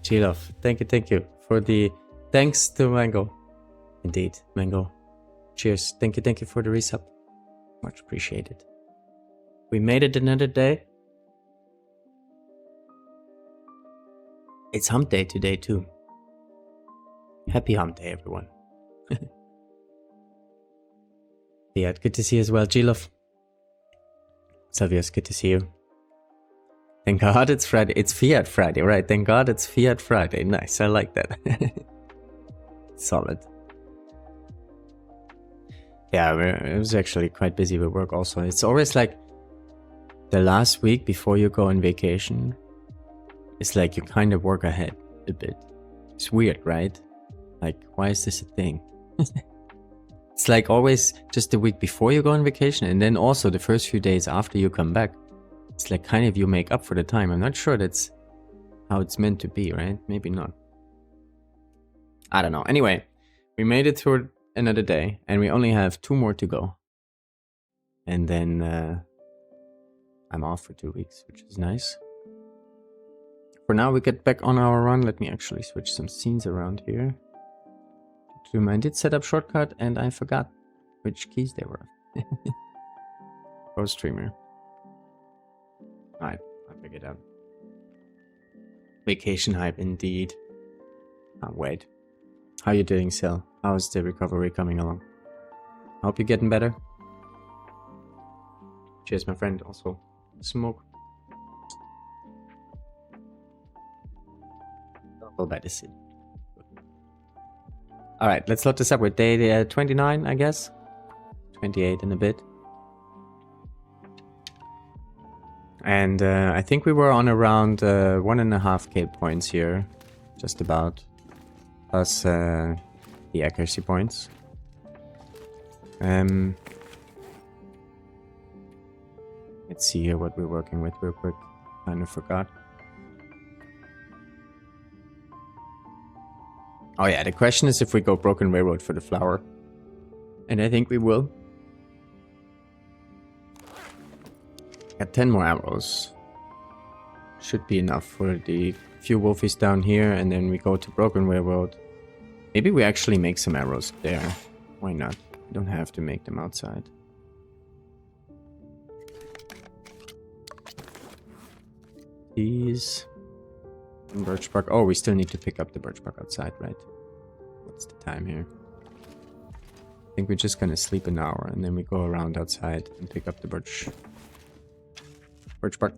G-Love, thank you for the... Thanks to Mango. Indeed, Mango. Cheers. Thank you for the resub. Much appreciated. We made it another day. It's hump day today too. Happy hump day, everyone. Yeah, good to see you as well, G-Love. Salvius, good to see you. Thank God it's Friday. It's Fiat Friday, right? Thank God it's Fiat Friday. Nice, I like that. Solid. Yeah, it was actually quite busy with work also. It's always like the last week before you go on vacation. It's like you kind of work ahead a bit. It's weird, right? Like, why is this a thing? It's like always just the week before you go on vacation, and then also the first few days after you come back. It's like kind of you make up for the time. I'm not sure that's how it's meant to be, right? Maybe not. I don't know. Anyway, we made it through another day, and we only have 2 more to go. And then I'm off for 2 weeks, which is nice. For now, we get back on our run. Let me actually switch some scenes around here. I did set up shortcut, and I forgot which keys they were. Go streamer. Alright, I figured out. Vacation hype indeed. Can't wait. How you doing, Sil? How's the recovery coming along? I hope you're getting better. Cheers, my friend. Also, smoke. All by the city. Alright, let's load this up with day 29, I guess. 28 in a bit. And I think we were on around 1.5k points here. Just about. Plus the accuracy points. Let's see here what we're working with real quick. Kind of forgot. Oh yeah, the question is if we go Broken Railroad for the flower. And I think we will. Got 10 more arrows. Should be enough for the few wolfies down here, and then we go to Broken Railroad. Maybe we actually make some arrows there. Why not? We don't have to make them outside. These... birch bark. Oh, we still need to pick up the birch bark outside, right? What's the time here? I think we're just gonna sleep an hour and then we go around outside and pick up the birch bark.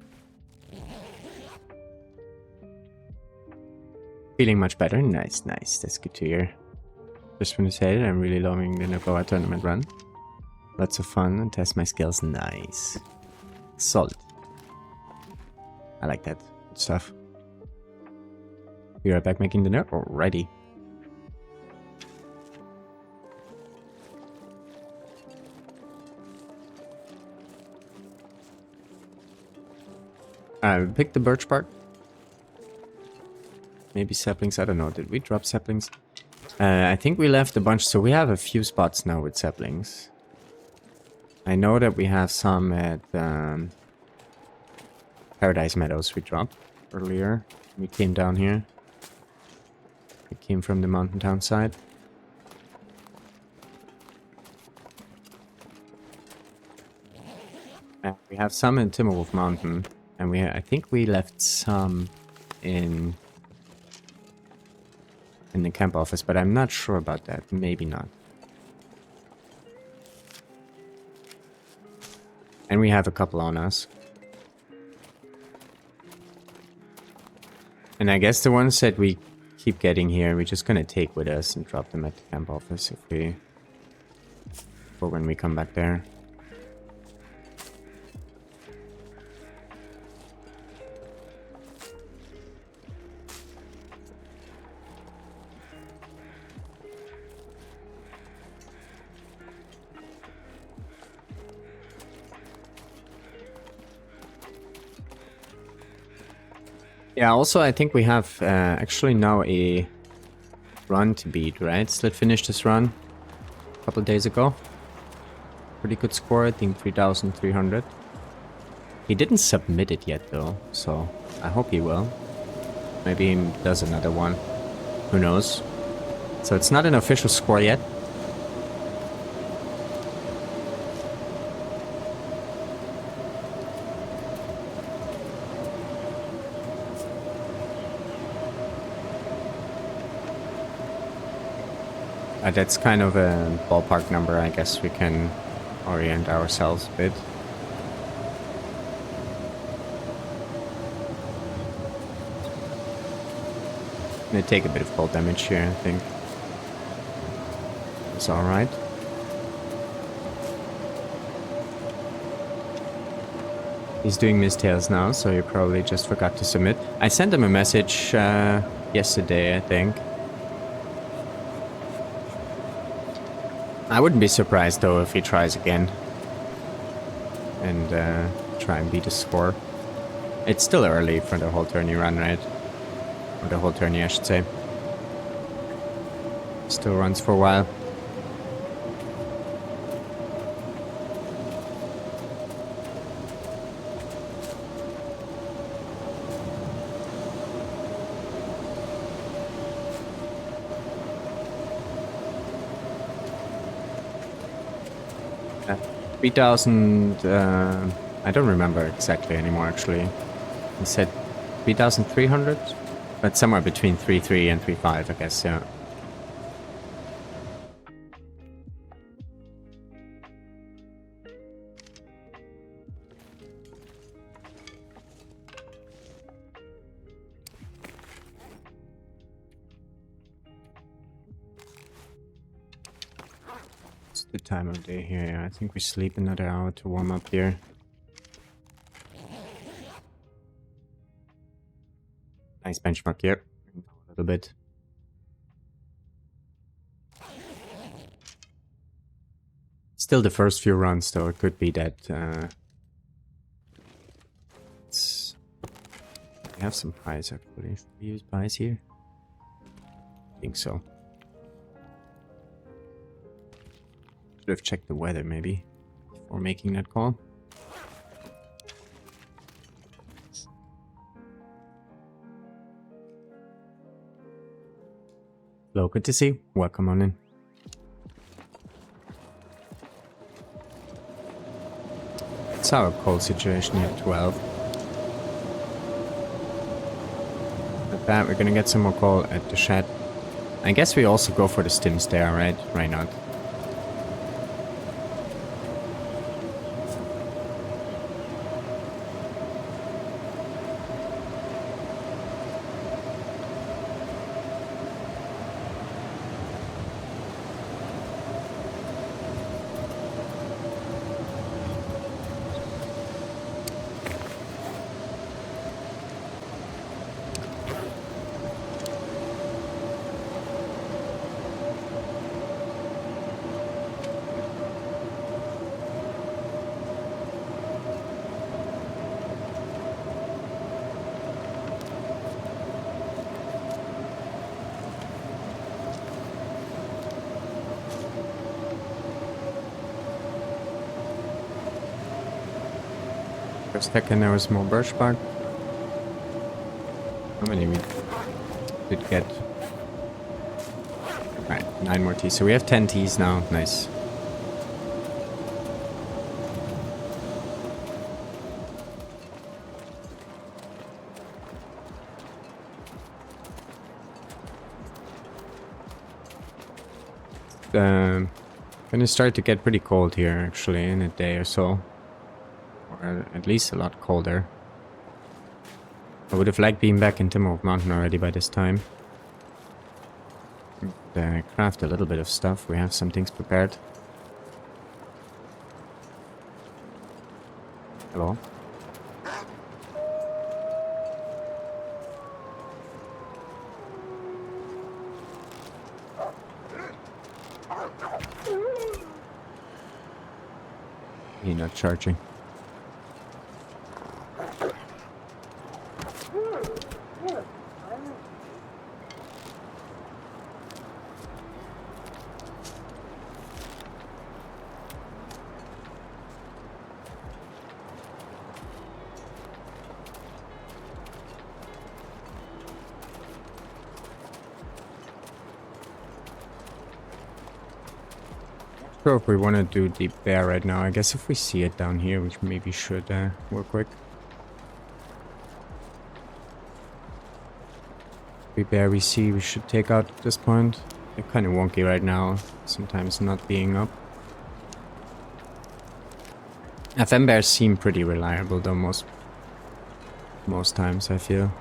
Feeling much better. Nice, nice. That's good to hear. Just want to say that I'm really loving the NOGOA tournament run. Lots of fun and test my skills. Nice. Solid. I like that. Good stuff. Be right back making dinner. Alrighty. We picked the birch bark. Maybe saplings. I don't know. Did we drop saplings? I think we left a bunch. So we have a few spots now with saplings. I know that we have some at Paradise Meadows we dropped earlier. We came down here. We came from the mountain town side. And we have some in Timberwolf Mountain. And I think we left some in the camp office, but I'm not sure about that. Maybe not. And we have a couple on us. And I guess the ones that we keep getting here, we're just gonna take with us and drop them at the camp office for when we come back there. Yeah, also I think we have actually now a run to beat, right? Slit finished this run a couple of days ago. Pretty good score, I think 3,300. He didn't submit it yet though, so I hope he will. Maybe he does another one. Who knows? So it's not an official score yet. That's kind of a ballpark number, I guess we can orient ourselves a bit. Gonna take a bit of cold damage here, I think. It's alright. He's doing mistails now, so he probably just forgot to submit. I sent him a message yesterday, I think. I wouldn't be surprised though if he tries again. And try and beat the score. It's still early for the whole tourney run, right? Or the whole tourney, I should say. Still runs for a while. Uh, 3,000... I don't remember exactly anymore, actually. He said 3,300? But somewhere between 3.3 and 3.5, I guess, yeah. What's the time of day here? Yeah, I think we sleep another hour to warm up here. Nice benchmark here. A little bit. Still the first few runs, though. It could be that we have some pies, actually. Should we use pies here? I think so. Should have checked the weather, maybe, before making that call. Hello, good to see you. Welcome on in. It's our cold situation here, 12. With that, we're gonna get some more coal at the shed. I guess we also go for the stims there, right? Why not? For a second there was more birch bark. How many we did get? Right, 9 more teas. So we have 10 teas now. Nice. Gonna start to get pretty cold here, actually, in a day or so. Or at least a lot colder. I would have liked being back in Timberwolf Mountain already by this time. Craft a little bit of stuff. We have some things prepared. Hello? You're not charging. Sure, if we want to do deep bear right now, I guess if we see it down here, we maybe should work quick. Deep bear we see, we should take out at this point. They're kind of wonky right now, sometimes not being up. FM bears seem pretty reliable though, most times I feel.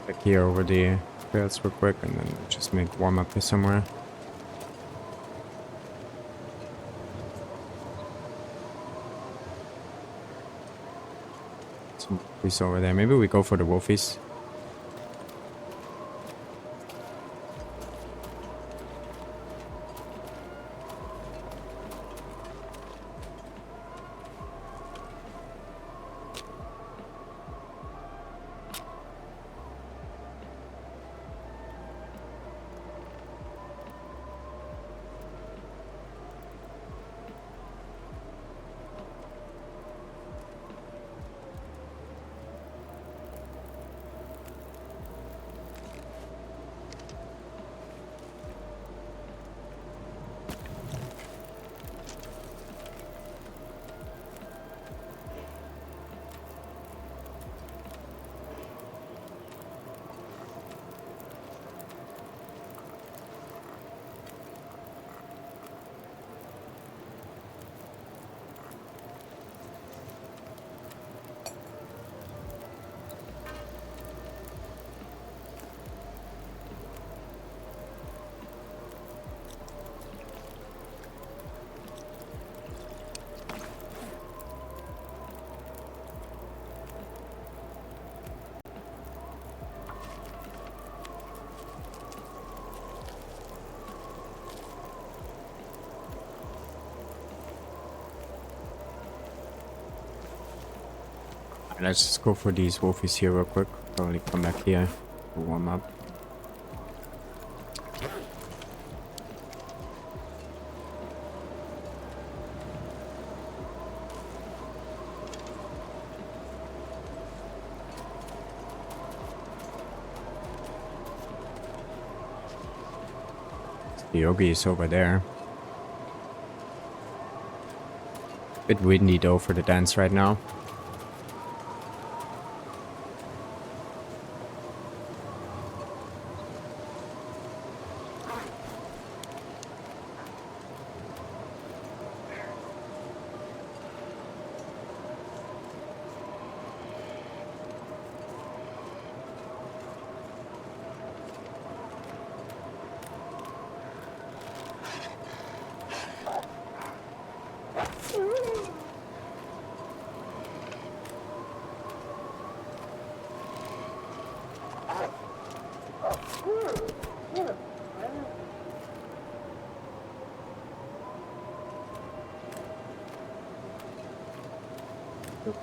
Back here over the trails real quick and then just make warm up here somewhere. Some wolfies over there. Maybe we go for the wolfies. Let's just go for these wolfies here real quick. Probably come back here to warm up. The yogi is over there. Bit windy though for the dance right now.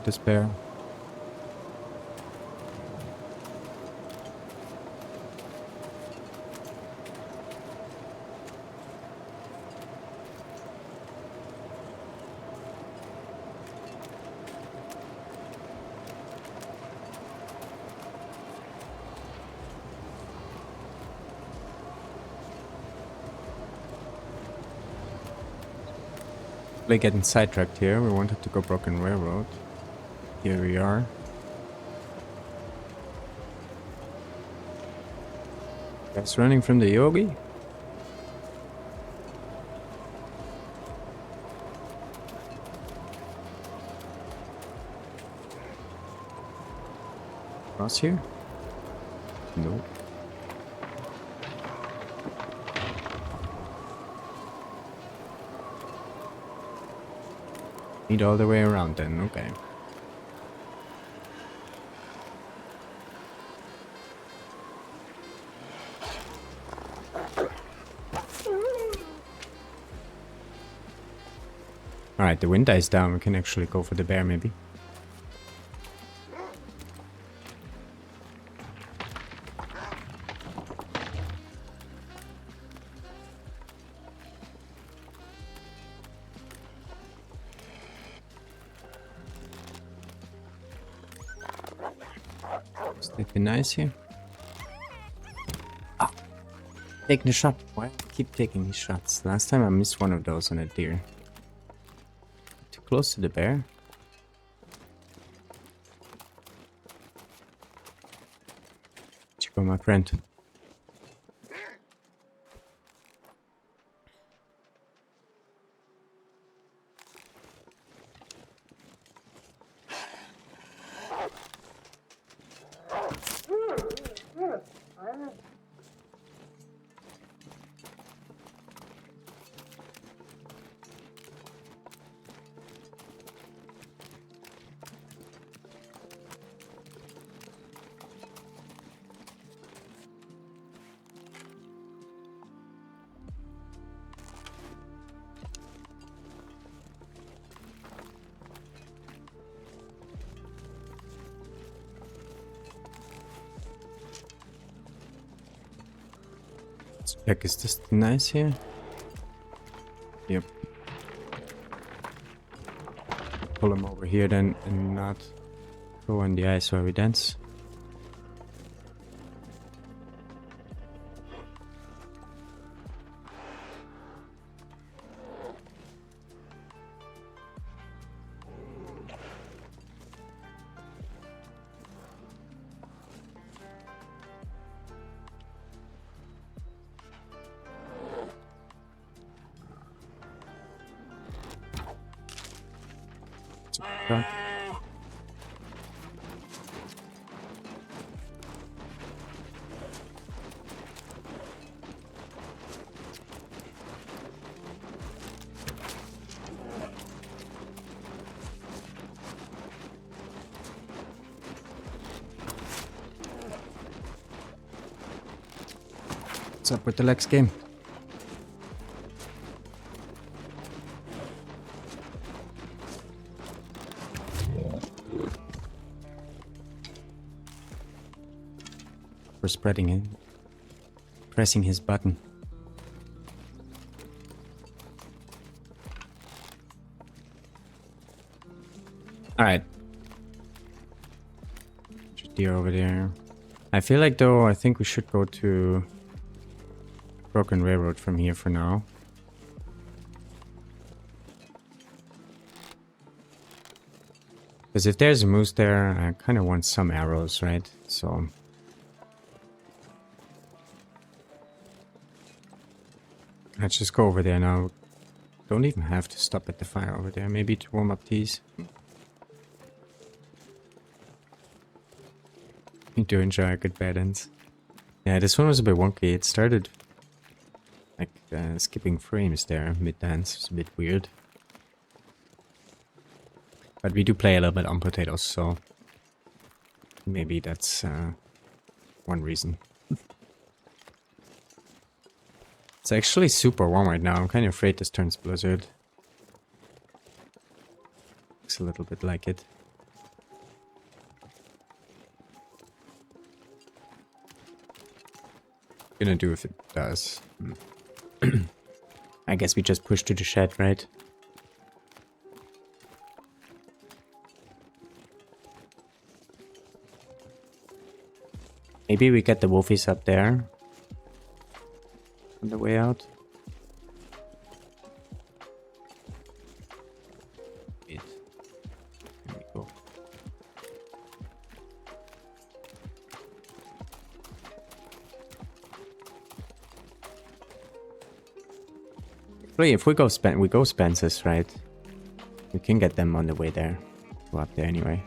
Despair. We're getting sidetracked here. We wanted to go Broken Railroad. Here we are. Guys running from the yogi? Cross here? Nope. Need all the way around then, okay. Alright, the wind dies down. We can actually go for the bear, maybe. That'd be nice here. Ah, taking a shot. Why do I keep taking these shots? Last time I missed one of those on a deer. Too close to the bear. Where'd you go, my friend? Let's check, is this nice here? Yep. Pull him over here then and not go on the ice where we dance. Okay. What's up with the Lex game? For spreading it. Pressing his button. Alright. Deer over there. I feel like though, I think we should go to Broken Railroad from here for now. Because if there's a moose there, I kind of want some arrows, right? So let's just go over there now. Don't even have to stop at the fire over there. Maybe to warm up these. You do enjoy a good bad ends. Yeah, this one was a bit wonky. It started like skipping frames there mid-dance. It's a bit weird. But we do play a little bit on potatoes, so maybe that's one reason. It's actually super warm right now. I'm kind of afraid this turns blizzard. Looks a little bit like it. Gonna do if it does. I guess we just push to the shed, right? Maybe we get the wolfies up there on the way out. Wait. There we go. Actually, if we go Spencer's, right? We can get them on the way there. Go up there anyway.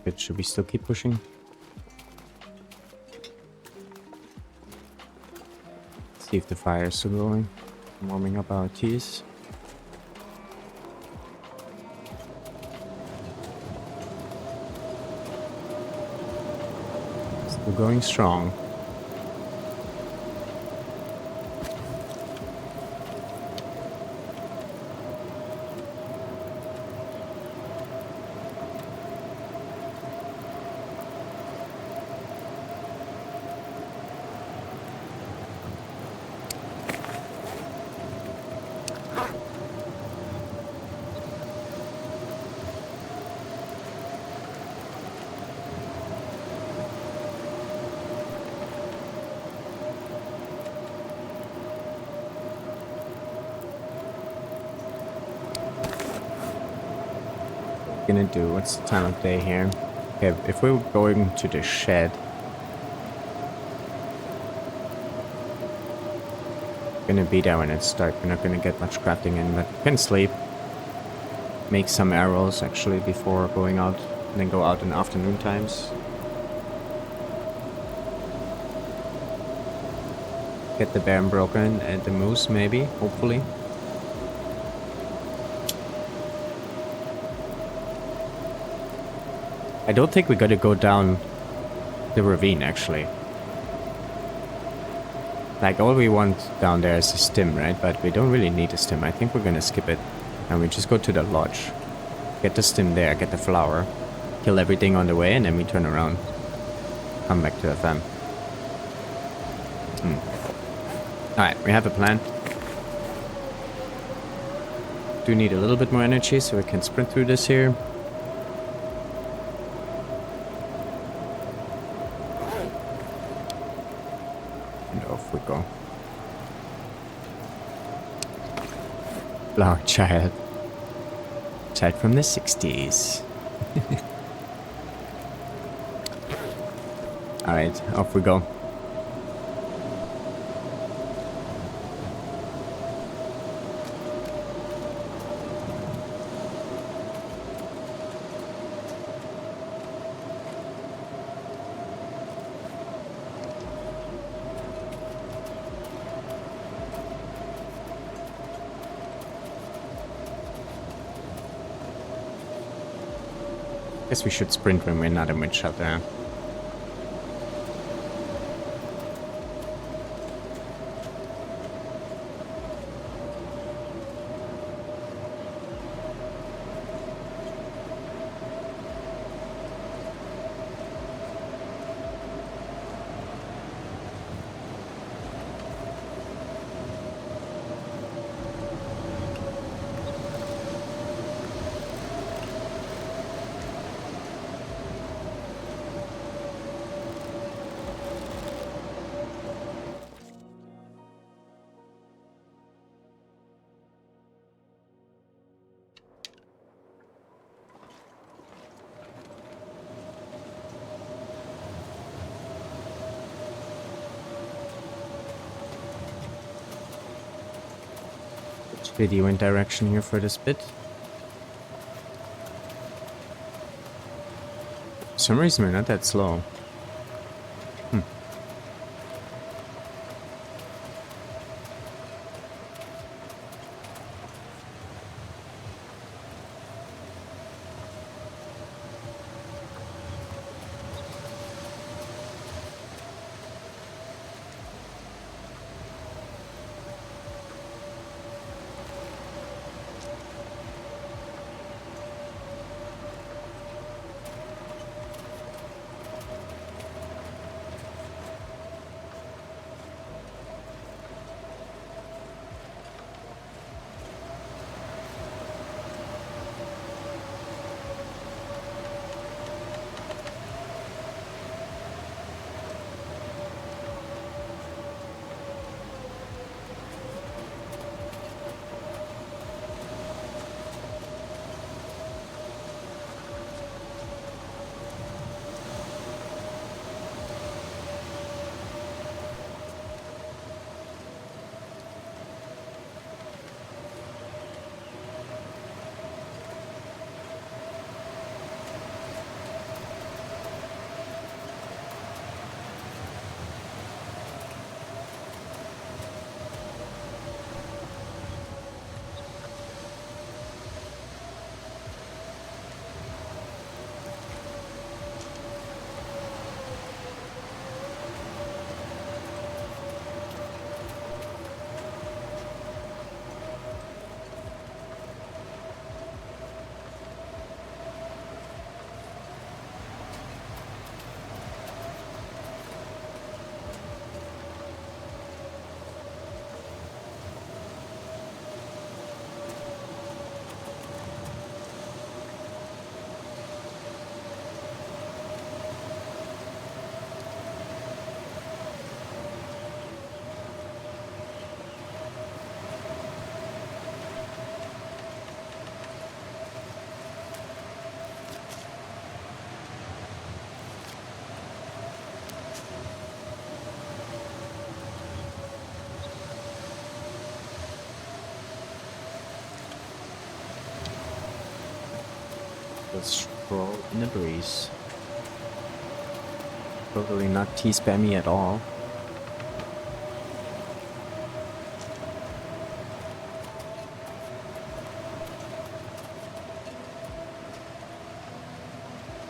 But should we still keep pushing? See if the fire is still going. Warming up our teas. Still going strong. Gonna do? What's the time of day here? Okay, if we're going to the shed, gonna be there when it's dark. We're not gonna get much crafting in, but we can sleep. Make some arrows actually before going out, and then go out in afternoon times. Get the bear broken and the moose maybe, hopefully. I don't think we gotta go down the ravine, actually. Like, all we want down there is a stim, right? But we don't really need a stim. I think we're gonna skip it. And we just go to the lodge. Get the stim there, get the flower. Kill everything on the way, and then we turn around. Come back to the farm. Alright, we have a plan. Do need a little bit more energy so we can sprint through this here. We go. Flower child. Child from the 60s. Alright, off we go. Guess we should sprint when we're not in wind shot there. Video in direction here for this bit. For some reason we're not that slow. Just stroll in the breeze. Totally not T-spammy at all.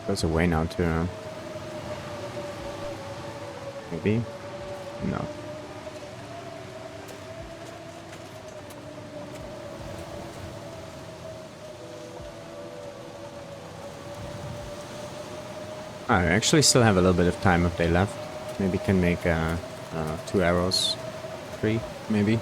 Goes away now too. Maybe? No. I actually still have a little bit of time if they left. Maybe can make 2 arrows. 3, maybe.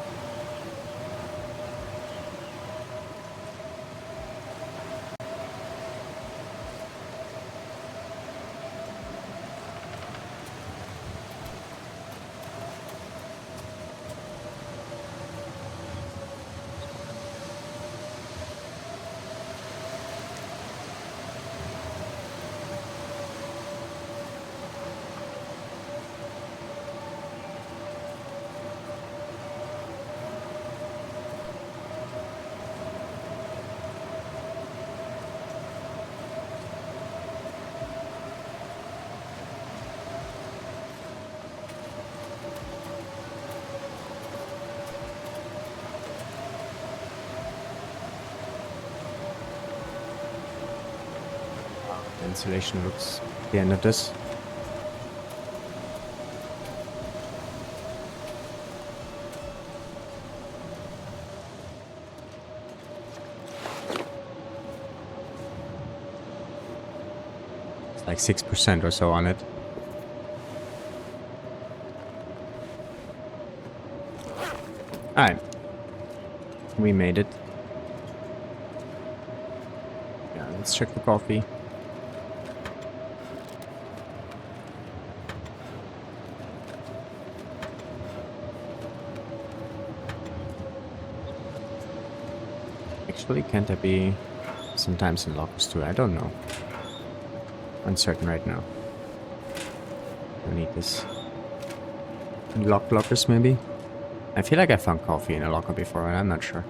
Insulation looks the end of this. It's like 6% or so on it. Alright. We made it. Yeah, let's check the coffee. Actually, can't there be sometimes in lockers too? I don't know. Uncertain right now. I need this. Locked lockers maybe? I feel like I found coffee in a locker before, and I'm not sure.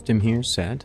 Tim here said.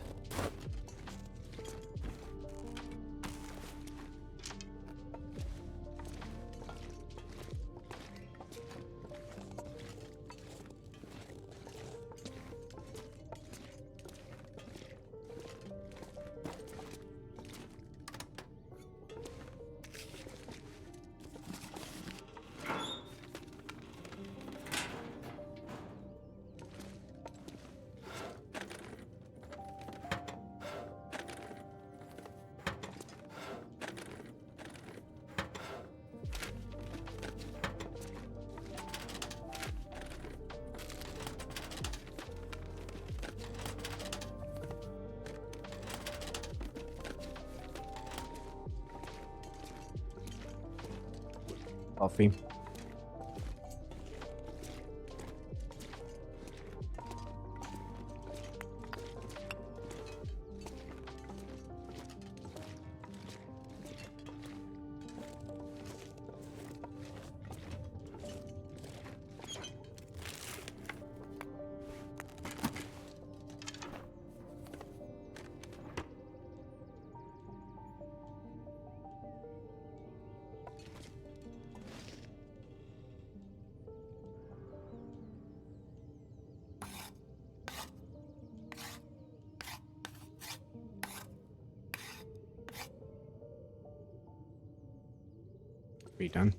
Coffee. Be done.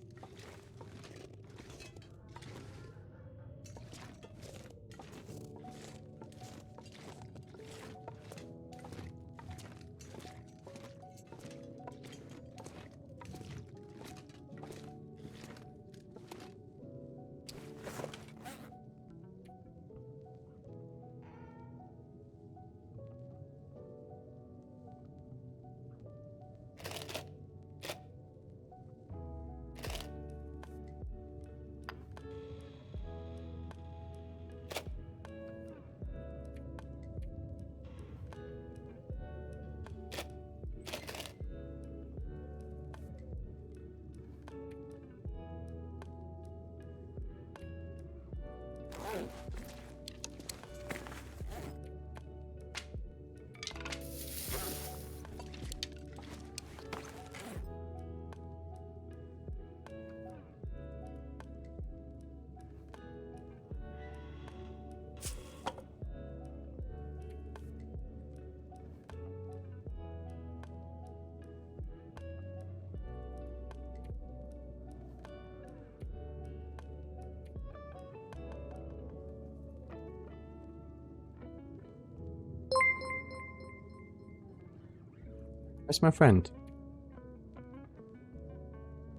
That's my friend.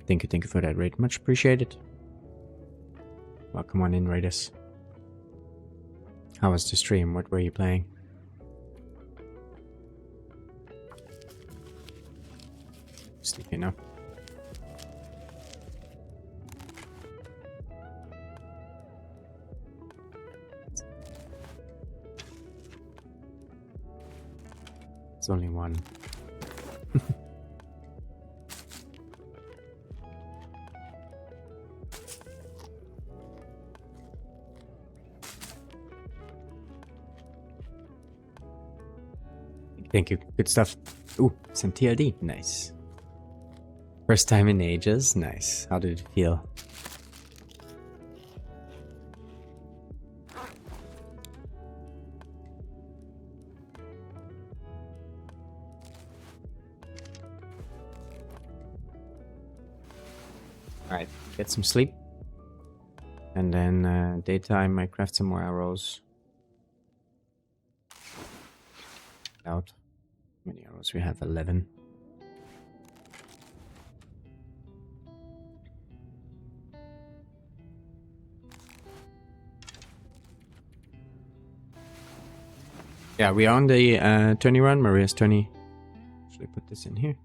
Thank you for that raid. Much appreciated. Well, come on in, raiders. How was the stream? What were you playing? Sleepy now. It's only one. Thank you. Good stuff. Ooh, some TLD. Nice. First time in ages. Nice. How did it feel? Alright, get some sleep. And then daytime I craft some more arrows. Out. How many arrows? We have 11. Yeah, we are on the tourney run. Maria's tourney. Should I put this in here?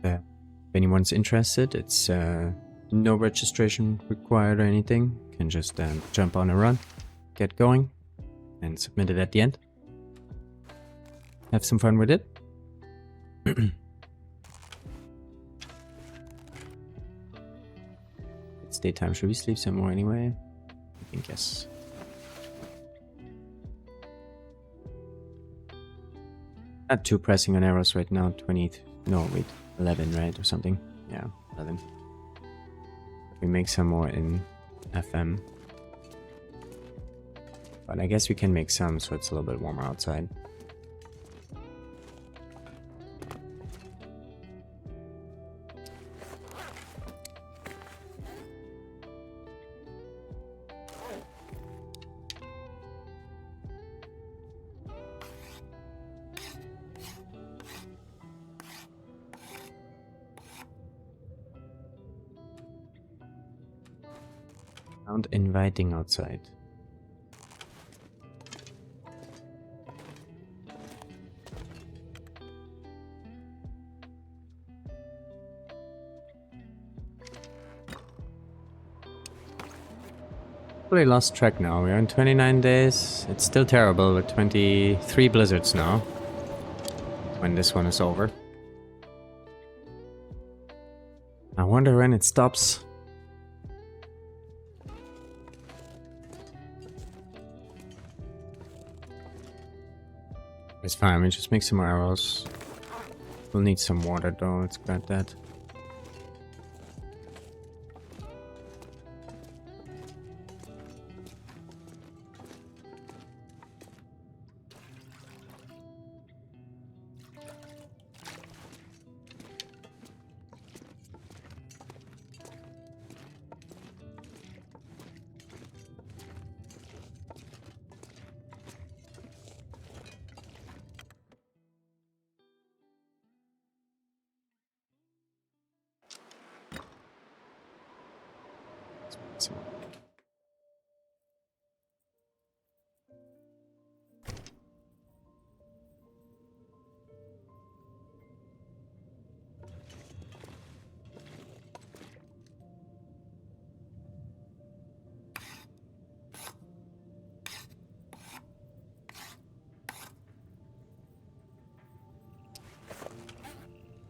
If anyone's interested, it's no registration required or anything. You can just jump on a run, get going, and submit it at the end. Have some fun with it. It's daytime. Should we sleep some more anyway? I think yes. Not too pressing on arrows right now. 20. No, wait. 11, right? Or something. Yeah, 11. We make some more in FM. But I guess we can make some so it's a little bit warmer outside. Sound inviting outside. Really lost track now. We're in 29 days. It's still terrible with 23 blizzards now. When this one is over. I wonder when it stops. It's fine, we just make some more arrows. We'll need some water though, let's grab that.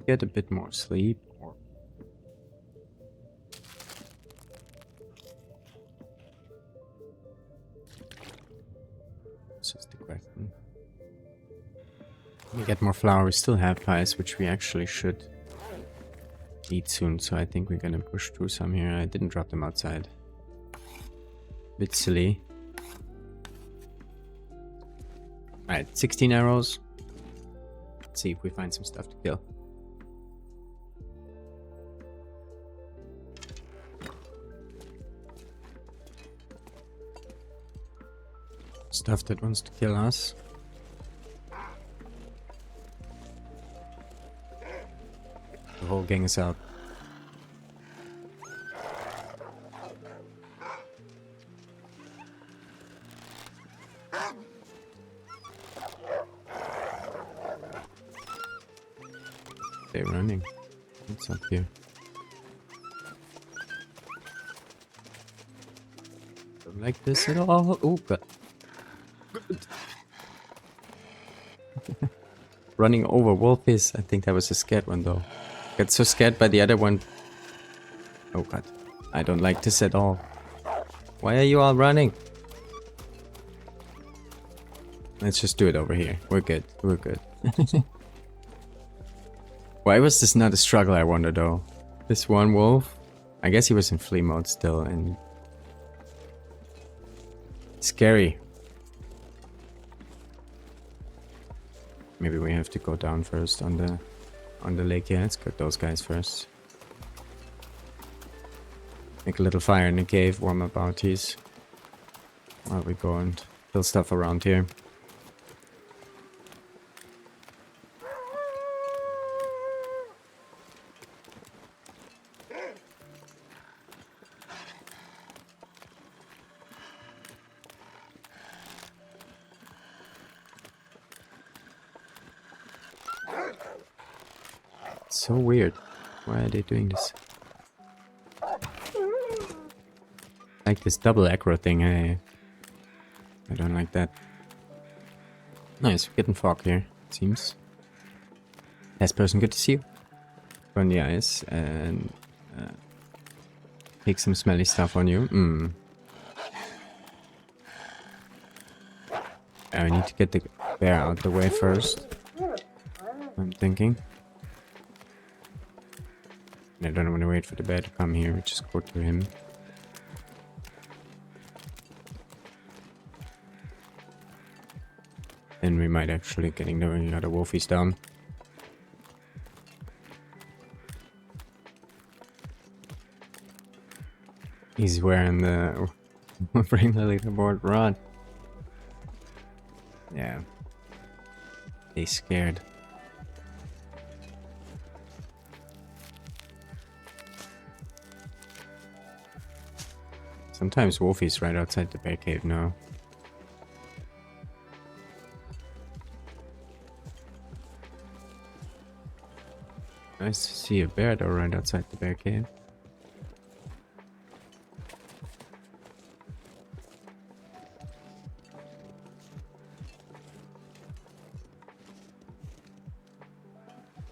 Get a bit more sleep or this is the question. We get more flour, we still have pies, which we actually should eat soon, so I think we're gonna push through some here. I didn't drop them outside. Bit silly. Alright, 16 arrows. Let's see if we find some stuff to kill. Stuff that wants to kill us. The whole gang is out. They're running. What's up here? Don't like this at all. Oh god. Running over wolfies. I think that was a scared one though. Got so scared by the other one. Oh god. I don't like this at all. Why are you all running? Let's just do it over here. We're good. We're good. Why was this not a struggle, I wonder though? This one wolf? I guess he was in flee mode still and... Scary. Maybe we have to go down first on the lake. Yeah, let's get those guys first. Make a little fire in the cave, warm up our teas. While we go and kill stuff around here. So weird. Why are they doing this? Like this double aggro thing, I don't like that. Nice, we're getting fog here, it seems. Last person, good to see you. Burn the eyes and take some smelly stuff on you. I need to get the bear out the way first. I'm thinking. I don't want to wait for the bear to come here, we just go to him. Then we might actually getting the other wolfies down. He's wearing the bring the leaderboard rod. Yeah. They scared. Sometimes wolfies right outside the bear cave now. Nice to see a bear though right outside the bear cave.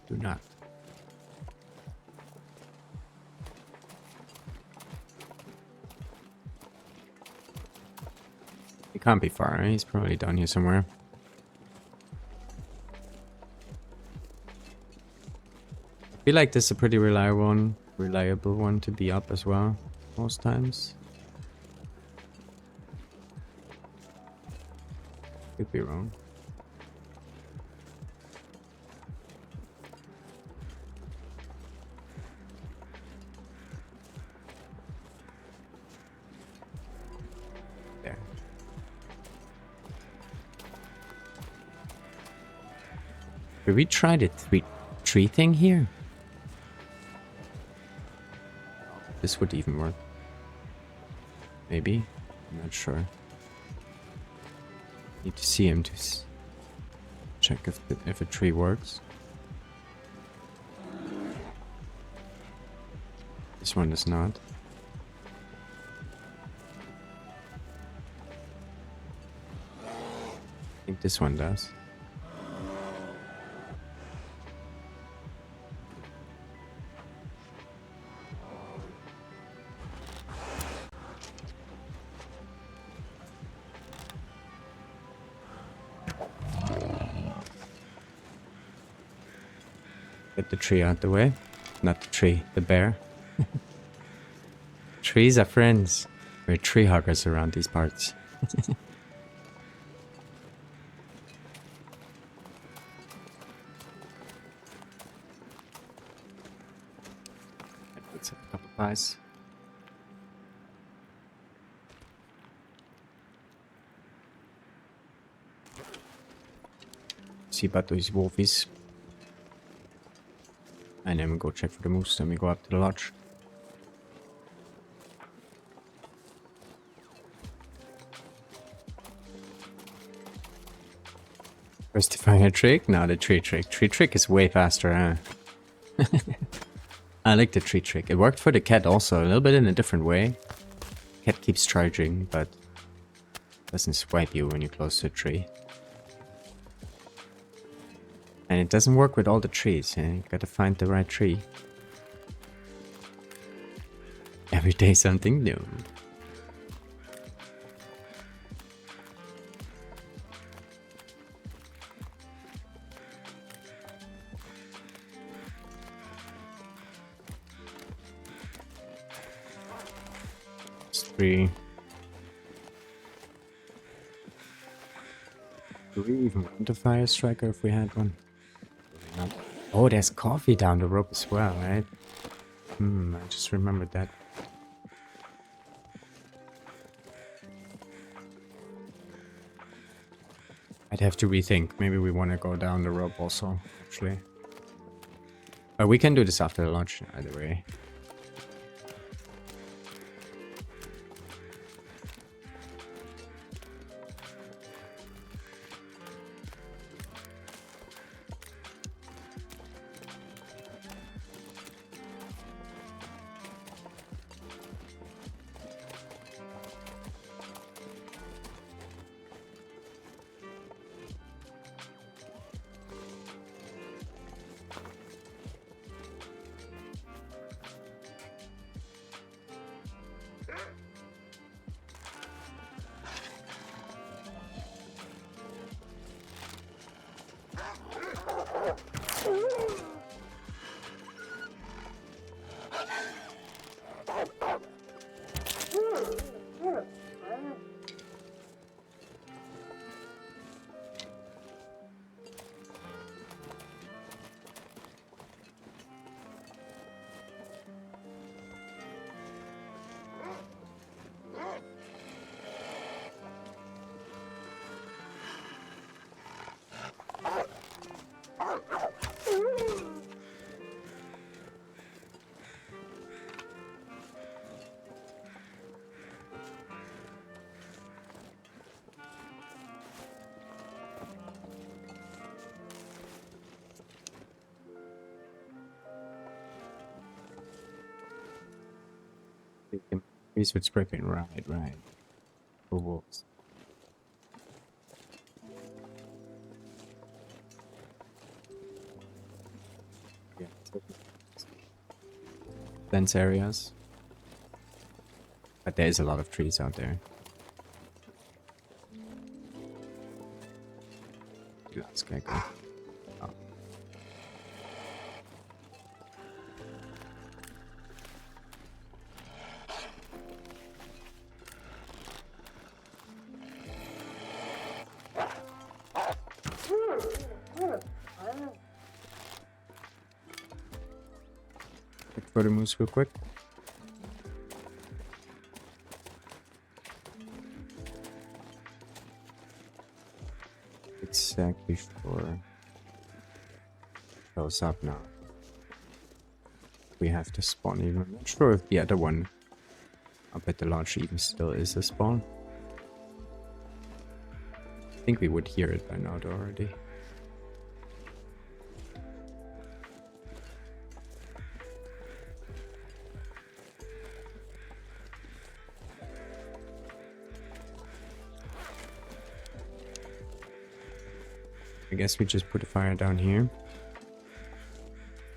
Do not. He can't be far, right? He's probably down here somewhere. I feel like this is a pretty reliable one to be up as well, most times. Could be wrong. There. Did we try the tree thing here? This would even work. Maybe? I'm not sure. Need to see him to check if a tree works. This one does not. I think this one does. Get the tree out the way. Not the tree, the bear. Trees are friends. We're tree huggers around these parts. Let's have a couple pies. see about these wolfies. And then we go check for the moose, then we go up to the lodge. First to find a trick? No, the tree trick. Tree trick is way faster, huh? I like the tree trick. It worked for the cat also, a little bit in a different way. Cat keeps charging, but doesn't swipe you when you're close to a tree. And it doesn't work with all the trees, eh? You gotta find the right tree. Every day something new. Three. Do we even want a fire striker if we had one? Oh, there's coffee down the rope as well, right? I just remembered that. I'd have to rethink. Maybe we want to go down the rope also, actually. But we can do this after the launch, either way. He's with spray paint, right. For wolves. Yeah. Dense areas. But there is a lot of trees out there. Let's go. Oh. For the moose real quick. Exactly sure. Goes up now. We have to spawn even. I'm not sure if the other one up at the launch even still is a spawn. I think we would hear it by now already. I guess we just put a fire down here.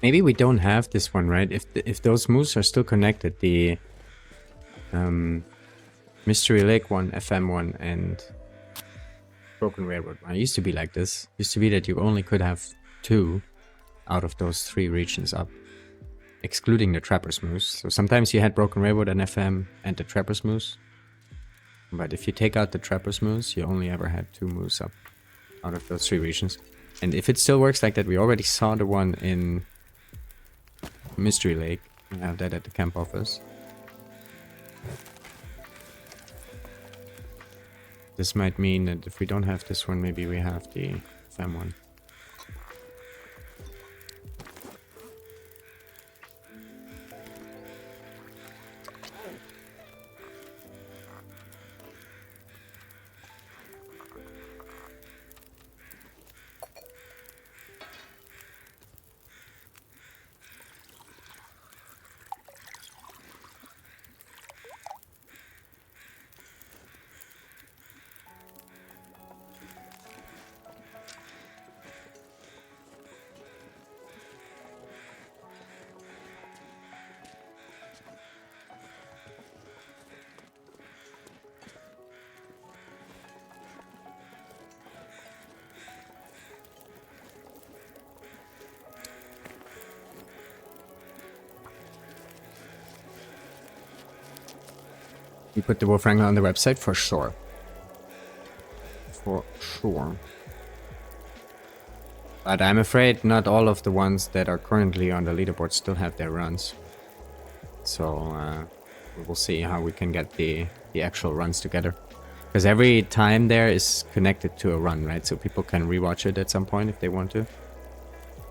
Maybe we don't have this one, right? If those moves are still connected, the Mystery Lake one, FM one, and Broken Railroad one. It used to be like this. It used to be that you only could have 2 out of those 3 regions up, excluding the Trapper's Moose. So sometimes you had Broken Railroad and FM and the Trapper's Moose. But if you take out the Trapper's Moose, you only ever had 2 moose up out of those 3 regions. And if it still works like that, we already saw the one in Mystery Lake. We have that at the camp office. This might mean that if we don't have this one, maybe we have the FM one. We put the Wolf Wrangler on the website for sure. For sure. But I'm afraid not all of the ones that are currently on the leaderboard still have their runs. So we will see how we can get the actual runs together. Because every time there is connected to a run, right? So people can rewatch it at some point if they want to.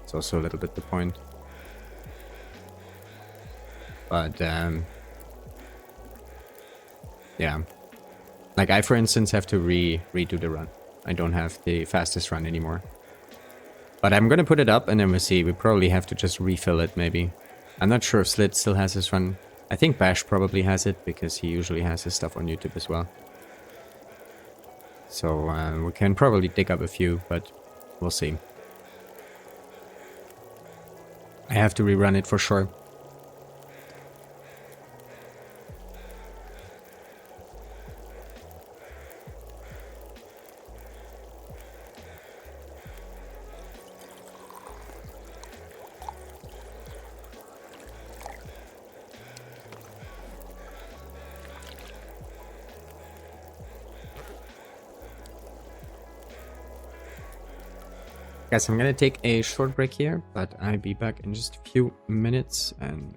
It's also a little bit the point. But yeah. Like I, for instance, have to redo the run. I don't have the fastest run anymore. But I'm gonna put it up and then we'll see. We probably have to just refill it maybe. I'm not sure if Slit still has his run. I think Bash probably has it because he usually has his stuff on YouTube as well. So we can probably dig up a few, but we'll see. I have to rerun it for sure. Guys, I'm gonna take a short break here, but I'll be back in just a few minutes, and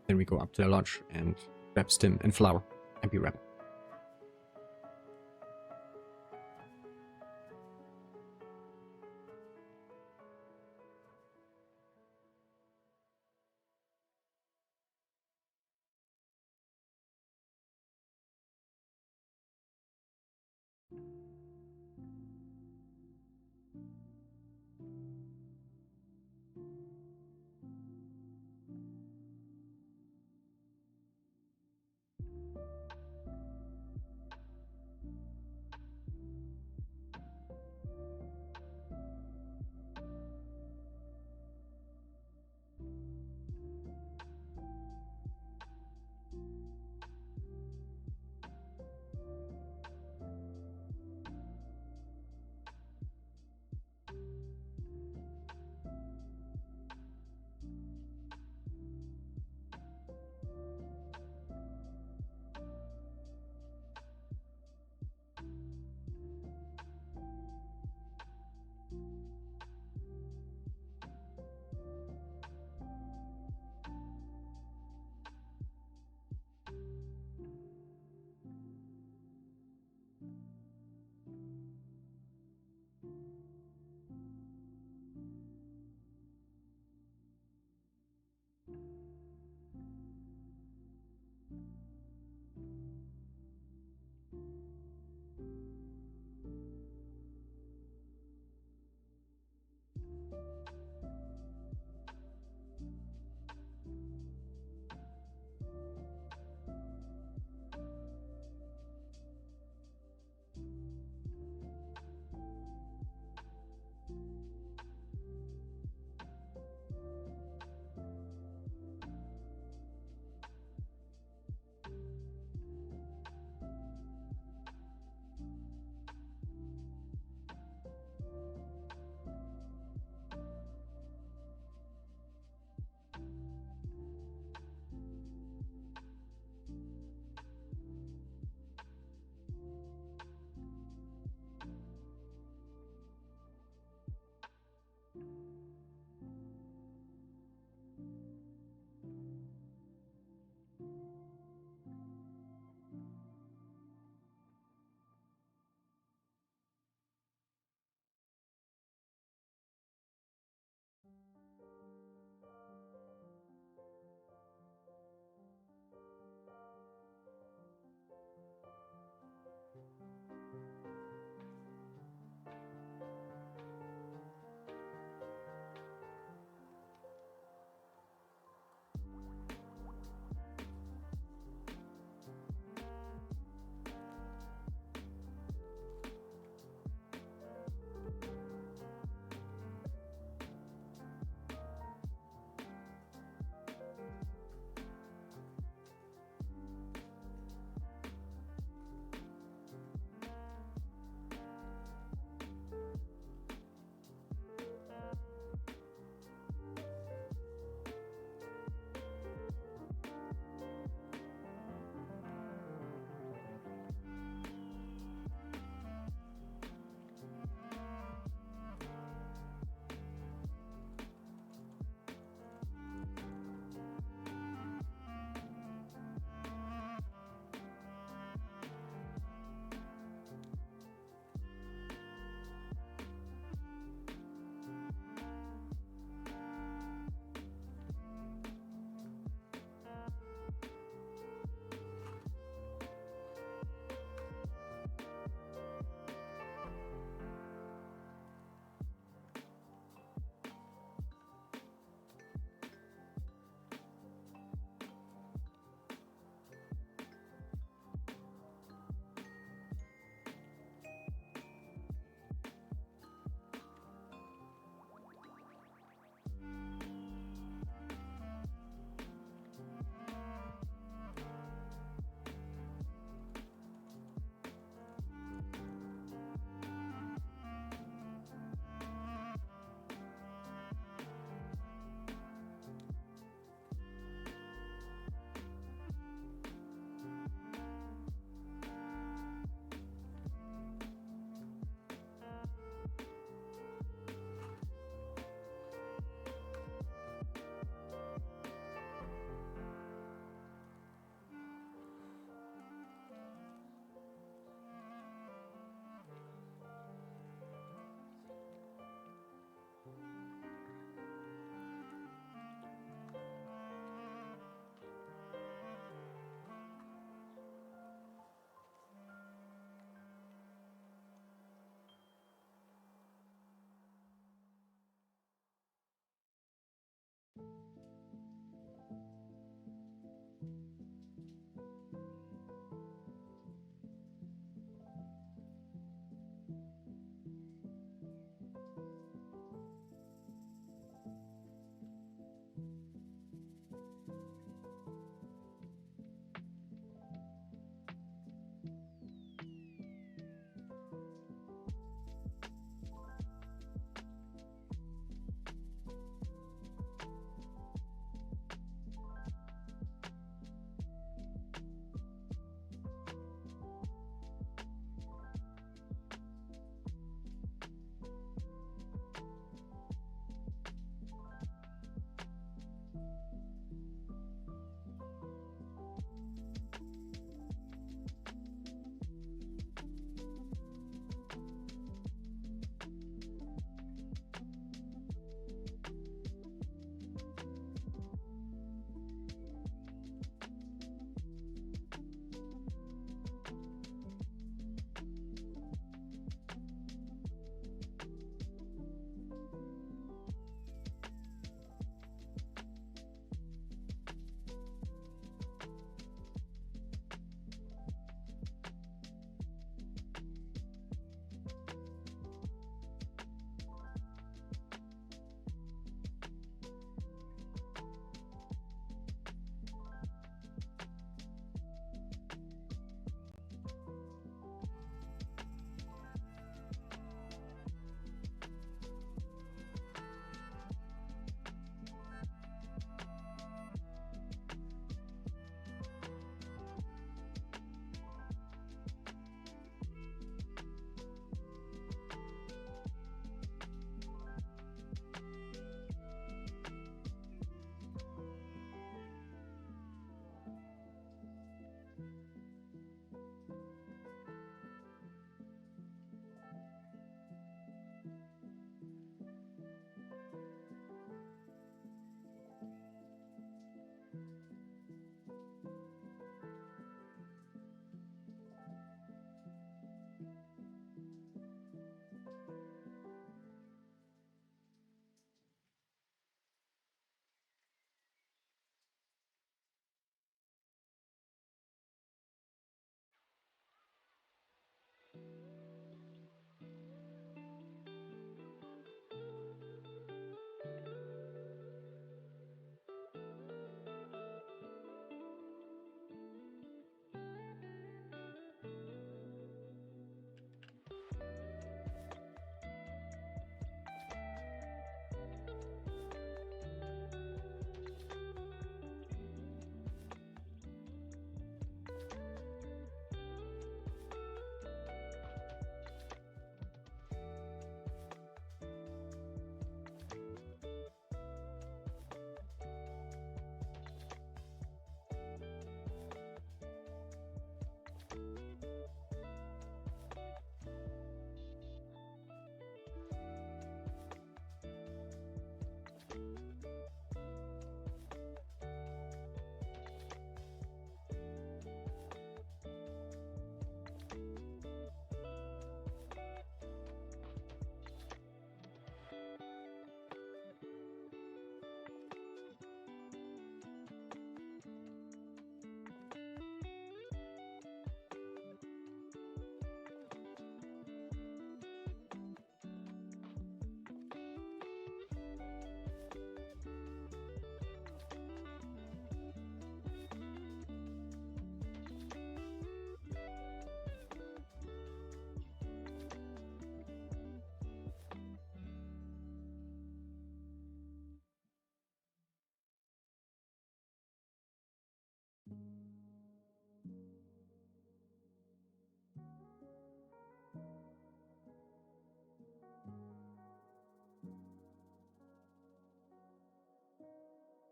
then we go up to the lodge and grab Stim and Flower and be right back.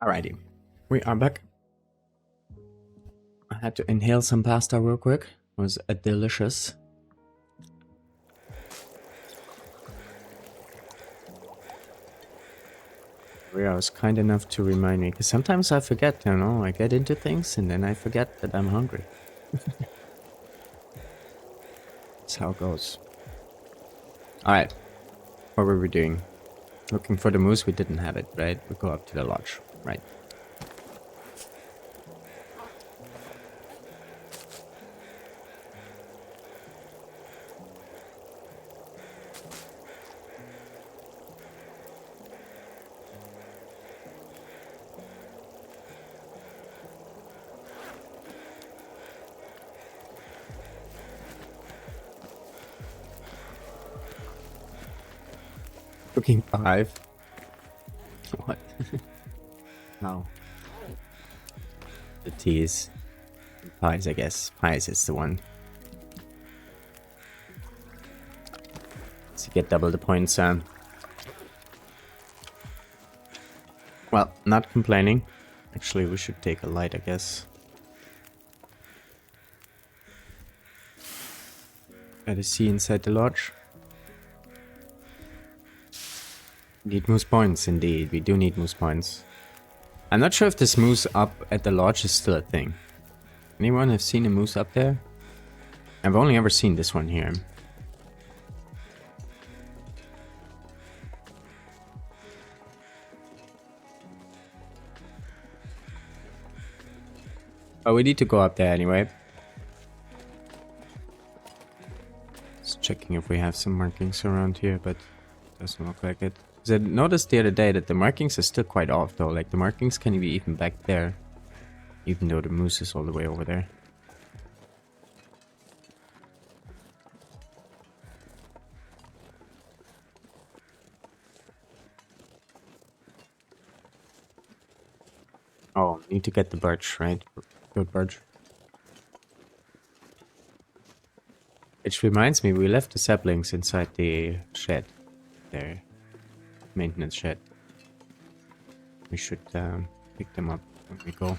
Alrighty, we are back. I had to inhale some pasta real quick. It was delicious. Ria was kind enough to remind me, because sometimes I forget, you know, I get into things and then I forget that I'm hungry. That's how it goes. Alright, what were we doing? Looking for the moose, we didn't have it, right? We go up to the lodge, right? Cooking 5. What? No. The teas. Pies, I guess. Pies is the one. So you get double the points, well, not complaining. Actually, we should take a light, I guess. Got a sea inside the lodge. Need moose points, indeed. We do need moose points. I'm not sure if this moose up at the lodge is still a thing. Anyone have seen a moose up there? I've only ever seen this one here. But we need to go up there anyway. Just checking if we have some markings around here, but doesn't look like it. Because I noticed the other day that the markings are still quite off though. Like the markings can be even back there. Even though the moose is all the way over there. Oh, need to get the birch, right? Good birch. Which reminds me, we left the saplings inside the shed. There. Maintenance shed. We should pick them up when we go.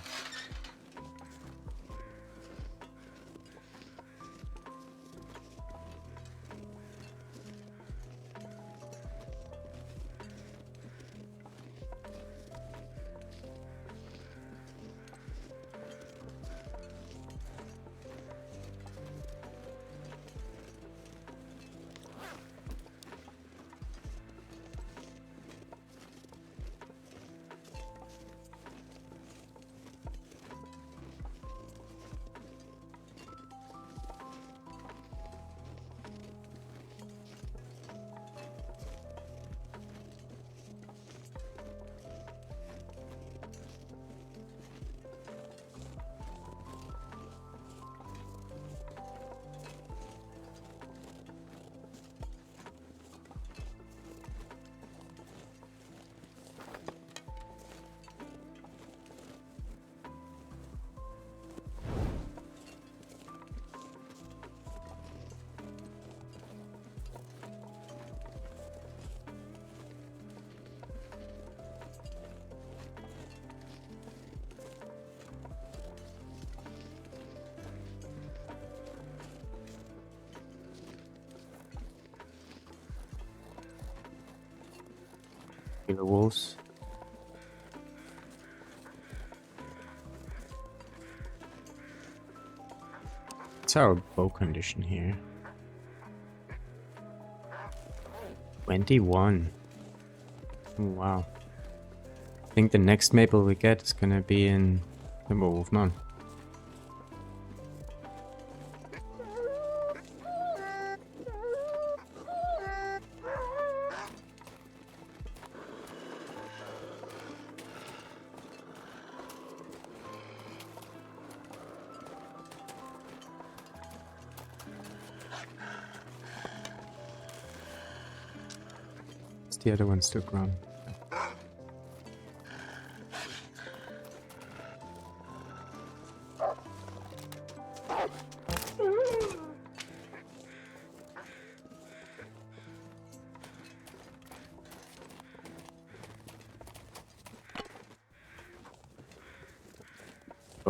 The wolves. What's our bow condition here? 21. Oh, wow. I think the next maple we get is gonna be in Timberwolf Mountain. The other one's still grown.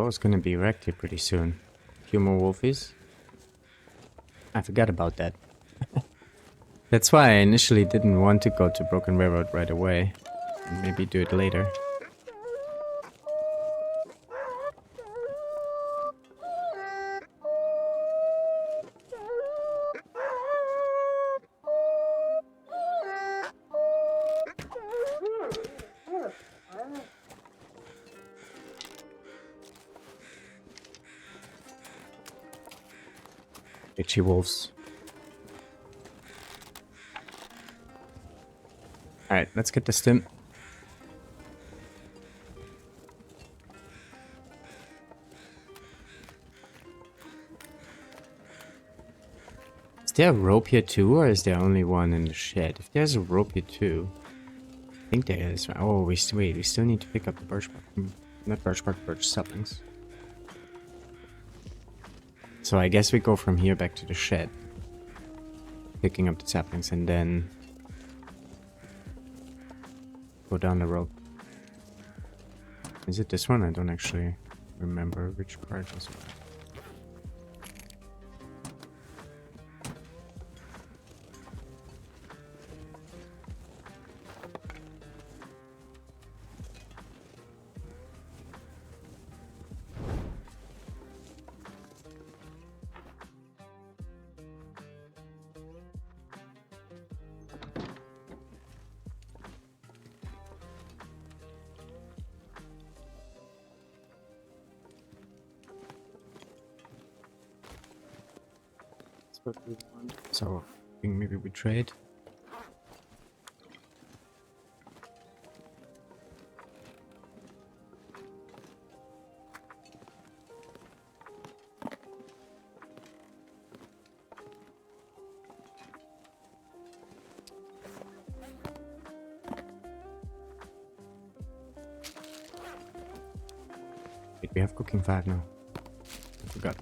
boat's gonna be wrecked here pretty soon. A few more wolfies. I forgot about that. That's why I initially didn't want to go to Broken Railroad right away. And maybe do it later. Itchy wolves. Alright, let's get the stim. Is there a rope here too, or is there only one in the shed? If there's a rope here too, I think there is. Oh, we still need to pick up the birch bark. Not birch bark, birch saplings. So I guess we go from here back to the shed, picking up the saplings, and then go down the rope. Is it this one? I don't actually remember which part was what. What we want. So I think maybe we trade. Wait, we have cooking 5 now. I forgot.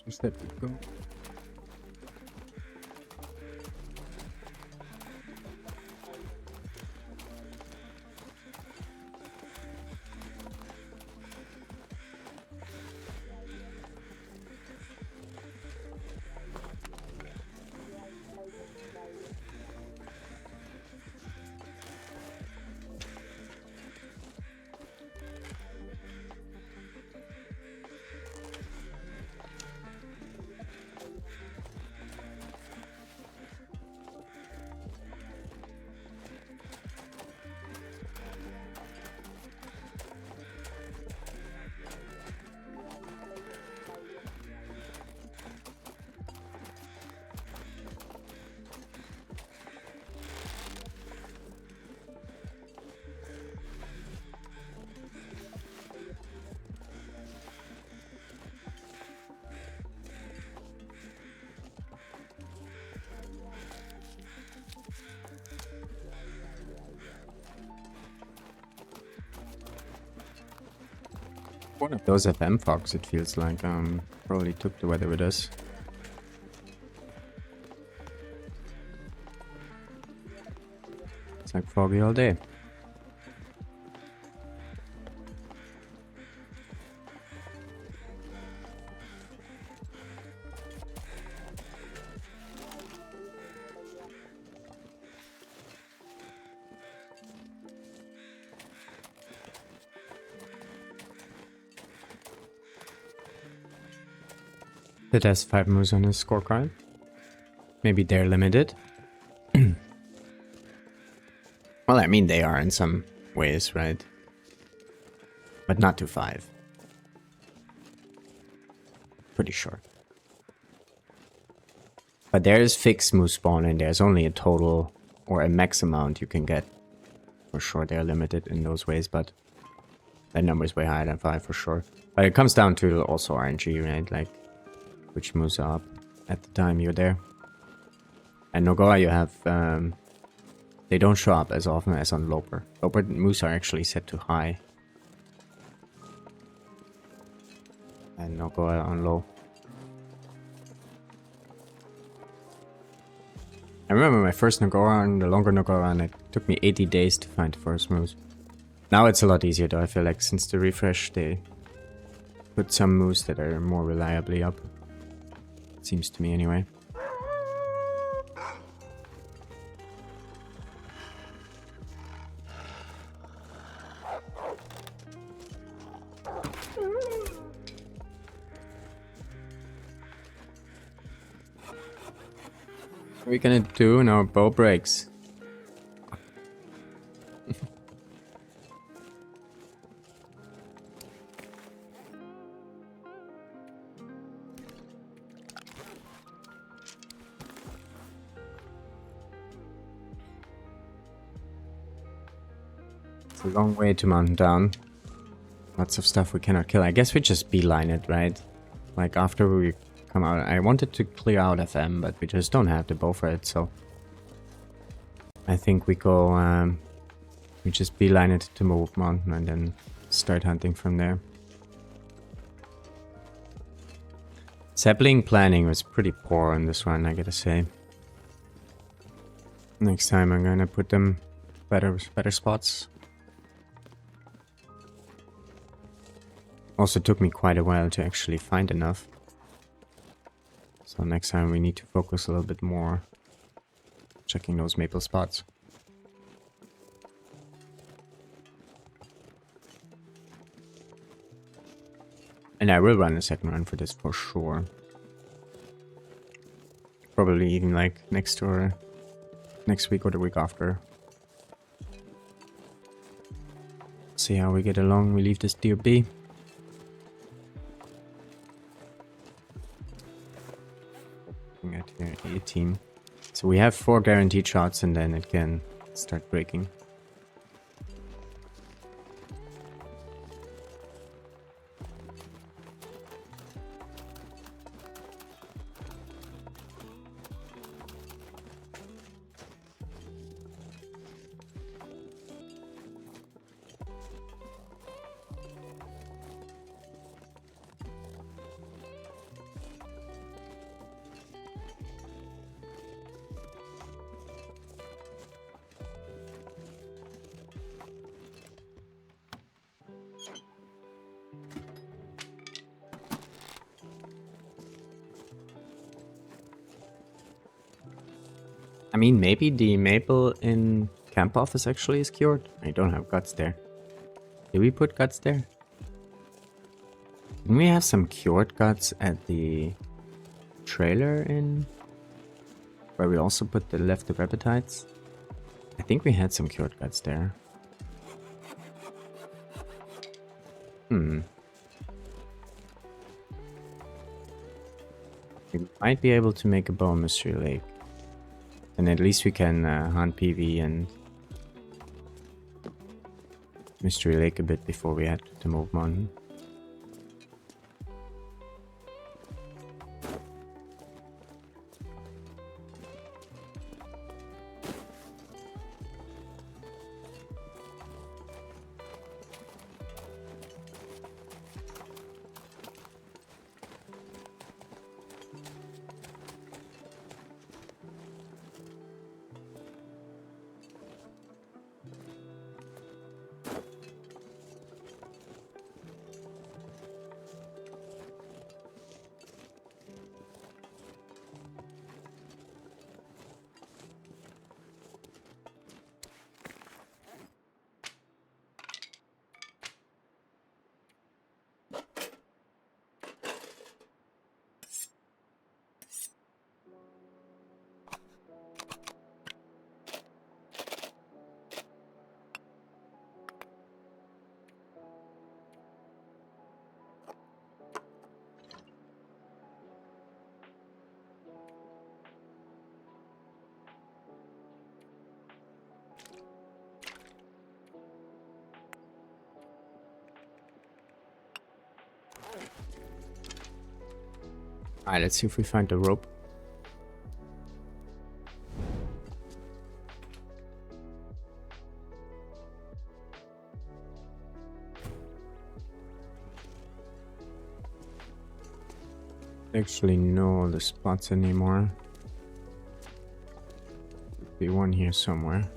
Just let it go. One of those FM fogs, it feels like, probably took the weather with us. It's like foggy all day. It has 5 moves on his scorecard. Maybe they're limited. Well, I mean, they are in some ways, right? But not to 5. Pretty sure. But there is fixed move spawn and there's only a total or a max amount you can get. For sure, they're limited in those ways, but that number is way higher than 5 for sure. But it comes down to also RNG, right? Like, which moves are up at the time you're there. And NOGOA, you have, they don't show up as often as on Loper. Loper moves are actually set to high. And NOGOA on low. I remember my first NOGOA and the longer NOGOA, and it took me 80 days to find the first moves. Now it's a lot easier though, I feel like since the refresh they put some moves that are more reliably up. It seems to me anyway. What are we gonna do when our bow breaks? It's a long way to Mountain Down. Lots of stuff we cannot kill. I guess we just beeline it, right? Like after we come out. I wanted to clear out FM, but we just don't have the bow for it, so I think we go, we just beeline it to Move Mountain and then start hunting from there. Sapling planning was pretty poor on this one, I gotta say. Next time I'm gonna put them better spots. Also took me quite a while to actually find enough. So next time we need to focus a little bit more checking those maple spots. And I will run a second run for this for sure. Probably even like next week or the week after. See how we get along. We leave this deer be. At here 18. So we have 4 guaranteed shots and then it can start breaking. I mean, maybe the maple in camp office actually is cured. I don't have guts there. Did we put guts there? Didn't we have some cured guts at the trailer in... where we also put the left of appetites? I think we had some cured guts there. We might be able to make a bow mystery lake. And at least we can hunt PV and Mystery Lake a bit before we head to Move Mountain. Alright, let's see if we find the rope. Actually, no the spots anymore. Could be one here somewhere.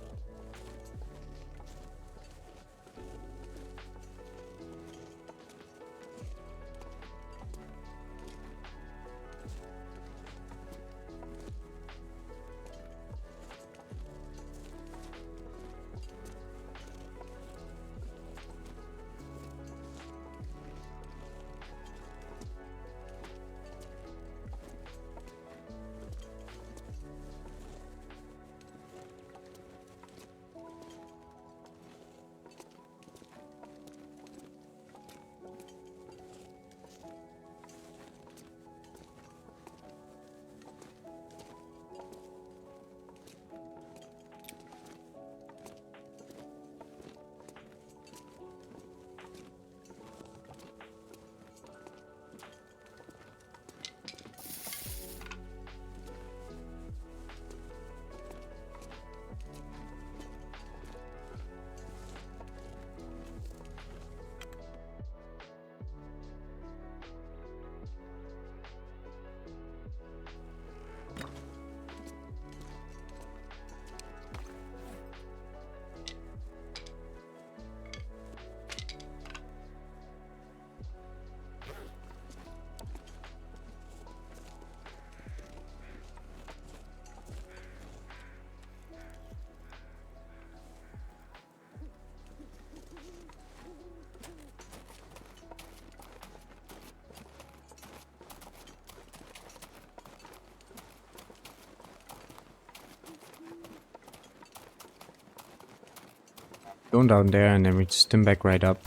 Going down there and then we just stim back right up.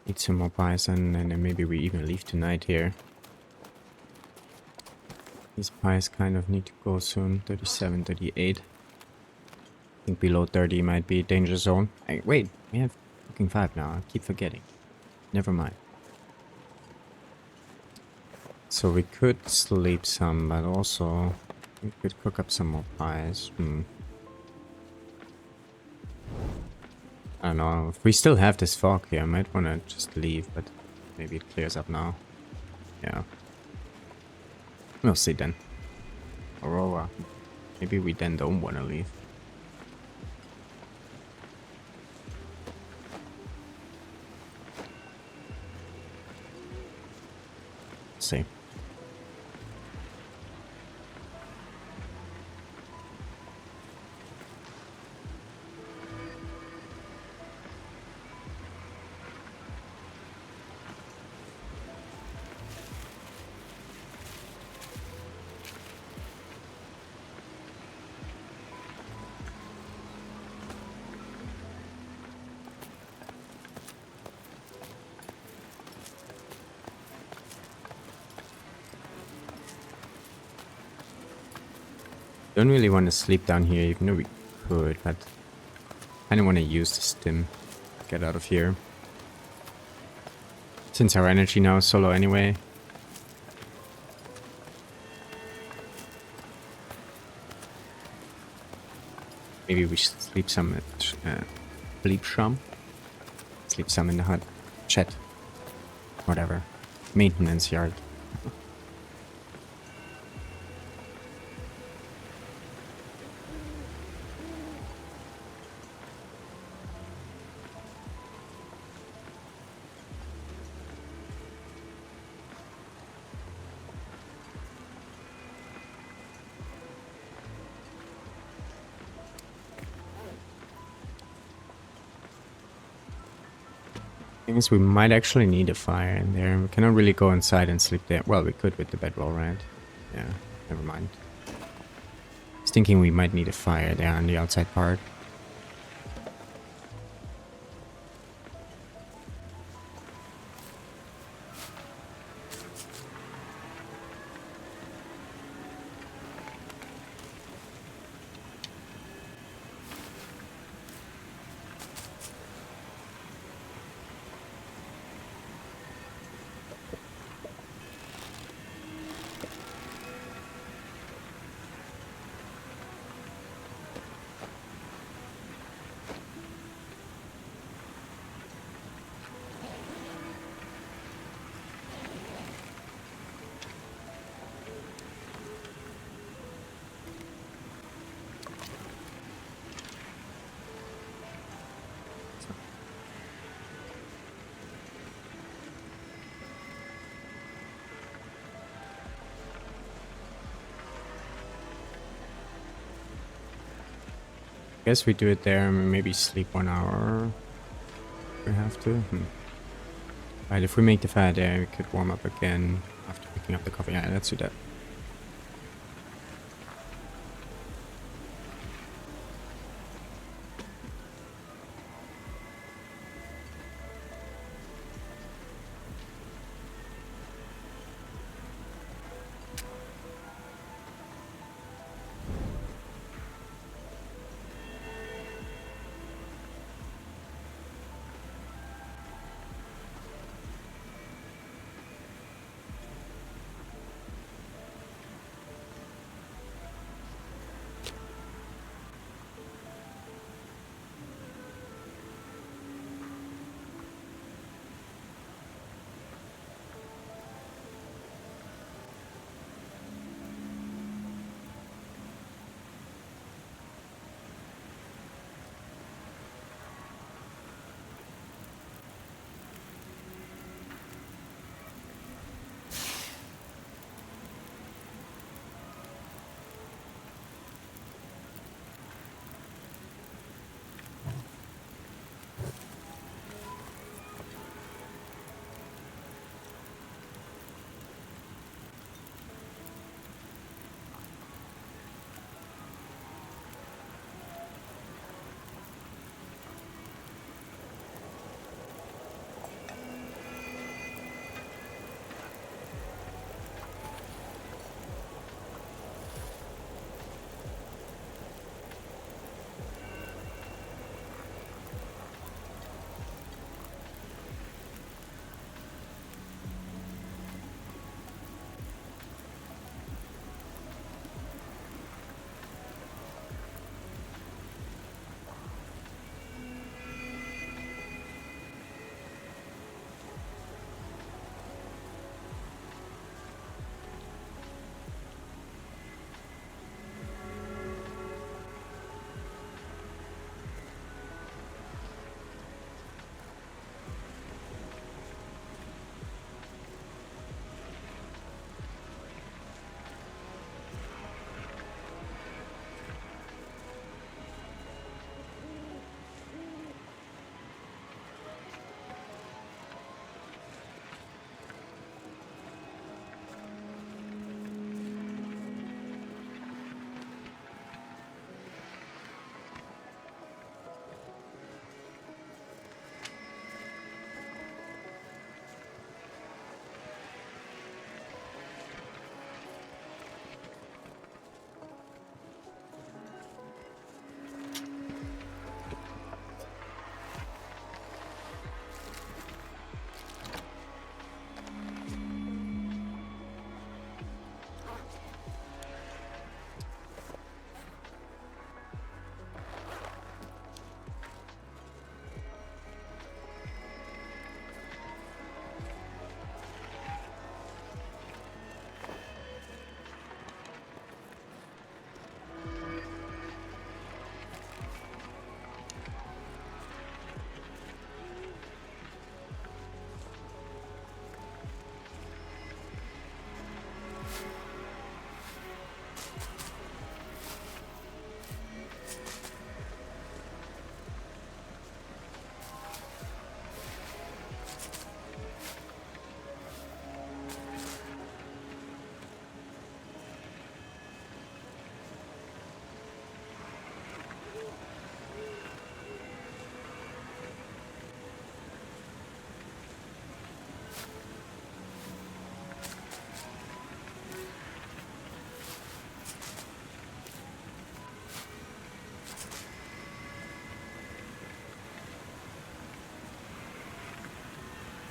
Eat some more bison and then maybe we even leave tonight here. These pies kind of need to go soon. 37, 38. I think below 30 might be danger zone. Hey, wait, we have fucking 5 now. I keep forgetting. Never mind. So we could sleep some, but also we could cook up some more pies. I don't know. If we still have this fog here, I might want to just leave, but maybe it clears up now. Yeah. We'll see then. Aurora. Maybe we then don't want to leave. See. Don't really want to sleep down here, even though we could, but I don't want to use the stim. Get out of here. Since our energy now is solo anyway. Maybe we should sleep some at sleep some. Sleep some in the hut. Chat. Whatever. Maintenance yard. Things we might actually need a fire in there. We cannot really go inside and sleep there. Well, we could with the bedroll, right? Yeah, never mind. I was thinking we might need a fire there on the outside part. guess we do it there, maybe sleep 1 hour if we have to. Right, if we make the fire there, we could warm up again after picking up the coffee. Yeah, let's do that.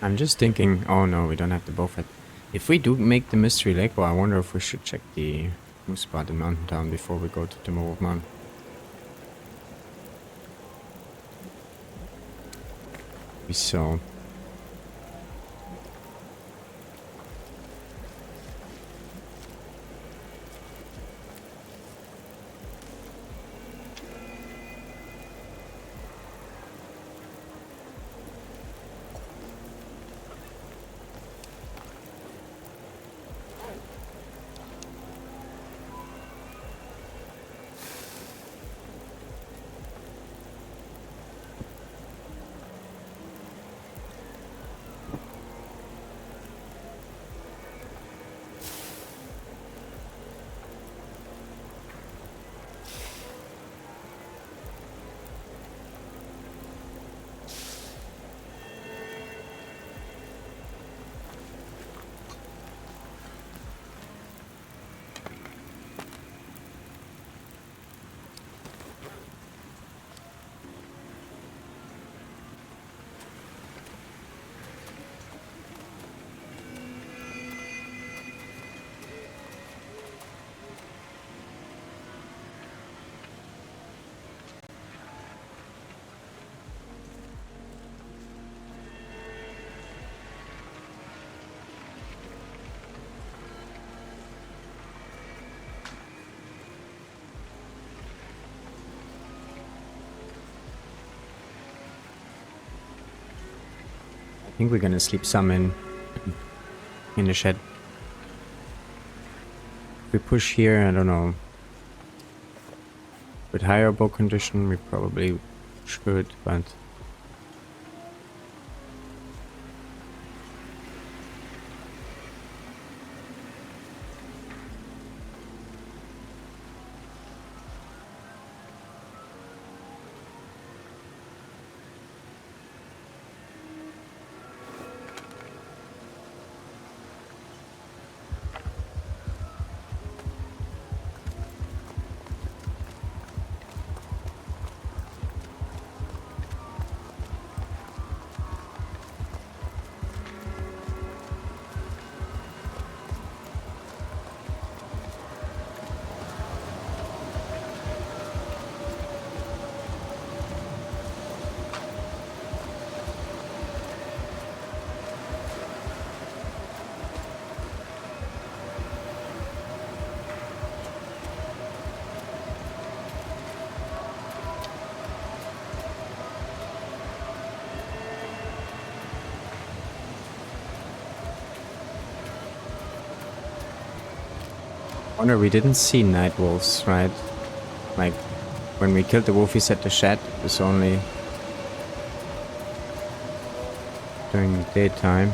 I'm just thinking, oh no, we don't have the bullfight. If we do make the mystery lake, well, I wonder if we should check the moose spot in Mountain Town before we go to Timberwolf Mountain. So think we're gonna sleep some in the shed. If we push here, I don't know. With higher bow condition, we probably should, but wonder we didn't see night wolves, right? Like when we killed the wolfies at the shed, it was only during the daytime.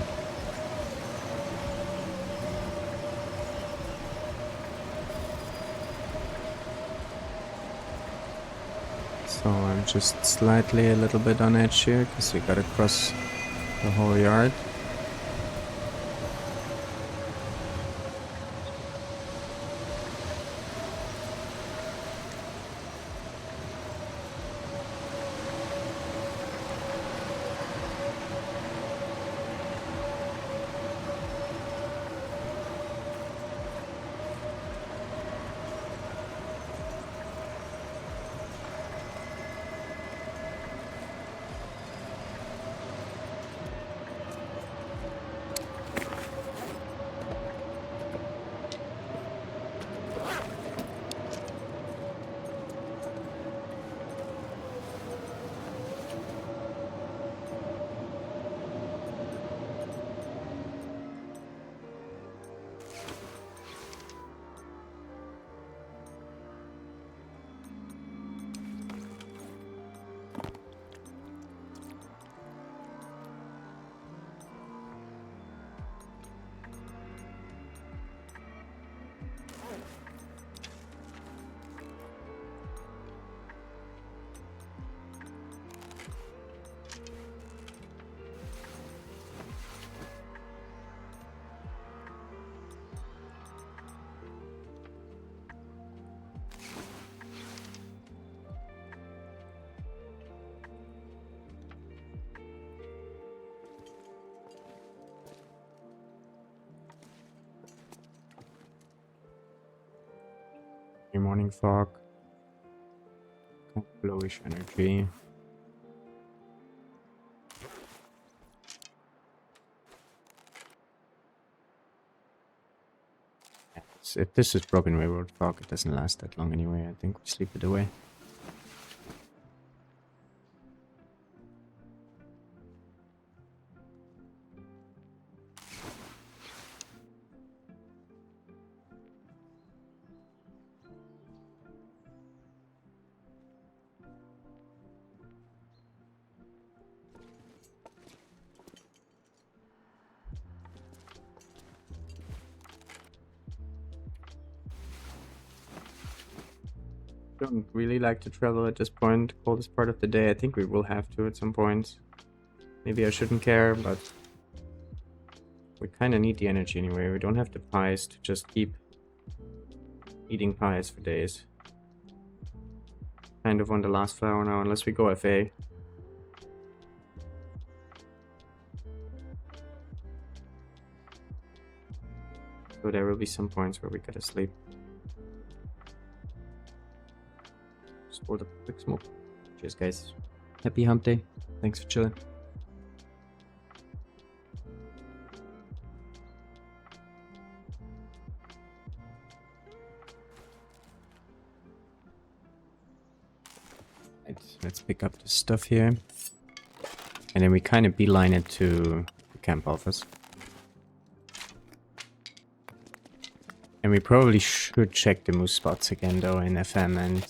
So I'm just slightly a little bit on edge here because we gotta cross the whole yard. Morning fog, blowish energy. If this is broken railroad fog, it doesn't last that long anyway. I think we sleep it away. Don't really like to travel at this point, coldest part of the day. I think we will have to at some point. Maybe I shouldn't care, but we kind of need the energy anyway. We don't have the pies to just keep eating pies for days. Kind of on the last flower now, unless we go FA. So there will be some points where we gotta sleep. Just hold up a quick smoke. Cheers, guys. Happy hump day. Thanks for chilling. Right, let's pick up the stuff here. And then we kind of beeline it to the camp office. And we probably should check the moose spots again though in FM and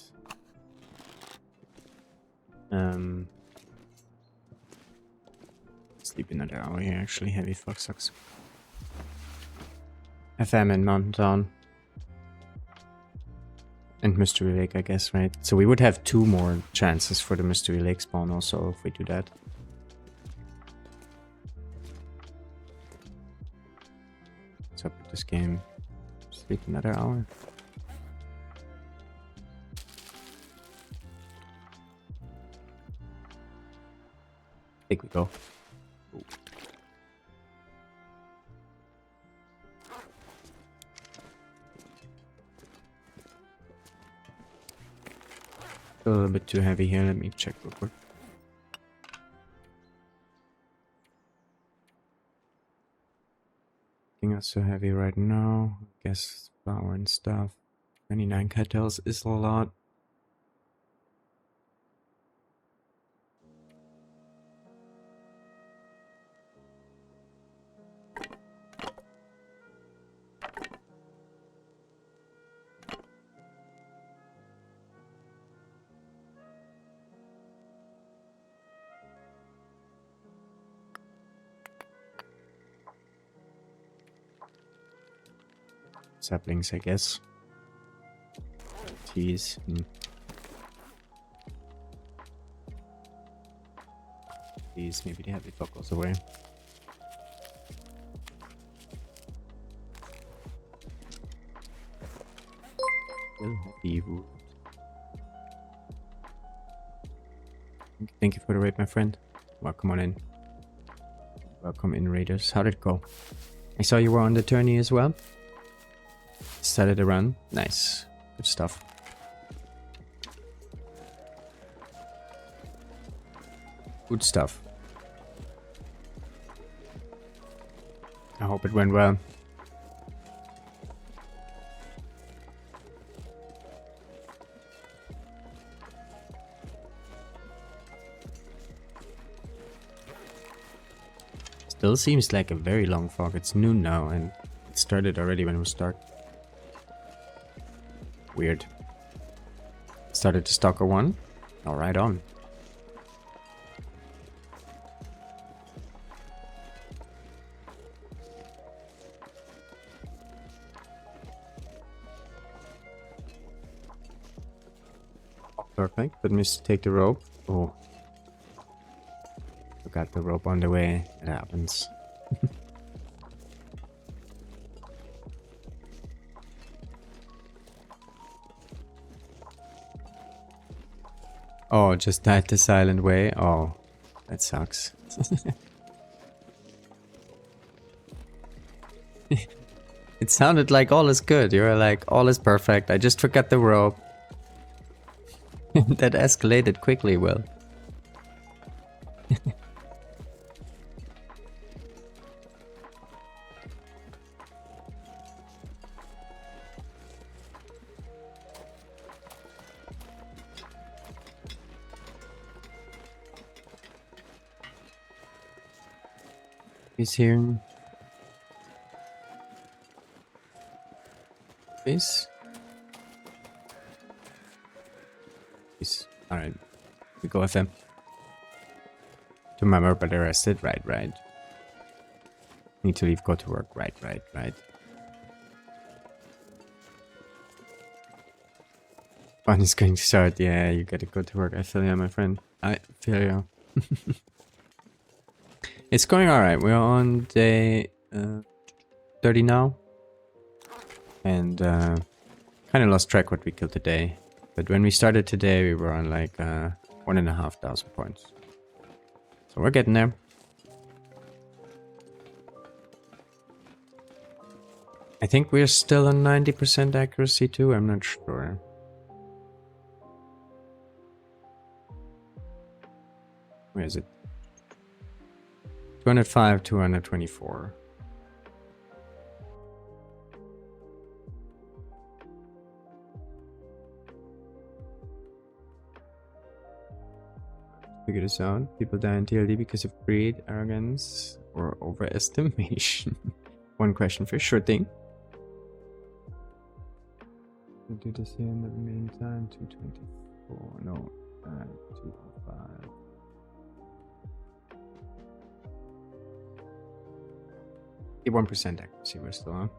sleep another hour here actually. Heavy fuck sucks. FM and Mountain Town. And Mystery Lake, I guess, right? So we would have 2 more chances for the Mystery Lake spawn also if we do that. What's up with this game? Sleep another hour. I think we go. Ooh. A little bit too heavy here. Let me check real quick. I think that's so heavy right now. I guess flour and stuff. 29 cattails is a lot. Saplings, I guess. Teas. These, maybe they have the buckles away. Still happy wood. Thank you for the raid, my friend. Welcome on in. Welcome in, raiders. How did it go? I saw you were on the tourney as well. Started a run. Nice. Good stuff. Good stuff. I hope it went well. Still seems like a very long fog. It's noon now and it started already when it was dark. Weird. Started to stalker 1. All right on. Perfect, but missed to take the rope. Oh. Forgot the rope on the way. It happens. Oh, just died the silent way. Oh, that sucks. It sounded like all is good. You were like, all is perfect. I just forgot the rope. That escalated quickly, Will. He's here. Please. Please. Alright. We go FM. To remember but arrested. Right. Need to leave, go to work. Right. Fun is going to start. Yeah, you gotta go to work. I feel you, my friend. I feel you. It's going alright. We're on day 30 now. And kind of lost track what we killed today. But when we started today, we were on like 1,500 points. So we're getting there. I think we're still on 90% accuracy too. I'm not sure. Where is it? 205, 224. Figure this out. People die in TLD because of greed, arrogance, or overestimation. One question for sure thing. We'll do this here in the meantime. 224. No. 205. %, accuracy we're still on.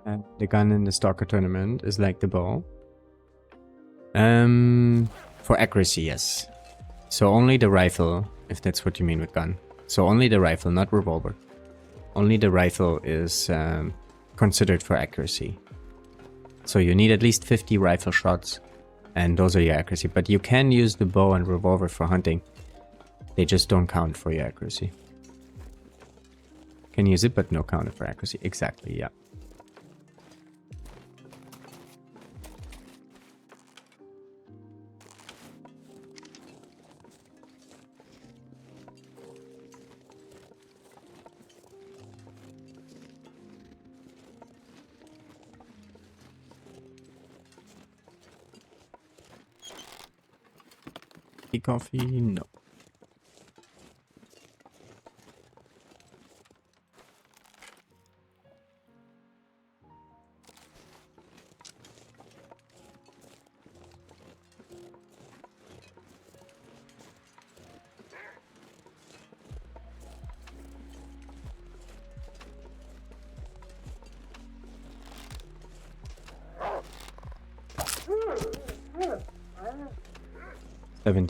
And the gun in the Stalker tournament is like the bow. For accuracy, yes. So only the rifle, if that's what you mean with gun. So only the rifle, not revolver. Only the rifle is considered for accuracy. So you need at least 50 rifle shots, and those are your accuracy. But you can use the bow and revolver for hunting. They just don't count for your accuracy. Can use it, but no counter for accuracy. Exactly, yeah. Coffee? No.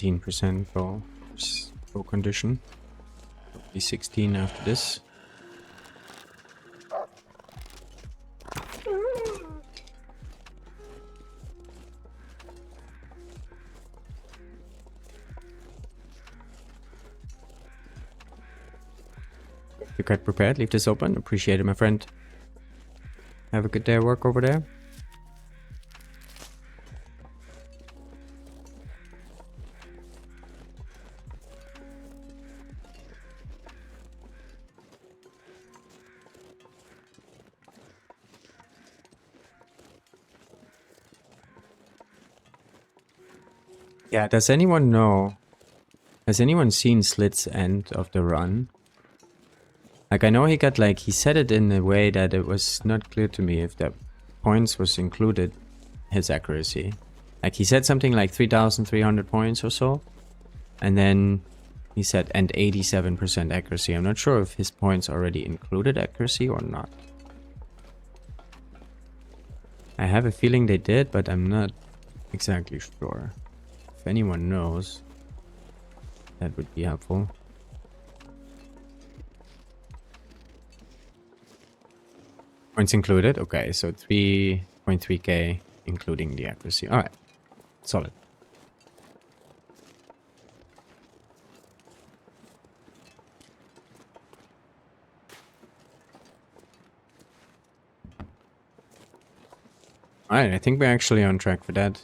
%, pro condition. Be 16 after this. You're quite prepared. Leave this open. Appreciate it, my friend. Have a good day at work over there. Yeah, does anyone know? Has anyone seen Slit's end of the run? Like, I know he got, like, he said it in a way that it was not clear to me if the points was included, his accuracy. Like, he said something like 3,300 points or so. And then he said, and 87% accuracy. I'm not sure if his points already included accuracy or not. I have a feeling they did, but I'm not exactly sure. If anyone knows, that would be helpful. Points included? Okay, so 3.3k including the accuracy. Alright, solid. Alright, I think we're actually on track for that.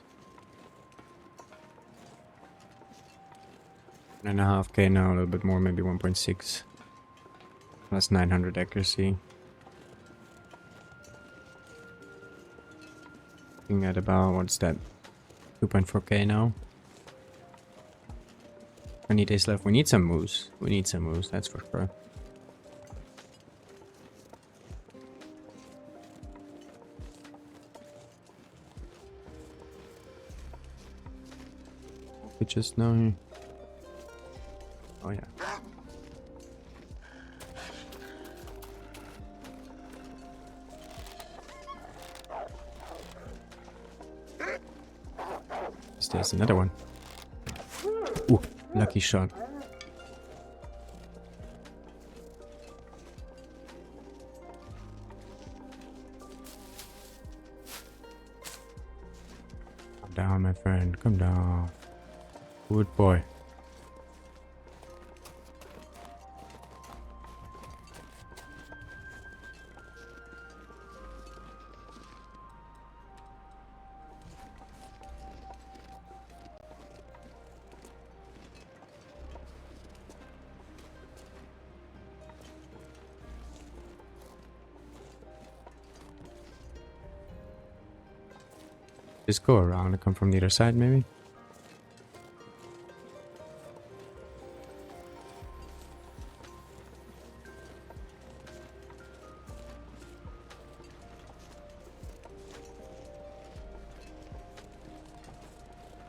1.5k now, a little bit more, maybe 1.6. Plus 900 accuracy. Looking at about, what's that? 2.4k now. 20 days left. We need some moves. We need some moves, that's for sure. We just know. Oh yeah. There's another one. Ooh, lucky shot. Come down, my friend. Come down. Good boy. Just go around and come from the other side, maybe?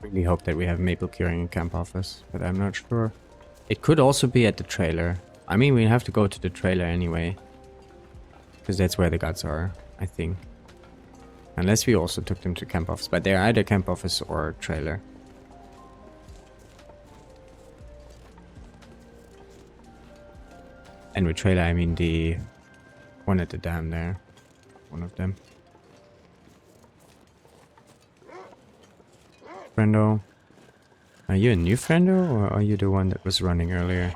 Really hope that we have maple curing in camp office, but I'm not sure. It could also be at the trailer. I mean, we have to go to the trailer anyway. Because that's where the guts are, I think. Unless we also took them to camp office, but they're either camp office or trailer. And with trailer, I mean the one at the dam there. One of them. Friendo. Are you a new friendo or are you the one that was running earlier?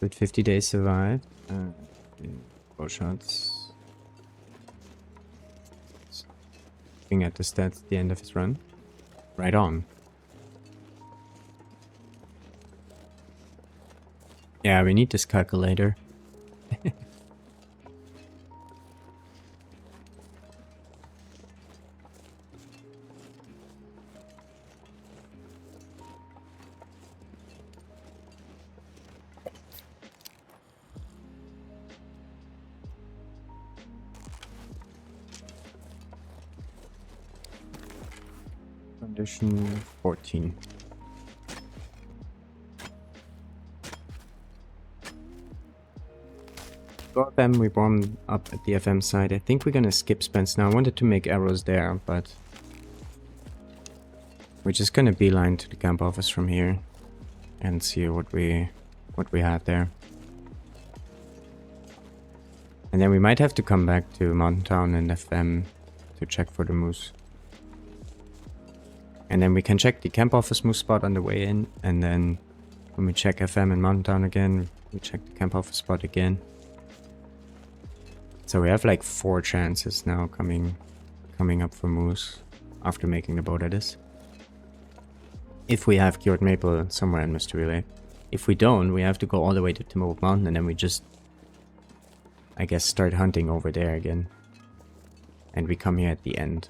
With 50 days survived. Bow shots. Looking at the stats at the end of his run. Right on. Yeah, we need this calculator. Condition 14. Go FM, we warm up at the FM side. I think we're gonna skip Spence now. I wanted to make arrows there, but we're just gonna beeline to the camp office from here and see what we have there. And then we might have to come back to Mountain Town and FM to check for the moose. And then we can check the camp office moose spot on the way in, and then when we check FM and Mountain Town again, we check the camp office spot again. So we have like 4 chances now coming up for moose after making the bow, that is. If we have cured maple somewhere in Mystery Lake. If we don't, we have to go all the way to Timberwolf Mountain and then we just, I guess, start hunting over there again. And we come here at the end.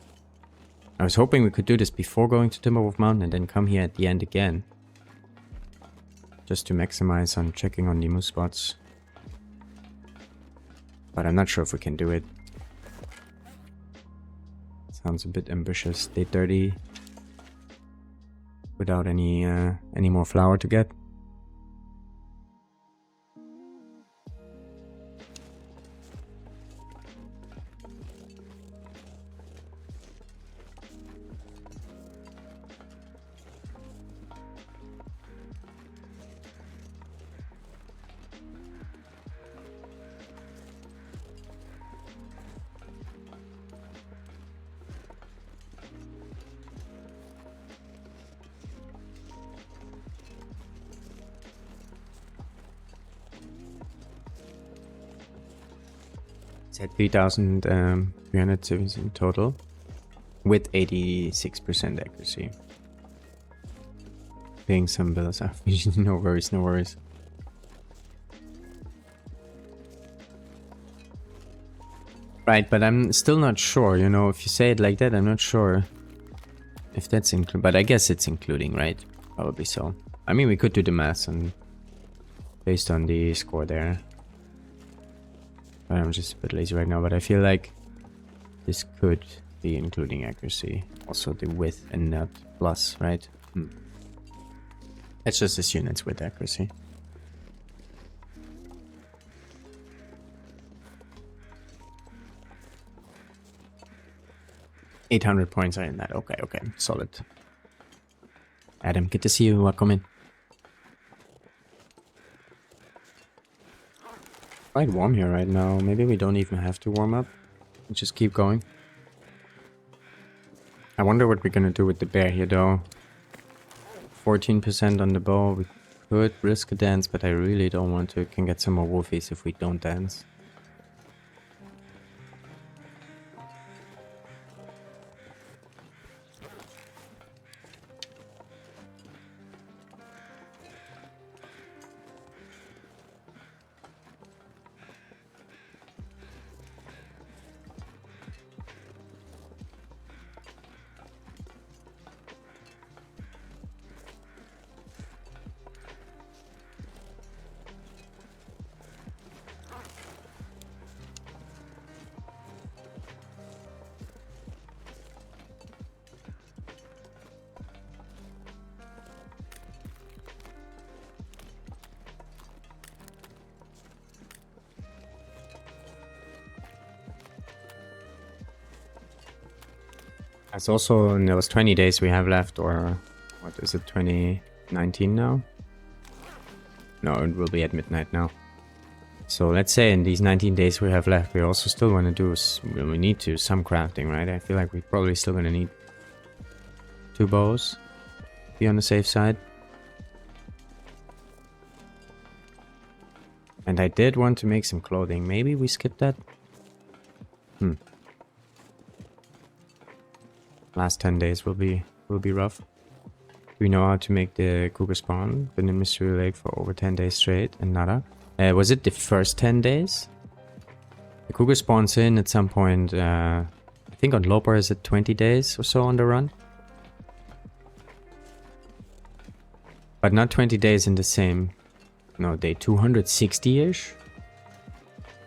I was hoping we could do this before going to Timberwolf Mountain and then come here at the end again. Just to maximize on checking on the moose spots. But I'm not sure if we can do it. Sounds a bit ambitious. Day 30. Without any more flour to get. It's at 3,370 in total, with 86% accuracy. Paying some bills off. No worries, no worries. Right, but I'm still not sure, you know, if you say it like that, I'm not sure if that's included, but I guess it's including, right? Probably so. I mean, we could do the math and based on the score there. But I'm just a bit lazy right now, but I feel like this could be including accuracy. Also the width and not plus, right? Let's just assume it's with accuracy. $800 points are in that. Okay, okay, solid. Adam, good to see you. Welcome in. Quite warm here right now. Maybe we don't even have to warm up. We just keep going. I wonder what we're gonna do with the bear here though. 14% on the bow. We could risk a dance, but I really don't want to. Can get some more wolfies if we don't dance. It's also in those 20 days we have left, or what is it, 2019 now? No, it will be at midnight now. So let's say in these 19 days we have left, we also still want to do, we need to some crafting, right? I feel like we're probably still going to need 2 bows, be on the safe side. And I did want to make some clothing. Maybe we skip that? Last 10 days will be rough. We know how to make the cougar spawn in the mystery lake for over 10 days straight and nada. Was it the first 10 days? The cougar spawns in at some point, I think on low bar is it 20 days or so on the run? But not 20 days in the same, no, day 260-ish?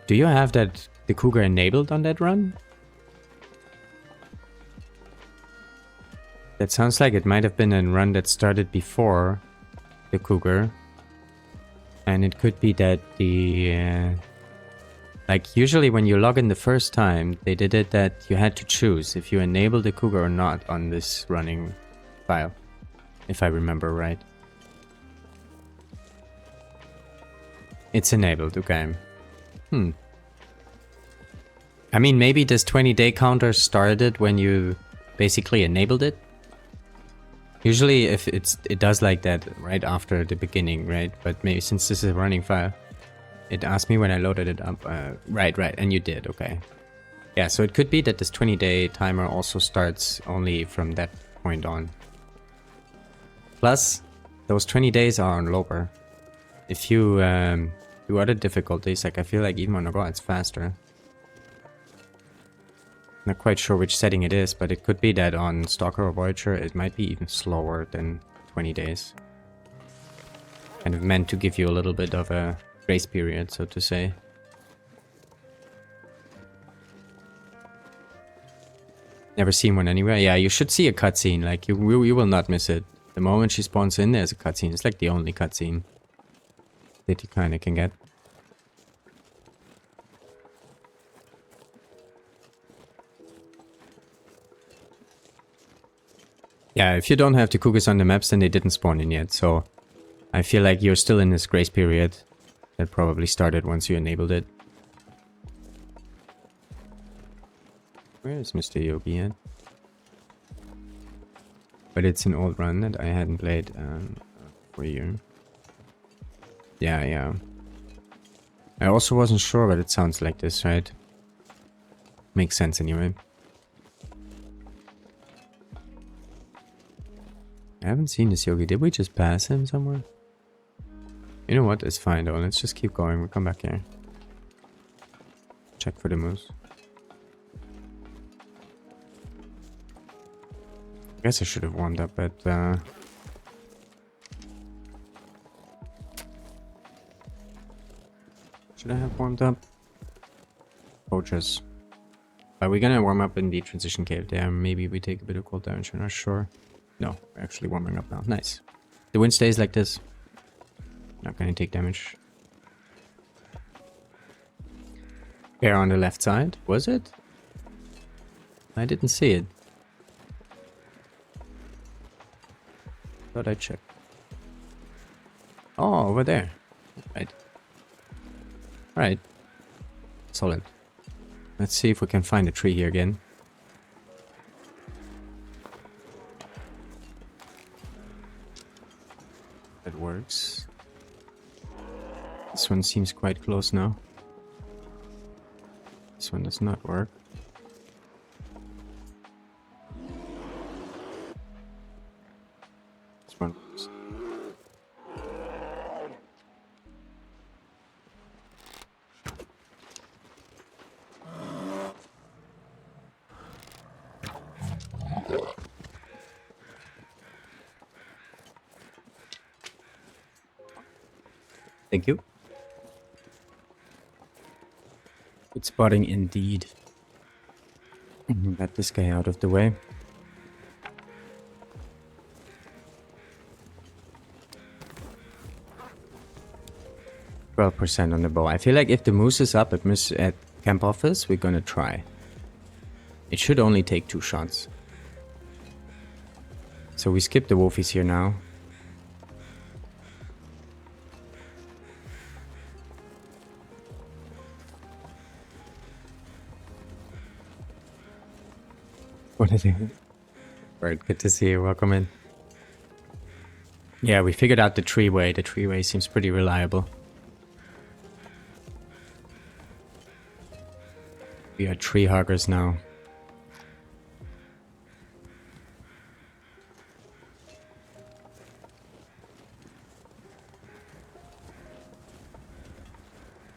Do you have that, the cougar enabled on that run? That sounds like it might have been a run that started before the cougar. And it could be that the... like usually when you log in the first time, they did it that you had to choose if you enable the cougar or not on this running file. If I remember right. It's enabled, okay. I mean, maybe this 20-day counter started when you basically enabled it. Usually if it does like that right after the beginning, right? But maybe since this is a running file, it asked me when I loaded it up. Right, and you did, okay. Yeah, so it could be that this 20-day timer also starts only from that point on. Plus, those 20 days are on lower. If you do other difficulties, like I feel like even on NOGOA it's faster. Not quite sure which setting it is, but it could be that on Stalker or Voyager it might be even slower than 20 days. Kind of meant to give you a little bit of a grace period, so to say. Never seen one anywhere. Yeah, you should see a cutscene, like you will not miss it. The moment she spawns in, there's a cutscene. It's like the only cutscene that you kind of can get. Yeah, if you don't have the cougars on the maps, then they didn't spawn in yet, so I feel like you're still in this grace period that probably started once you enabled it. Where is Mr. Yogi at? But it's an old run that I hadn't played for a year. Yeah. I also wasn't sure, but it sounds like this, right? Makes sense anyway. I haven't seen this Yogi. Did we just pass him somewhere? You know what? It's fine though. Let's just keep going. We'll come back here. Check for the moose. I guess I should have warmed up, but should I have warmed up? Poachers. Are we gonna warm up in the transition cave there? Maybe we take a bit of cold damage, I'm not sure. No, we're actually warming up now. Nice. The wind stays like this. Not gonna take damage. Bear on the left side. Was it? I didn't see it. Thought I checked. Oh, over there. Right. Solid. Let's see if we can find a tree here again. That works. This one seems quite close now. This one does not work. This one works. Thank you. Good spotting indeed. Get this guy out of the way. %, on the bow. I feel like if the moose is up at camp office, we're gonna try. It should only take 2 shots. So we skip the wolfies here now. What is it? Right, good to see you. Welcome in. Yeah, we figured out the tree way. The tree way seems pretty reliable. We are tree huggers now.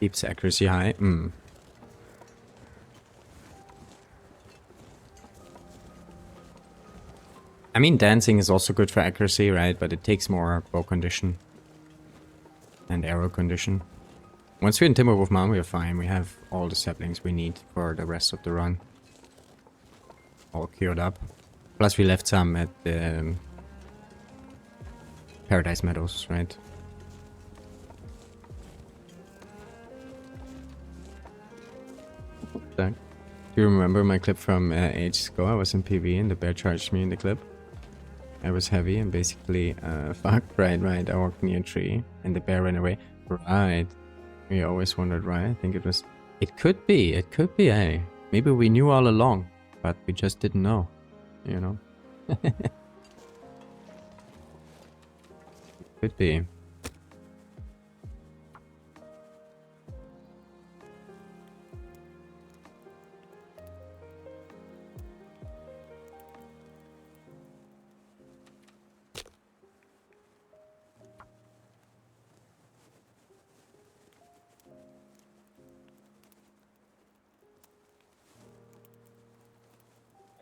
Keeps accuracy high. I mean, dancing is also good for accuracy, right? But it takes more bow condition and arrow condition. Once we're in Timberwolf Mountain, we're fine. We have all the saplings we need for the rest of the run. All cured up. Plus we left some at the Paradise Meadows, right? Do you remember my clip from ages ago? I was in PV and the bear charged me in the clip. I was heavy and basically, right. I walked near a tree and the bear ran away. Right. We always wondered why. I think it could be, hey. Maybe we knew all along, but we just didn't know, you know? Could be.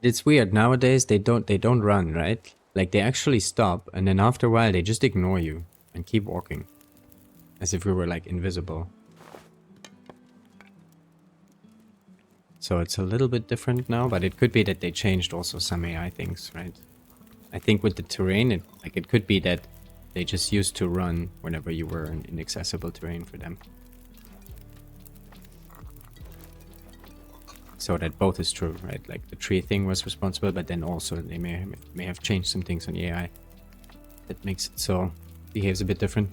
It's weird nowadays. They don't run, right? Like they actually stop, and then after a while they just ignore you and keep walking, as if we were like invisible. So it's a little bit different now, but it could be that they changed also some AI things, right? I think with the terrain, it could be that they just used to run whenever you were in inaccessible terrain for them. So that both is true, right? Like the tree thing was responsible, but then also they may have changed some things on the AI that makes it so behaves a bit different.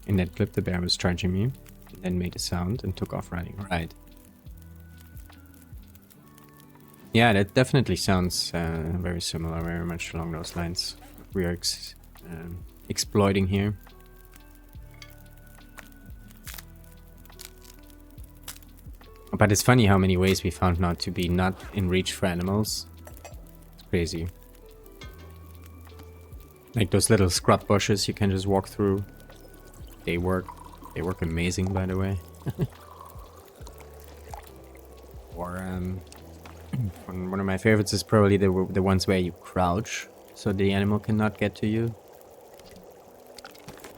In that clip, the bear was charging me, and then made a sound and took off running. Right. Yeah, that definitely sounds very similar, very much along those lines. We are exploiting here. But it's funny how many ways we found now to be not in reach for animals. It's crazy. Like those little scrub bushes you can just walk through. They work. They work amazing, by the way. Or one of my favorites is probably the ones where you crouch, so the animal cannot get to you.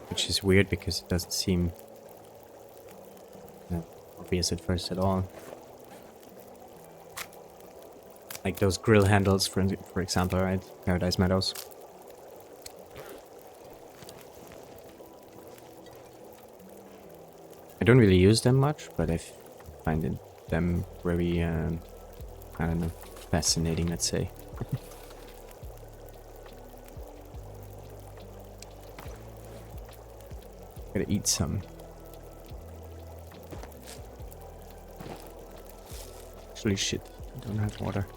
Which is weird because it doesn't seem obvious at first at all. Like those grill handles, for example, right? Paradise Meadows. I don't really use them much, but I find them very, I don't know, fascinating, let's say. Gotta eat some. Actually, shit, I don't have water.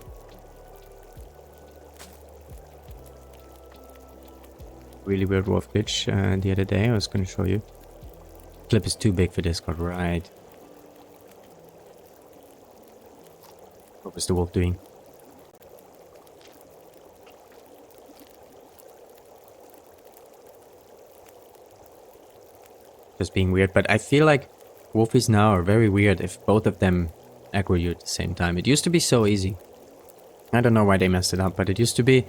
Really weird wolf glitch the other day, I was gonna show you. Clip is too big for Discord, right? What was the wolf doing? Just being weird, but I feel like wolfies now are very weird if both of them aggro you at the same time. It used to be so easy. I don't know why they messed it up, but it used to be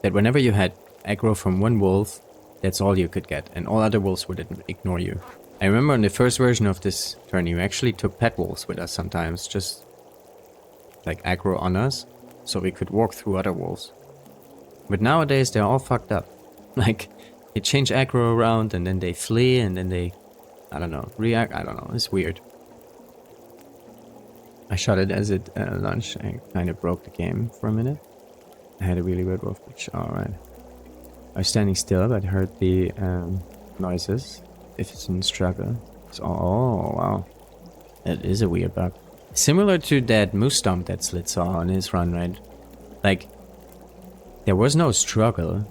that whenever you had aggro from one wolf, that's all you could get, and all other wolves would ignore you. I remember in the first version of this tourney, we actually took pet wolves with us sometimes, just like aggro on us, so we could walk through other wolves. But nowadays, they're all fucked up. Like, they change aggro around, and then they flee, and then they, I don't know, react, I don't know, it's weird. I shot it as it launched. I kind of broke the game for a minute. I had a really weird wolf glitch. Alright. I was standing still, but heard the noises. If it's in struggle. So, oh, wow. That is a weird bug. Similar to that moose stomp that Slit saw on his run, right? Like, there was no struggle,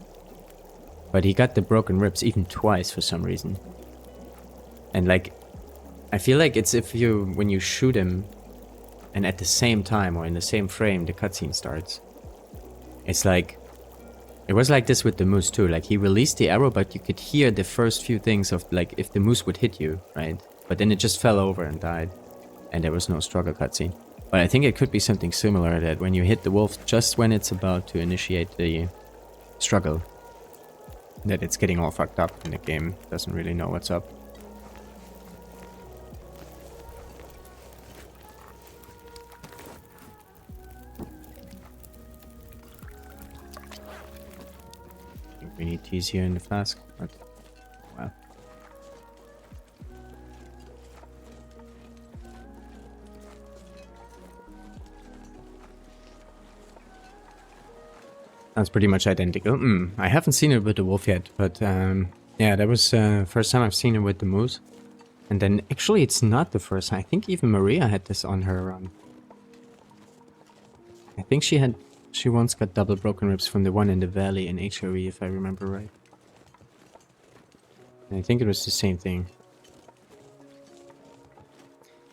but he got the broken ribs even twice for some reason. And like, I feel like it's if you, when you shoot him, and at the same time or in the same frame, the cutscene starts. It's like, it was like this with the moose too. Like, he released the arrow, but you could hear the first few things of like, if the moose would hit you, right? But then it just fell over and died. And there was no struggle cutscene. But I think it could be something similar, that when you hit the wolf just when it's about to initiate the struggle, that it's getting all fucked up and the game doesn't really know what's up. I think we need teas here in the flask, but well. That's pretty much identical. I haven't seen it with the wolf yet, but yeah, that was first time I've seen it with the moose. And then actually it's not the first time. I think even Maria had this on her run. I think she once got double broken ribs from the one in the valley in HRE, if I remember right. And I think it was the same thing.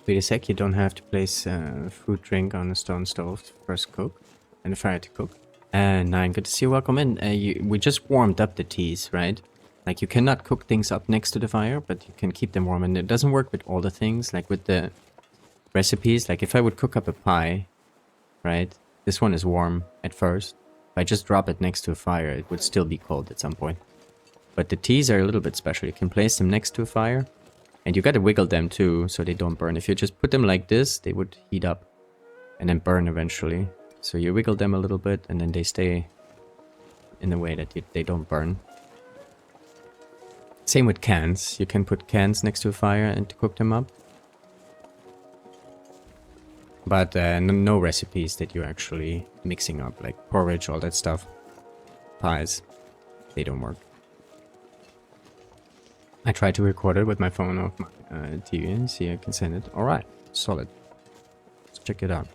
Wait a sec, you don't have to place food drink on a stone stove to first cook and a fire to cook. Nine, good to see you. Welcome in. We just warmed up the teas, right? Like, you cannot cook things up next to the fire, but you can keep them warm. And it doesn't work with all the things, like with the recipes. Like, if I would cook up a pie, right? This one is warm at first. If I just drop it next to a fire, it would still be cold at some point. But the teas are a little bit special. You can place them next to a fire. And you gotta wiggle them too, so they don't burn. If you just put them like this, they would heat up and then burn eventually. So you wiggle them a little bit, and then they stay in a way that they don't burn. Same with cans. You can put cans next to a fire and to cook them up. But no recipes that you're actually mixing up, like porridge, all that stuff. Pies, they don't work. I tried to record it with my phone off my TV and see I can send it. Alright, solid. Let's check it out.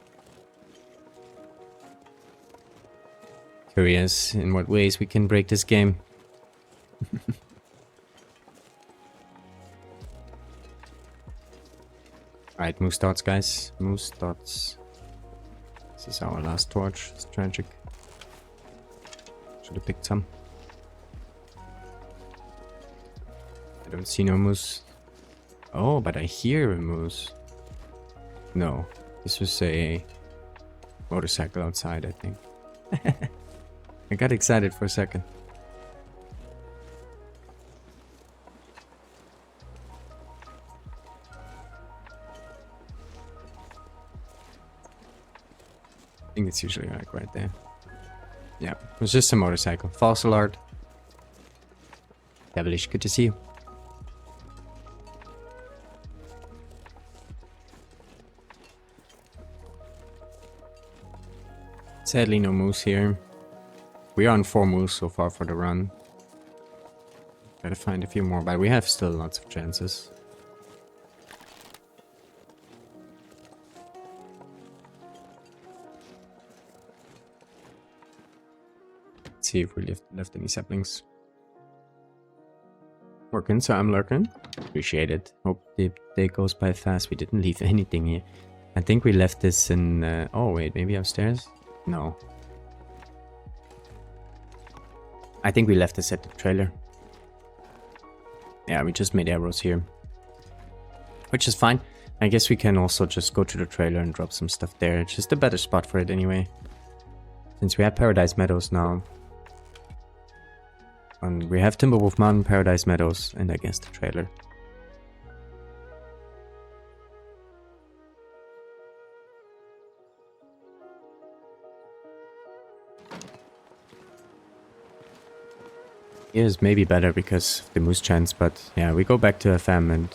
Curious in what ways we can break this game. Alright, moose dots, guys. Moose dots. This is our last torch. It's tragic. Should have picked some. I don't see no moose. Oh, but I hear a moose. No, this was a motorcycle outside, I think. I got excited for a second. I think it's usually like right there. Yeah, it was just a motorcycle. False alert. Devilish, good to see you. Sadly, no moose here. We are on 4 moose so far for the run. Gotta find a few more, but we have still lots of chances. Let's see if we left any saplings. Working, so I'm lurking. Appreciate it. Hope the day goes by fast. We didn't leave anything here. I think we left this in... oh wait, maybe upstairs? No. I think we left this at the trailer. Yeah, we just made arrows here. Which is fine. I guess we can also just go to the trailer and drop some stuff there. It's just a better spot for it anyway. Since we have Paradise Meadows now. And we have Timberwolf Mountain, Paradise Meadows, and I guess the trailer. Is maybe better because of the moose chance, but yeah, we go back to FM and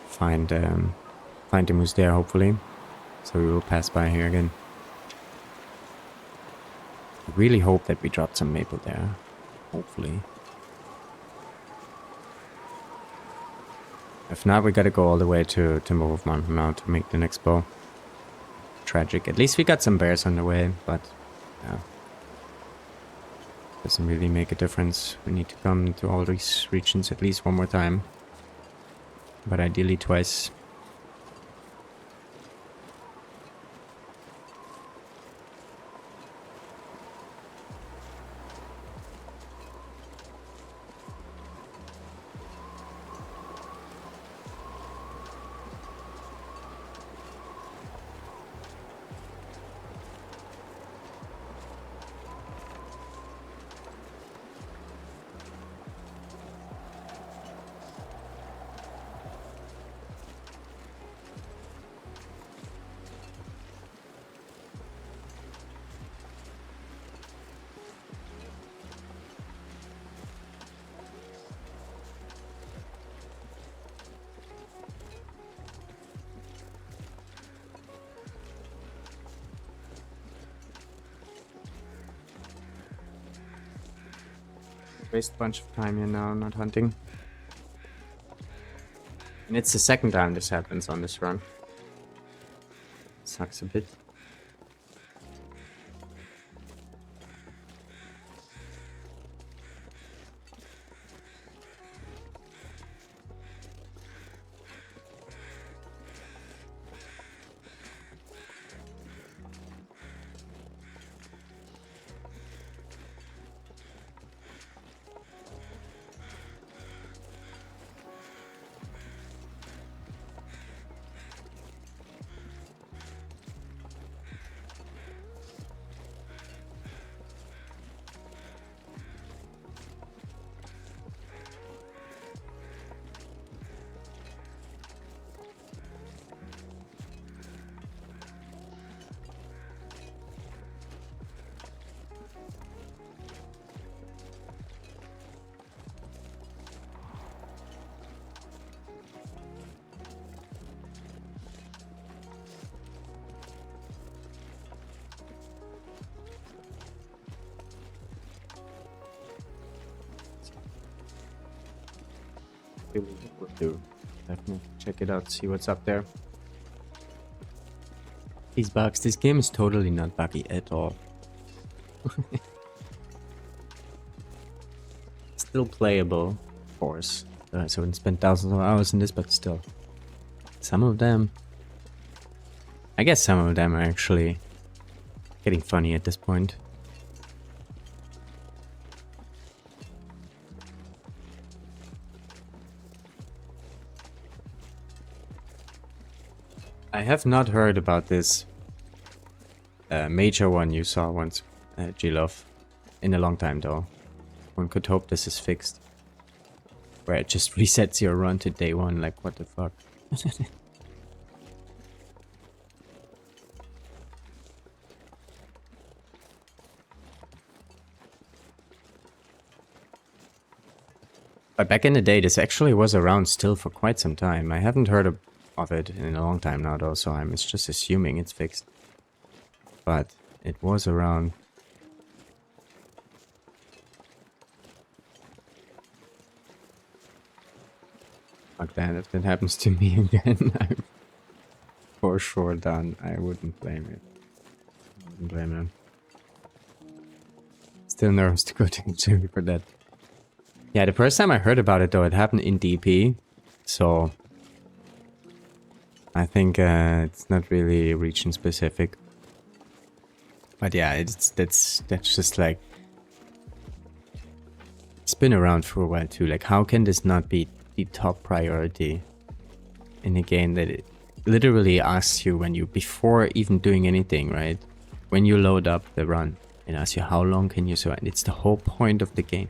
find the moose there, hopefully. So we will pass by here again. Really hope that we dropped some maple there. Hopefully. If not, we gotta go all the way to Timberwolf Mountain now to make the next bow. Tragic. At least we got some bears on the way, but yeah. Doesn't really make a difference. We need to come to all these regions at least one more time. But ideally twice. Waste a bunch of time here now, not hunting. And it's the second time this happens on this run. Sucks a bit. We'll do. Definitely check it out, see what's up there. These bugs, this game is totally not buggy at all. Still playable, of course. So I wouldn't spend thousands of hours in this, but still. Some of them... I guess some of them are actually getting funny at this point. I have not heard about this major one you saw once, G-Love, in a long time though. One could hope this is fixed. Where it just resets your run to day one, like what the fuck. But back in the day, this actually was around still for quite some time. I haven't heard of it in a long time now though, so I'm just assuming it's fixed. But it was around. Fuck that, if that happens to me again, I'm for sure done. I wouldn't blame it. I wouldn't blame him. Still nervous to go to the for that. Yeah, the first time I heard about it though, it happened in DP. So I think it's not really region specific. But yeah, that's just like, it's been around for a while too. Like, how can this not be the top priority in a game that it literally asks you when you, before even doing anything, right? When you load up the run, it asks you how long can you survive. It's the whole point of the game.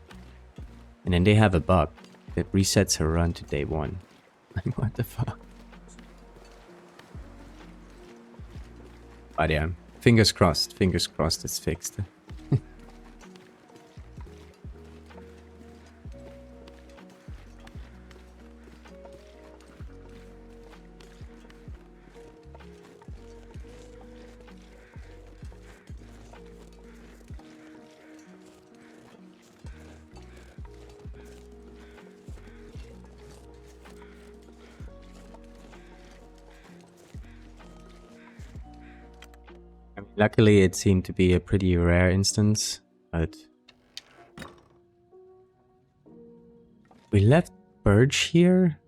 And then they have a bug that resets a run to day one. Like, what the fuck? But yeah, fingers crossed it's fixed. I mean, luckily it seemed to be a pretty rare instance, but... We left birch here?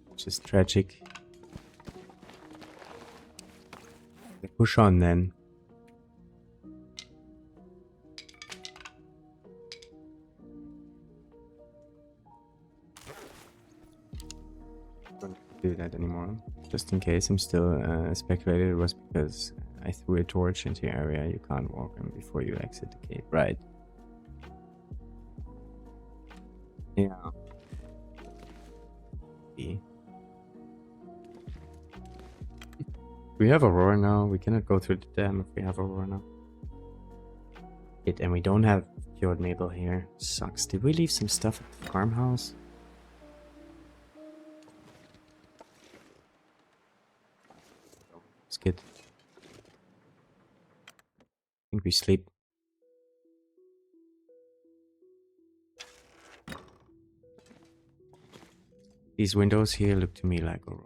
Which is tragic. Push on then. Don't do that anymore. Just in case I'm still speculated it was because I threw a torch into your area. You can't walk in before you exit the cave. Right. Yeah. We have Aurora now. We cannot go through the dam if we have Aurora now. And we don't have cured maple here. Sucks. Did we leave some stuff at the farmhouse? It's good. I think we sleep. These windows here look to me like Aurora.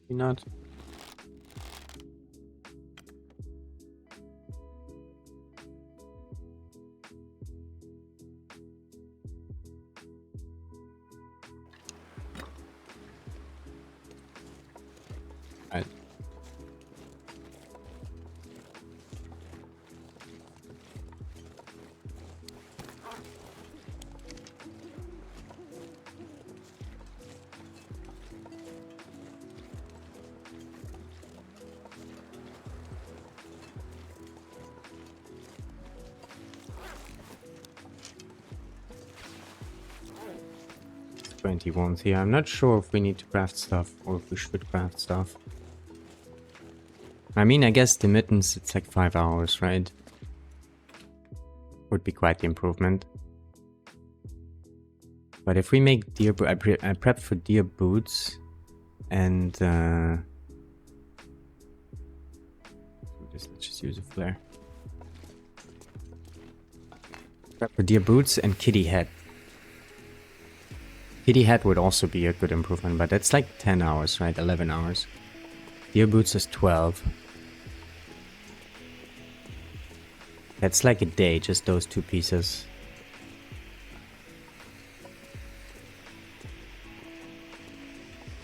Not. Right. Here. I'm not sure if we need to craft stuff or if we should craft stuff. I mean, I guess the mittens, it's like 5 hours, right? Would be quite the improvement. But if we make deer I prepped for deer boots and let's just use a flare. Prep for deer boots and kitty head. Kitty head would also be a good improvement, but that's like 10 hours, right? 11 hours. Deer boots is 12. That's like a day, just those two pieces.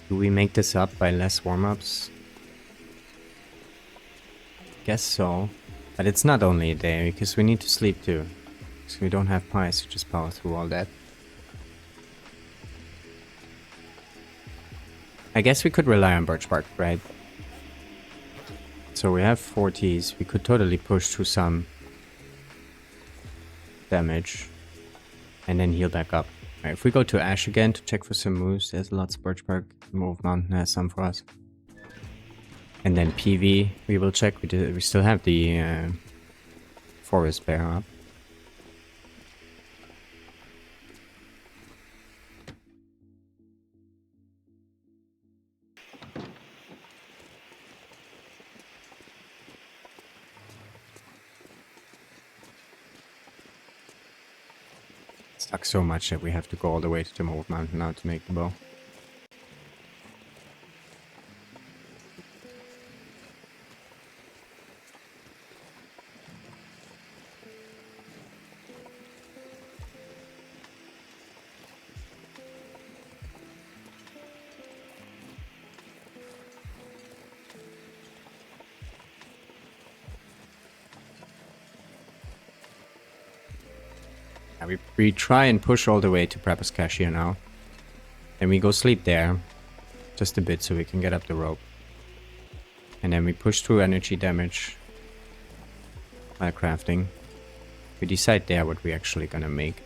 Do we make this up by less warm-ups? Guess so. But it's not only a day, because we need to sleep too. So we don't have pies to just power through all that. I guess we could rely on birch bark, right? So we have 40s. We could totally push through some damage and then heal back up. Right, if we go to Ash again to check for some moves, there's lots of birch bark. Move Mountain has some for us. And then PV, we will check. We still have the forest bear up. Stuck so much that we have to go all the way to the Move Mountain now to make the bow. We try and push all the way to Prepper's Cache here now. Then we go sleep there. Just a bit so we can get up the rope. And then we push through energy damage. While crafting. We decide there what we're actually gonna make.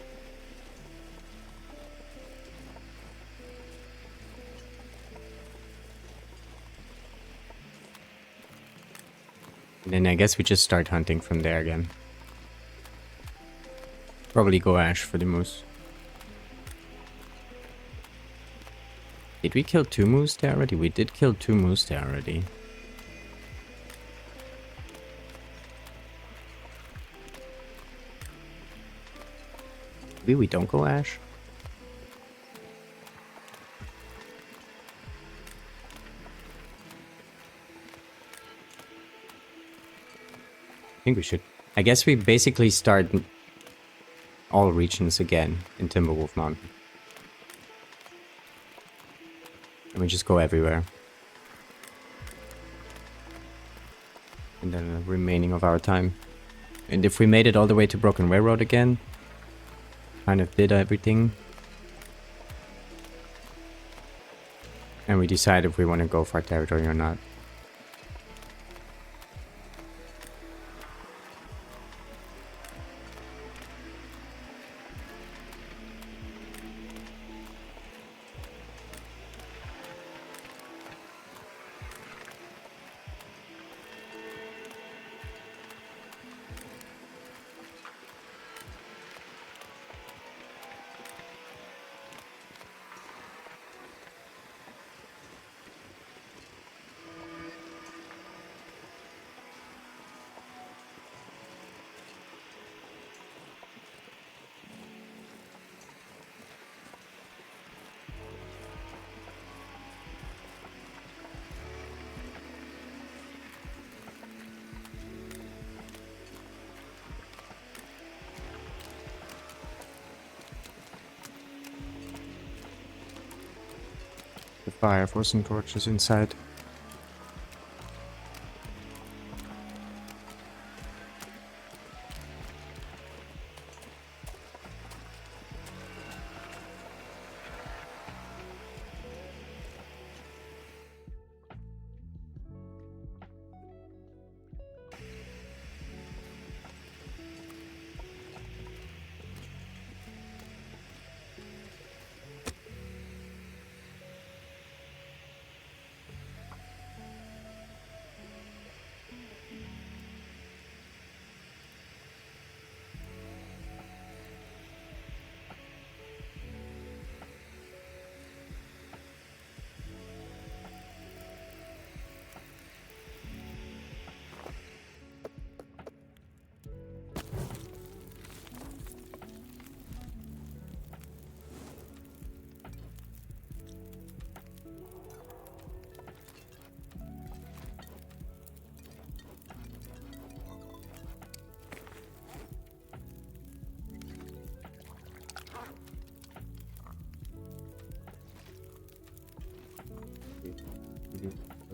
And then I guess we just start hunting from there again. Probably go Ash for the moose. Did we kill 2 moose there already? We did kill 2 moose there already. Maybe we don't go Ash? I think we should. I guess we basically start all regions again in Timberwolf Mountain. And we just go everywhere. And then the remaining of our time. And if we made it all the way to Broken Railroad again, kind of did everything. And we decide if we want to go for territory or not. The fire for some torches inside.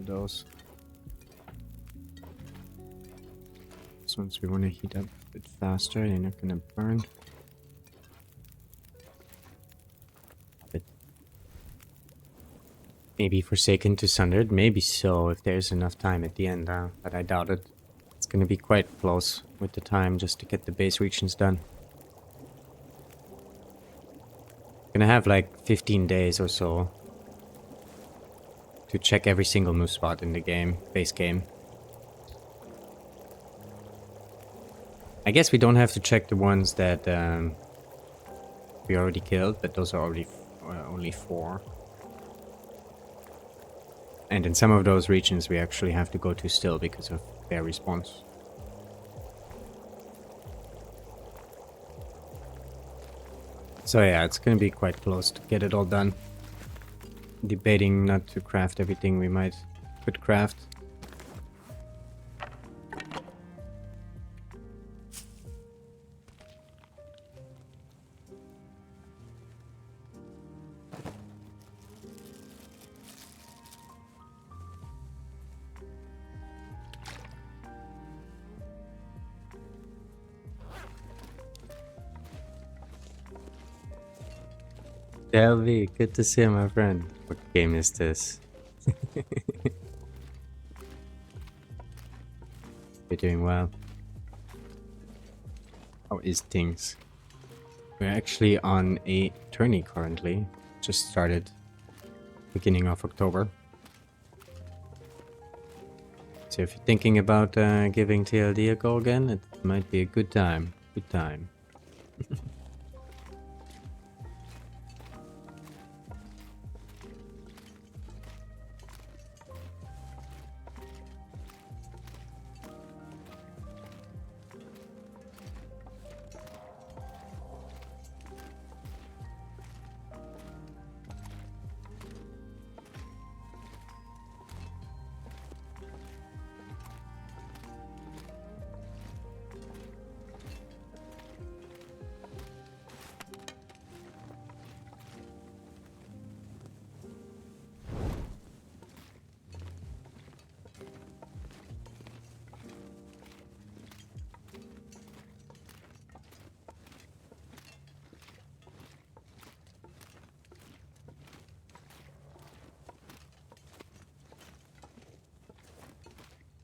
Those. So once we want to heat up a bit faster, they're not gonna burn. But maybe Forsaken to Sundered, maybe so if there's enough time at the end, but I doubt it. It's gonna be quite close with the time just to get the base regions done. Gonna have like 15 days or so to check every single moose spot in the game, base game. I guess we don't have to check the ones that we already killed, but those are already only 4. And in some of those regions we actually have to go to still because of their response. So yeah, it's gonna be quite close to get it all done. Debating not to craft everything we could craft. Delvi, good to see you, my friend. What game is this? You're doing well. How is things? We're actually on a tourney currently. Just started beginning of October. So if you're thinking about giving TLD a go again, it might be a good time. Good time.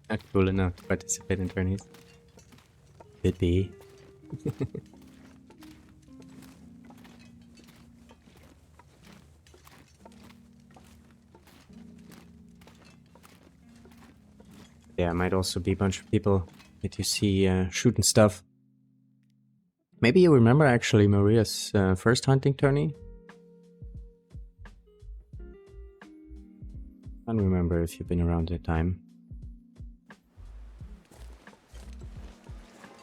Not cool enough to participate in tourneys. Could be. There might also be a bunch of people that you see shooting stuff. Maybe you remember actually Maria's first hunting tourney? I don't remember if you've been around that time.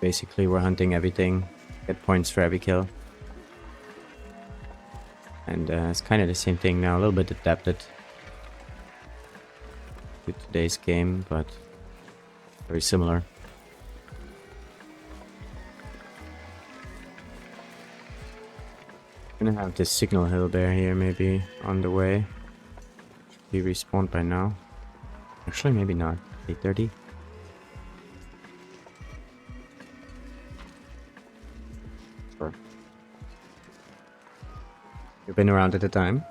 Basically, we're hunting everything, get points for every kill. And it's kind of the same thing now, a little bit adapted to today's game, but very similar. Gonna have this signal hill bear here maybe on the way. Should be respawned by now. Actually, maybe not. 8:30. Sure. You've been around at the time?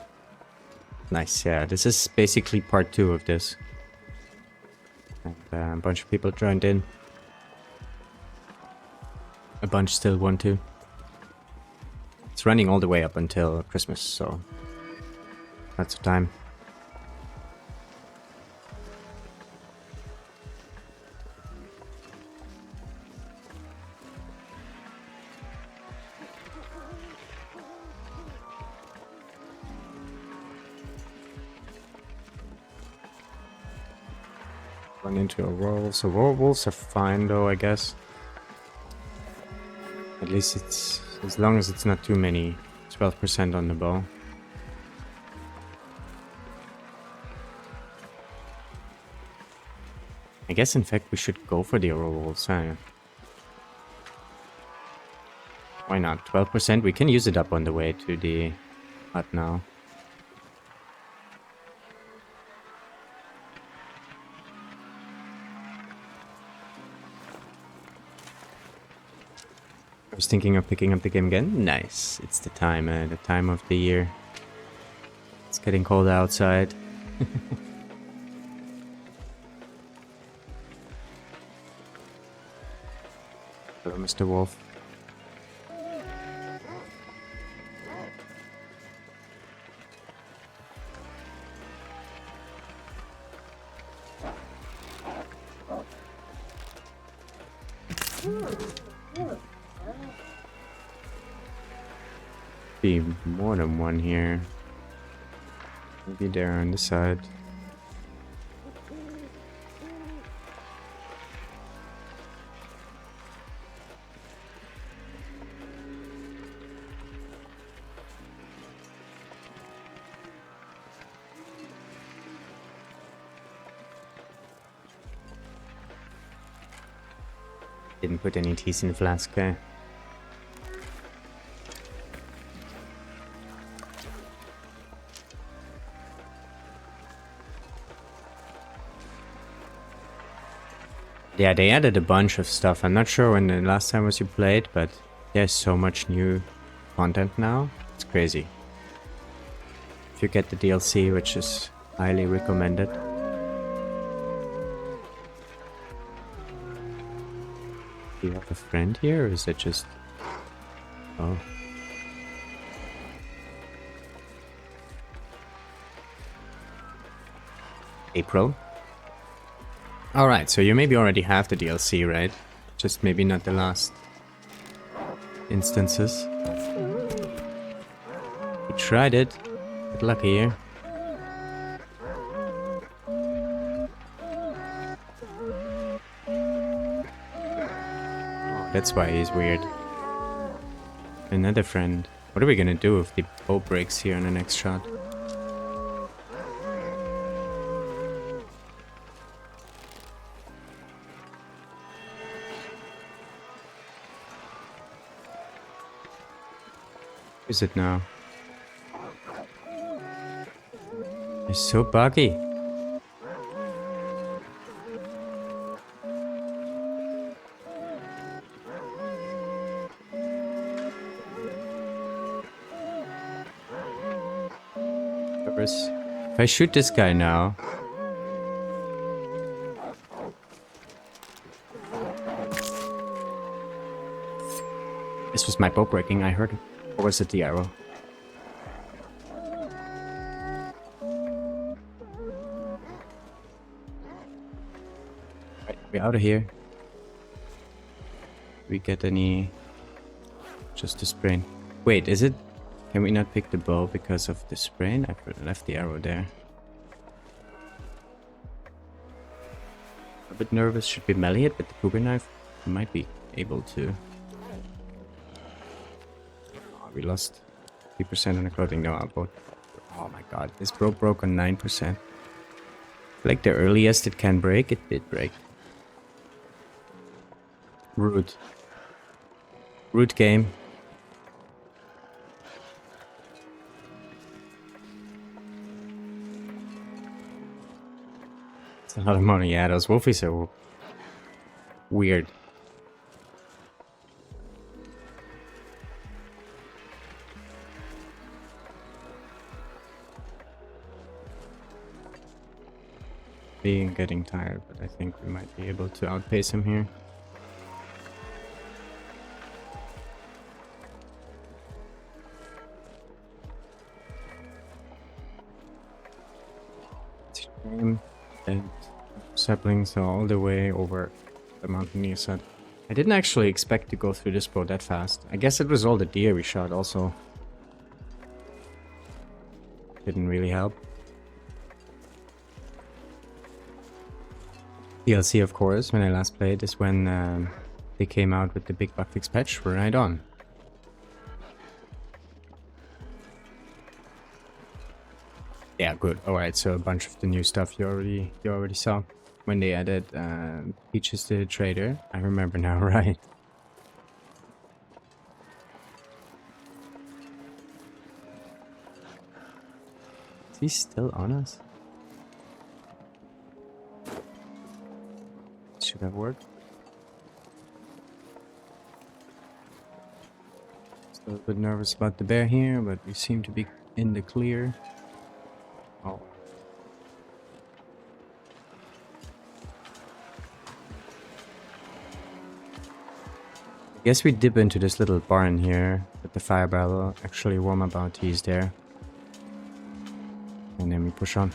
Nice, yeah. This is basically part 2 of this. And a bunch of people joined in. A bunch still want to. It's running all the way up until Christmas, so lots of time. Run into a wolf. So wolves are fine though, I guess. At least it's, as long as it's not too many. 12% on the bow. I guess in fact we should go for the Aurora wolves, huh? Why not? 12%, we can use it up on the way to the hut now. I was thinking of picking up the game again. Nice. It's the time of the year. It's getting cold outside. Hello, Mr. Wolf. Be more than one here. Maybe there on the side. Didn't put any teas in the flask, okay? Yeah, they added a bunch of stuff. I'm not sure when the last time was you played, but there's so much new content now. It's crazy. If you get the DLC, which is highly recommended. Do you have a friend here, or is it just... Oh. April? Alright, so you maybe already have the DLC, right? Just maybe not the last instances. We tried it. Get lucky here. Oh, that's why he's weird. Another friend. What are we gonna do if the bow breaks here in the next shot? Is it now? It's so buggy. If I shoot this guy now, my bow breaking? I heard it. Or was it the arrow? Right, we're out of here. We get any... Just a sprain. Wait, is it... Can we not pick the bow because of the sprain? I left the arrow there. A bit nervous. Should we melee it with the cougar knife? We might be able to. Oh, we lost 3% on the clothing. No, both. Oh my god, this broke on 9%. Like the earliest it can break, it did break. Rude. Rude game. It's a lot of money. Yeah, those wolfies are weird. Being getting tired, but I think we might be able to outpace him here. And saplings are all the way over the mountain near side. I didn't actually expect to go through this boat that fast. I guess it was all the deer we shot also. Didn't really help. DLC, of course, when I last played is when they came out with the big bugfix patch. We're right on. Yeah, good. Alright, so a bunch of the new stuff you already saw. When they added Peaches the Trader. I remember now, right? Is he still on us? Should have worked. Still a bit nervous about the bear here, but we seem to be in the clear. Oh. I guess we dip into this little barn here with the fire barrel. Actually warm up our teas there. And then we push on.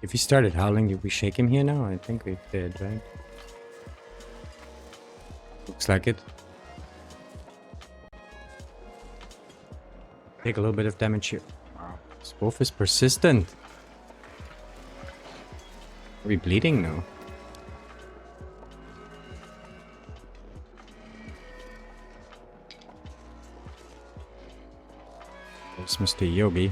If he started howling, did we shake him here now? I think we did, right? Looks like it. Take a little bit of damage here. Wow. This wolf is persistent. Are we bleeding now? There's Mr. Yogi.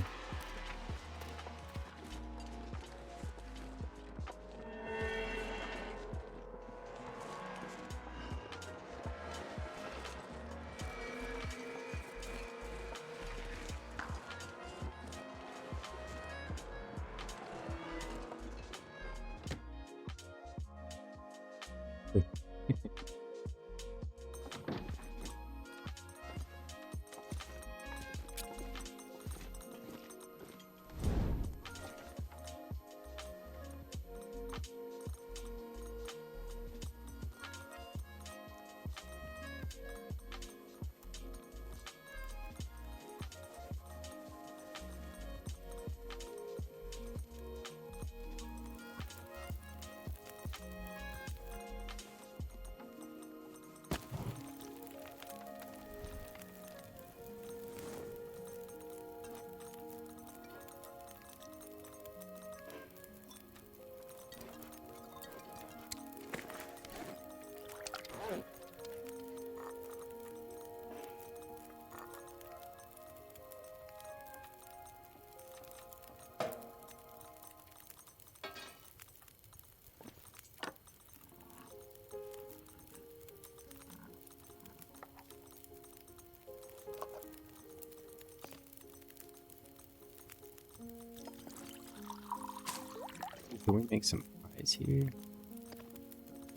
Can we make some pie guys here.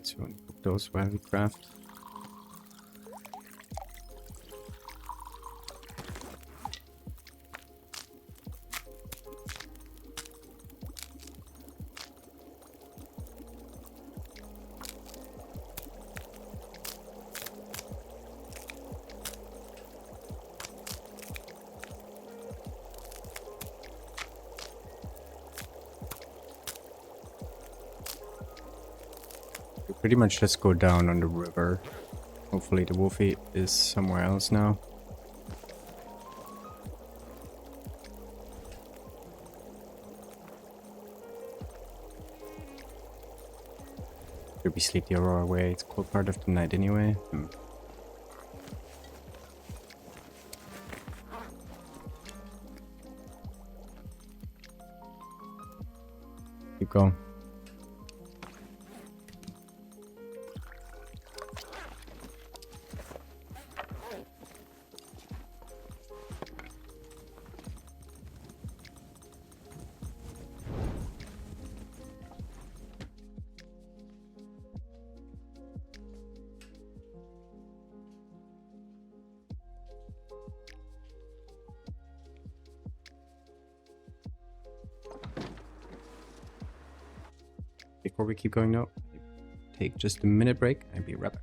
So we want to cook those while we craft. We pretty much just go down on the river. Hopefully the wolfie is somewhere else now. Should we sleep the aurora away? It's a cold part of the night anyway. Keep going. Before we keep going though, take just a minute break and be right back.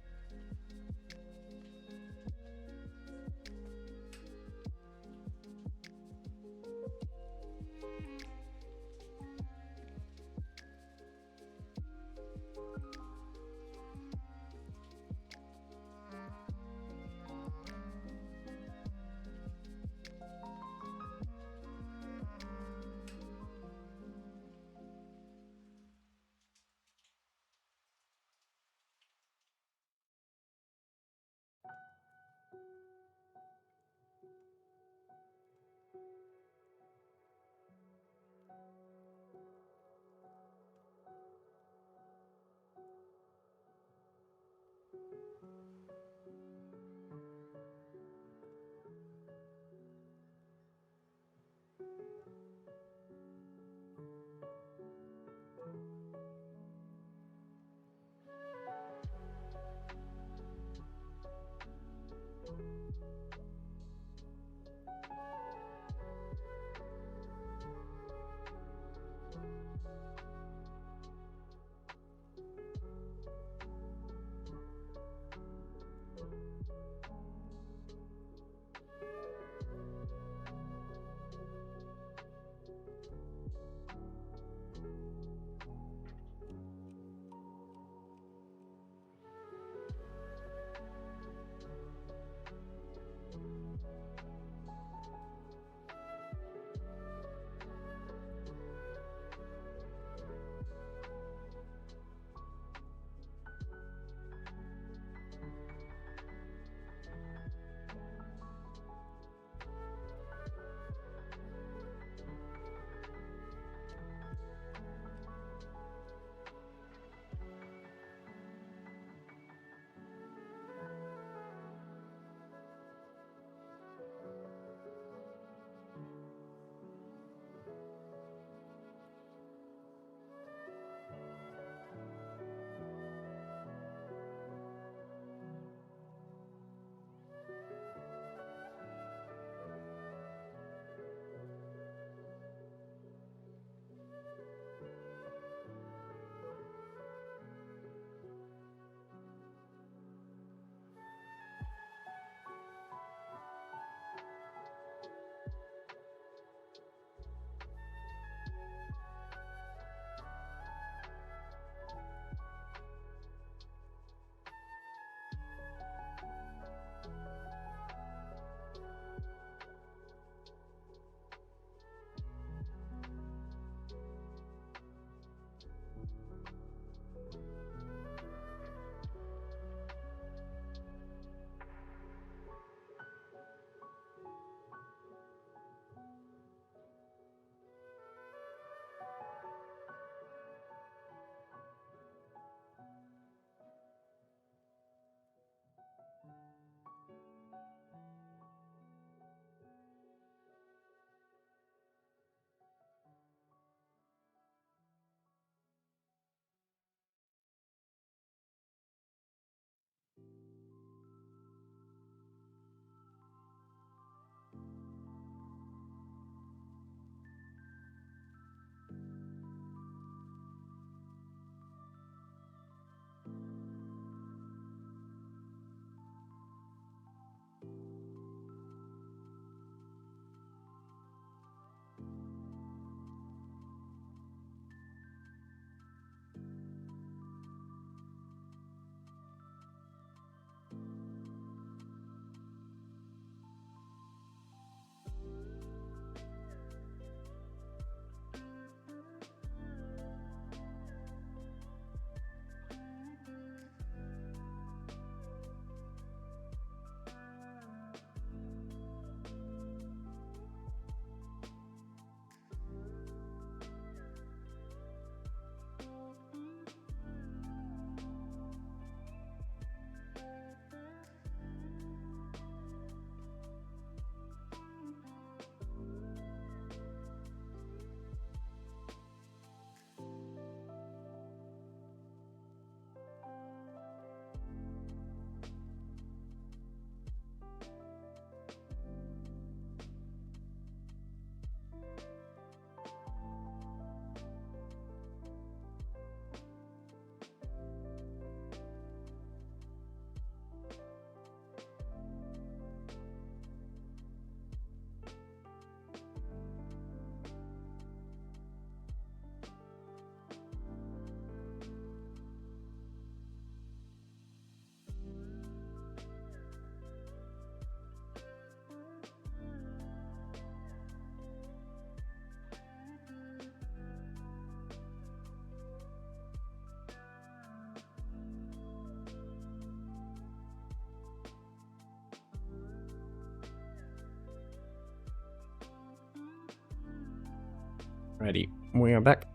Alrighty, we are back.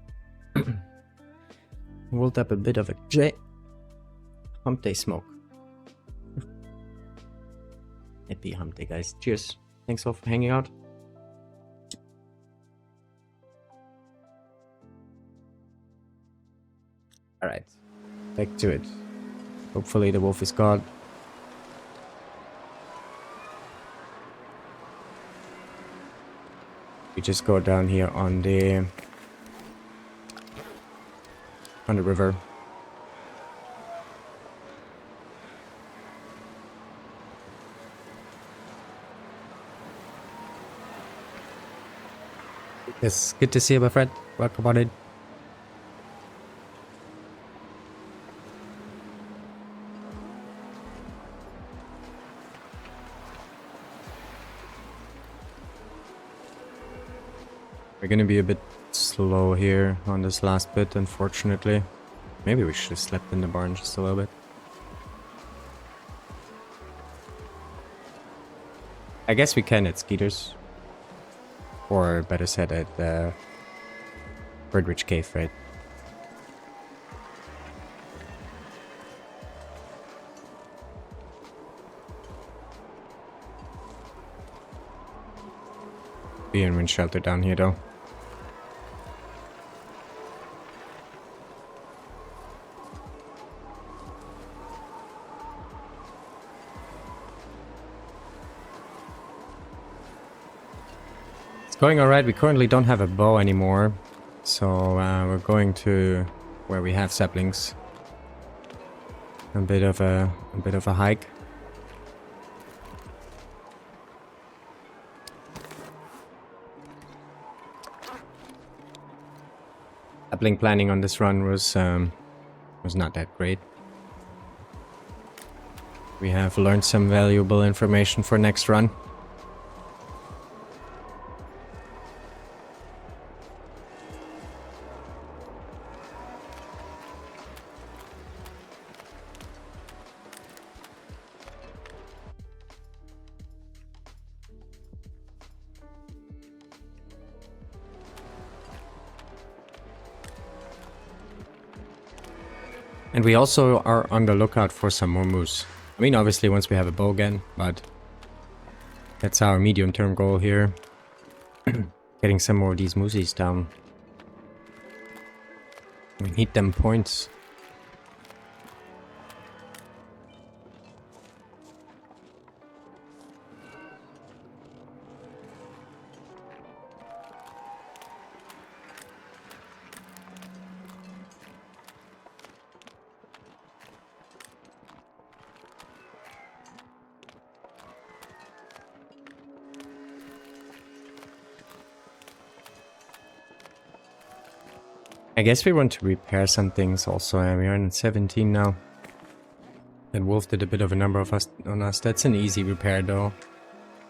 Rolled up a bit of a J. Hump day smoke. Happy hump day, guys. Cheers. Thanks all for hanging out. Alright, back to it. Hopefully the wolf is gone. We just go down here on the river. Yes, good to see you, my friend. Welcome on in. We're gonna be a bit slow here on this last bit, unfortunately. Maybe we should have slept in the barn just a little bit. I guess we can at Skeeter's. Or better said at the Birdridge Cave, right? Be in wind shelter down here though. Going alright. We currently don't have a bow anymore, so we're going to where we have saplings. A bit of a hike. Sapling planning on this run was not that great. We have learned some valuable information for next run. And we also are on the lookout for some more moose. I mean, obviously once we have a bow again, but that's our medium-term goal here. Getting some more of these moosies down. We need them points. I guess we want to repair some things also. We're on 17 now. And Wolf did a bit of a number of us on us. That's an easy repair though.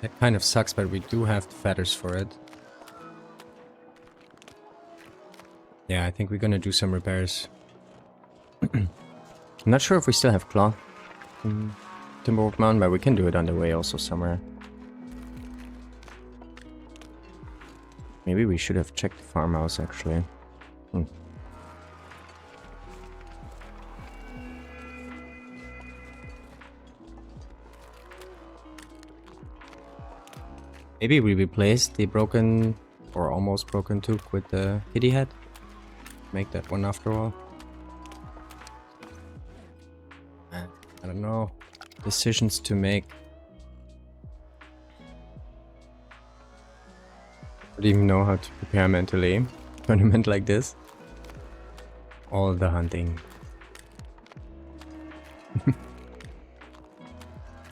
That kind of sucks, but we do have the feathers for it. Yeah, I think we're gonna do some repairs. I'm not sure if we still have cloth in Timberwolf Mountain, but we can do it on the way also somewhere. Maybe we should have checked the farmhouse actually. Maybe we replaced the broken or almost broken tooth with the kitty head. Make that one after all. I don't know. Decisions to make. I don't even know how to prepare mentally. A tournament like this. All the hunting.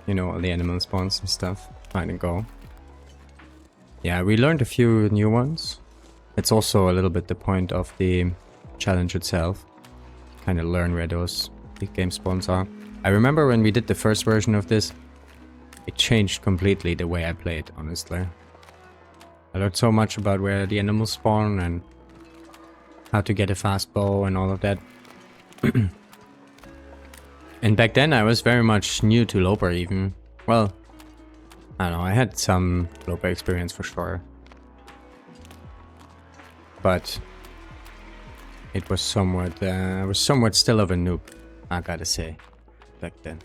You know, all the animal spawns and stuff. Find and go. Yeah, we learned a few new ones. It's also a little bit the point of the challenge itself. Kind of learn where those big game spawns are. I remember when we did the first version of this, it changed completely the way I played, honestly. I learned so much about where the animals spawn and how to get a fast bow and all of that. And back then I was very much new to Loper even. Well, I don't know, I had some Loper experience for sure. but it was somewhat still of a noob, I gotta say, back then.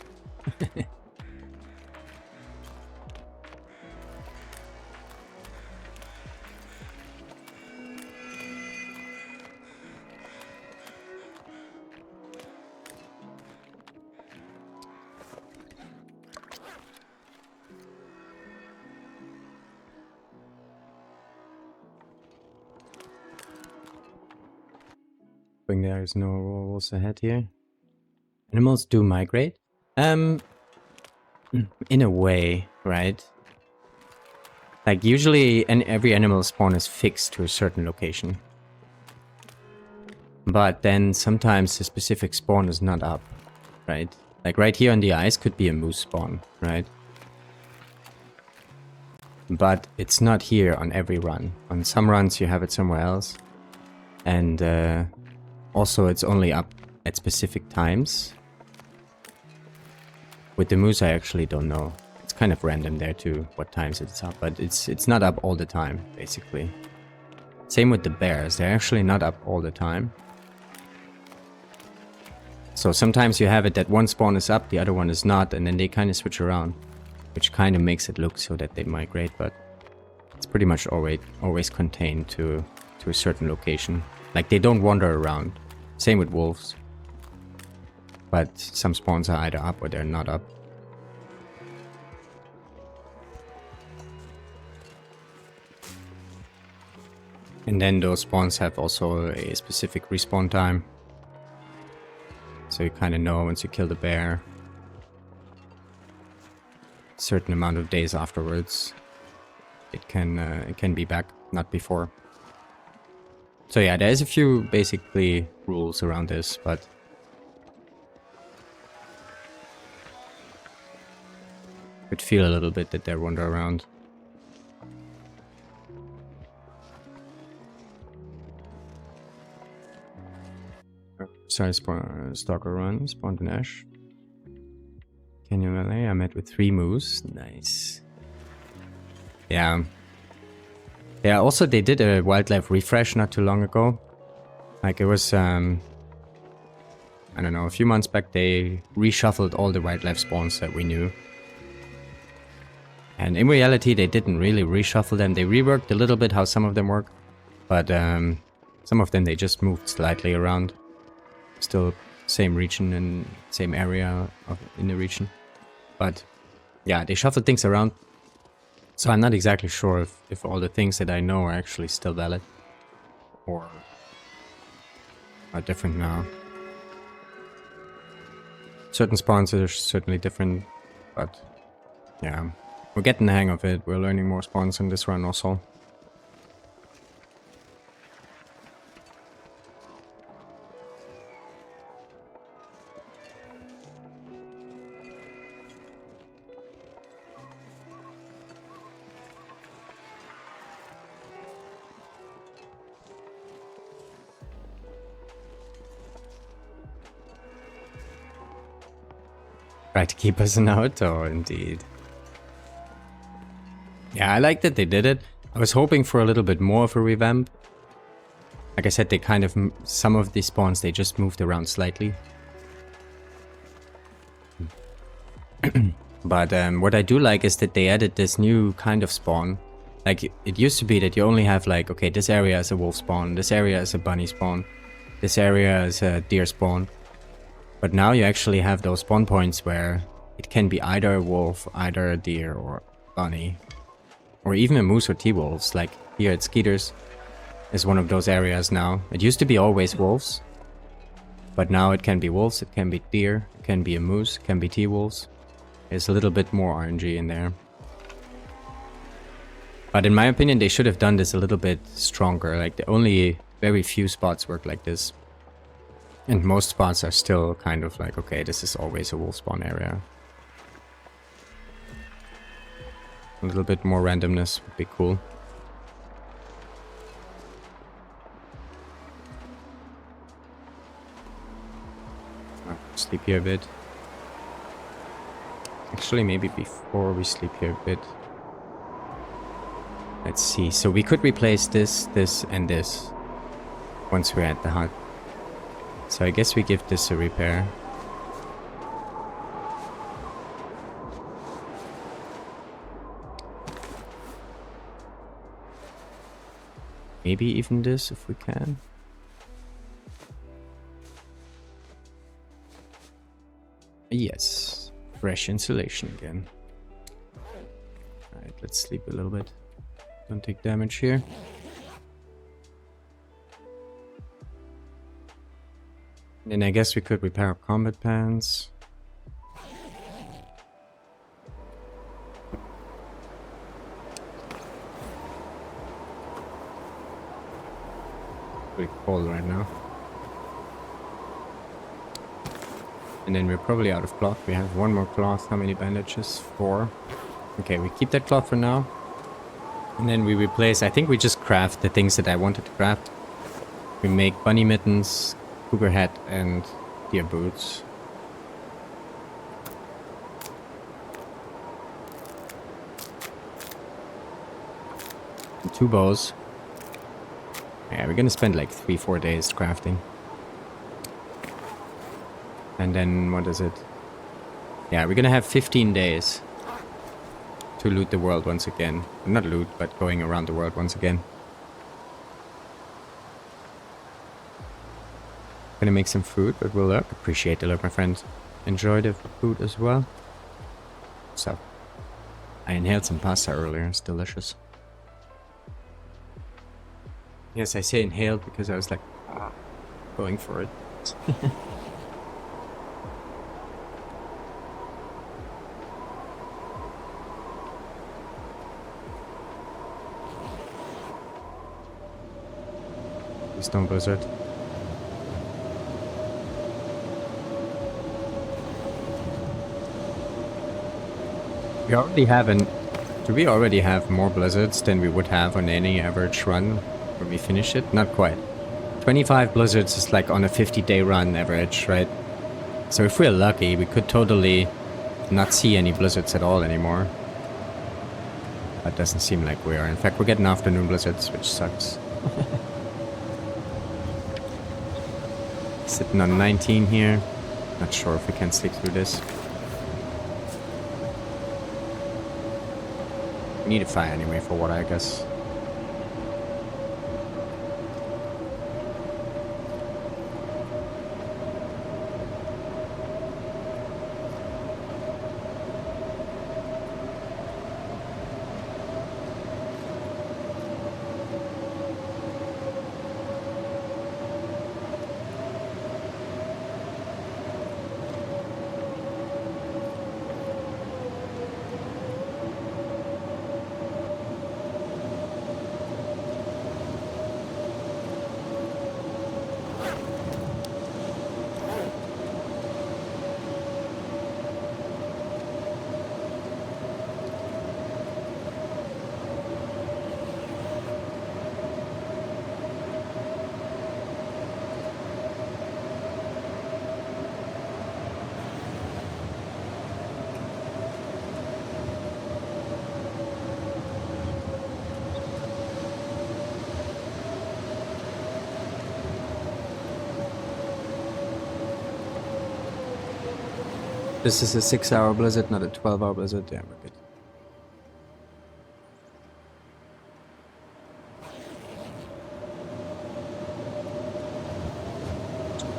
There is no rules ahead here. Animals do migrate. In a way, right? Like usually every animal spawn is fixed to a certain location. But then sometimes the specific spawn is not up, right? Like right here on the ice could be a moose spawn, right? But it's not here on every run. On some runs you have it somewhere else. And also it's only up at specific times. With the moose I actually don't know. It's kind of random there too, what times it's up, but it's not up all the time, basically. Same with the bears, they're actually not up all the time. So sometimes you have it that one spawn is up, the other one is not, and then they kind of switch around. Which kind of makes it look so that they migrate, but it's pretty much always contained to a certain location. Like they don't wander around. Same with wolves. But some spawns are either up or they're not up. And then those spawns have also a specific respawn time. So you kind of know once you kill the bear, a certain amount of days afterwards, it can be back, not before. So yeah, there's a few basically rules around this, but could feel a little bit that they wander around. Sorry, stalker run, spawned an ash. Canyon Valley, I met with 3 moose. Nice. Yeah. Yeah, also they did a wildlife refresh not too long ago. Like it was, I don't know, a few months back they reshuffled all the wildlife spawns that we knew. And in reality they didn't really reshuffle them, they reworked a little bit how some of them work. But some of them they just moved slightly around. Still same region and same area in the region. But yeah, they shuffled things around. So I'm not exactly sure if all the things that I know are actually still valid. Or are different now. Certain spawns are certainly different, but yeah. We're getting the hang of it, we're learning more spawns in this run also. Try to keep us in auto, indeed. Yeah, I like that they did it. I was hoping for a little bit more of a revamp. Like I said, they kind of, some of these spawns, they just moved around slightly. But what I do like is that they added this new kind of spawn. Like, it used to be that you only have like, okay, this area is a wolf spawn, this area is a bunny spawn, this area is a deer spawn. But now you actually have those spawn points where it can be either a wolf, either a deer or bunny. Or even a moose or T-wolves, like here at Skeeters is one of those areas now. It used to be always wolves. But now it can be wolves, it can be deer, it can be a moose, it can be T-wolves. There's a little bit more RNG in there. But in my opinion they should have done this a little bit stronger. Like only very few spots work like this. And most spots are still kind of like, okay, this is always a wolf spawn area. A little bit more randomness would be cool. Sleep here a bit. Actually, maybe before we sleep here a bit. Let's see. So we could replace this, this, and this. once we're at the hut. So I guess we give this a repair. Maybe even this if we can. Yes, fresh insulation again. Alright, let's sleep a little bit. Don't take damage here. And then I guess we could repair our combat pants. Pretty cold right now. And then we're probably out of cloth. We have one more cloth. How many bandages? 4. Okay, we keep that cloth for now. And then we replace, I think we just craft the things that I wanted to craft. We make bunny mittens, cougar hat, and deer boots. And 2 bows. Yeah, we're gonna spend like 3-4 days crafting. And then, what is it? Yeah, we're gonna have 15 days to loot the world once again. Not loot, but going around the world once again. Gonna make some food, but we'll look. Appreciate the look, my friends. Enjoy the food as well. So, I inhaled some pasta earlier. It's delicious. Yes, I say inhaled because I was like, going for it. Stone blizzard. We already have do we already have more blizzards than we would have on any average run when we finish it? Not quite. 25 blizzards is like on a 50-day run average, right? So if we're lucky, we could totally not see any blizzards at all anymore. That doesn't seem like we are. In fact, we're getting afternoon blizzards, which sucks. Sitting on 19 here. Not sure if we can sleep through this. We need a fire anyway for water, I guess. This is a 6-hour blizzard, not a 12-hour blizzard. Yeah, we're good.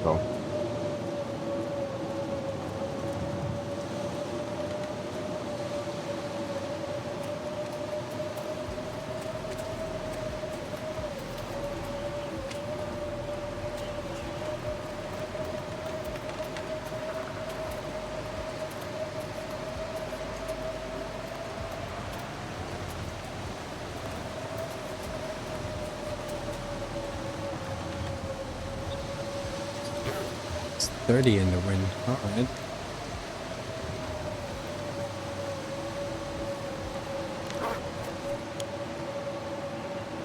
Go. It's 30 in the wind. Alright.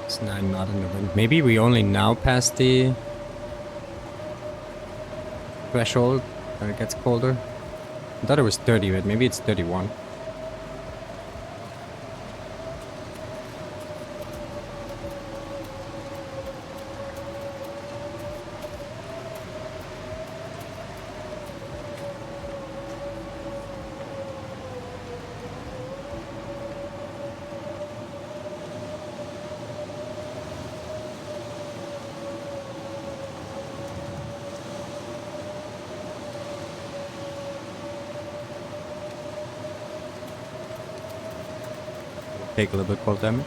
It's 9 knot in the wind. Maybe we only now passed the threshold where it gets colder. I thought it was 30, but maybe it's 31. take a little bit cold damage.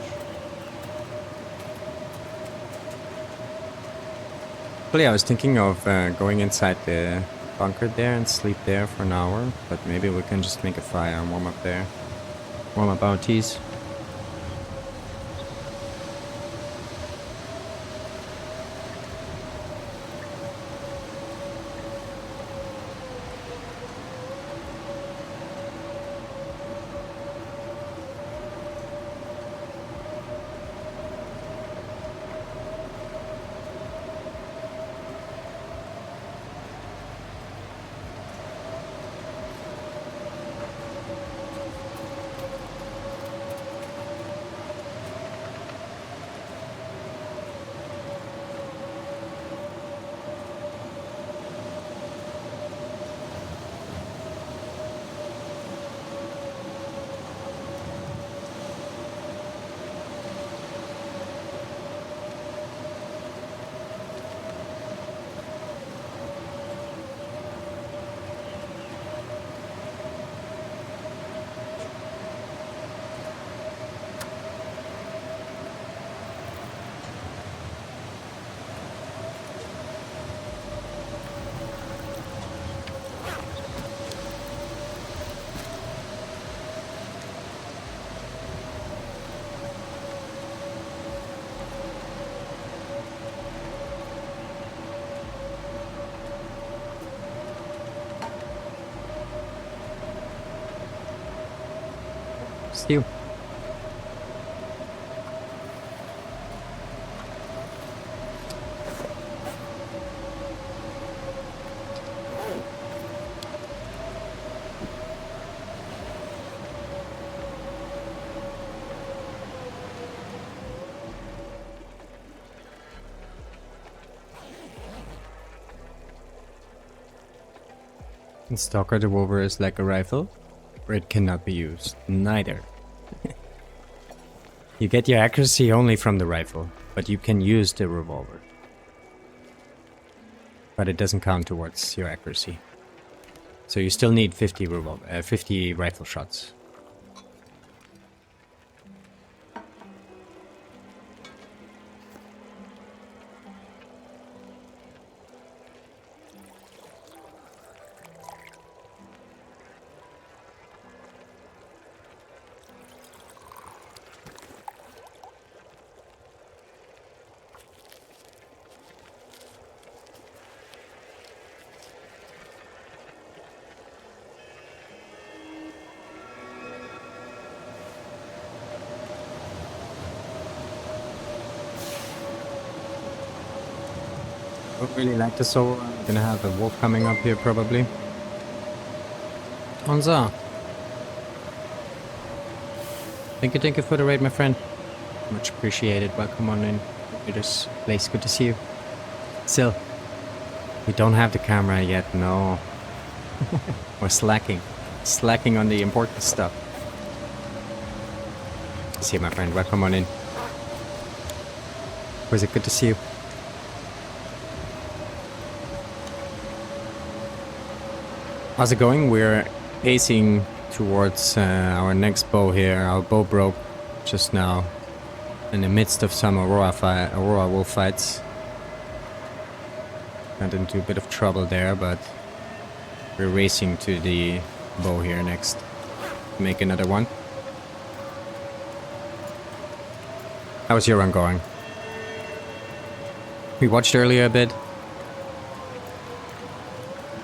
Actually, I was thinking of going inside the bunker there and sleep there for an hour, but maybe we can just make a fire and warm up there. Warm up our teas. Stew. And Stalker the Rover is like a rifle, where it cannot be used. Neither. You get your accuracy only from the rifle, but you can use the revolver. But it doesn't count towards your accuracy. So you still need 50 rifle shots. Don't really like the soul. I'm gonna have a wolf coming up here probably. Onza. Thank you for the raid, my friend. Much appreciated. Welcome on in to this place. Good to see you. Still, we don't have the camera yet, no. We're slacking. Slacking on the important stuff. See you, my friend. Welcome on in. Was it good to see you? How's it going? We're pacing towards our next bow here. Our bow broke just now in the midst of some Aurora wolf fights. Got into a bit of trouble there, but we're racing to the bow here next. Make another one. How's your run going? We watched earlier a bit.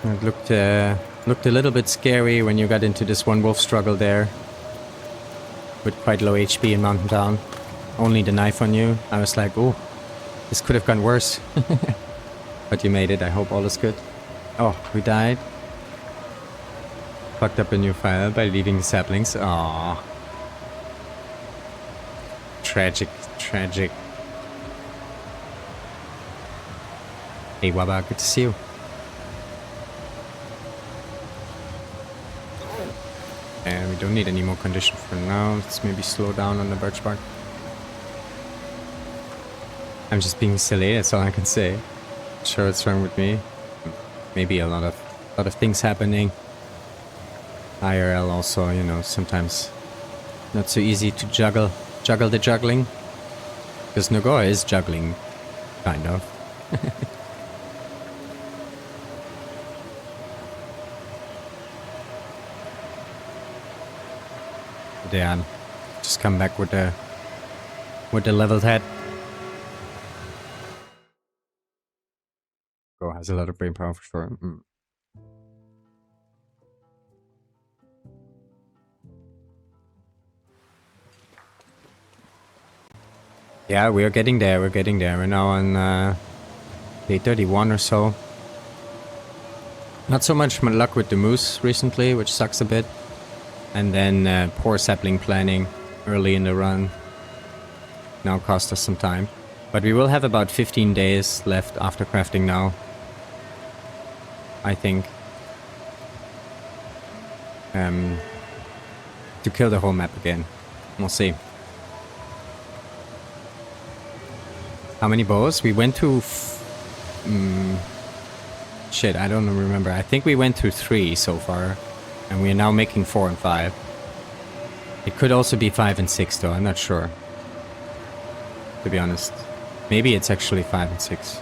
It looked a little bit scary when you got into this one wolf struggle there. With quite low HP in Mountain Town. Only the knife on you. I was like, oh, this could have gone worse. But you made it. I hope all is good. Oh, we died. Fucked up a new fire by leaving the saplings. Aww. Tragic, tragic. Hey Waba, good to see you. And we don't need any more condition for now. Let's maybe slow down on the birch bark. I'm just being silly, that's all I can say. Not sure what's wrong with me. Maybe a lot of things happening. IRL also, you know, sometimes Not so easy to juggle the juggling. Because NOGOA is juggling, kind of. Yeah, just come back with the leveled head. Go has a lot of brain power for sure. Yeah, we're getting there. We're getting there. We're now on day 31 or so. Not so much luck with the moose recently, which sucks a bit. And then poor sapling planning early in the run now cost us some time. But we will have about 15 days left after crafting now, I think, to kill the whole map again. We'll see. How many bows? We went through... shit, I don't remember. I think we went through 3 so far. And we are now making 4 and 5. It could also be 5 and 6 though, I'm not sure. To be honest. Maybe it's actually 5 and 6.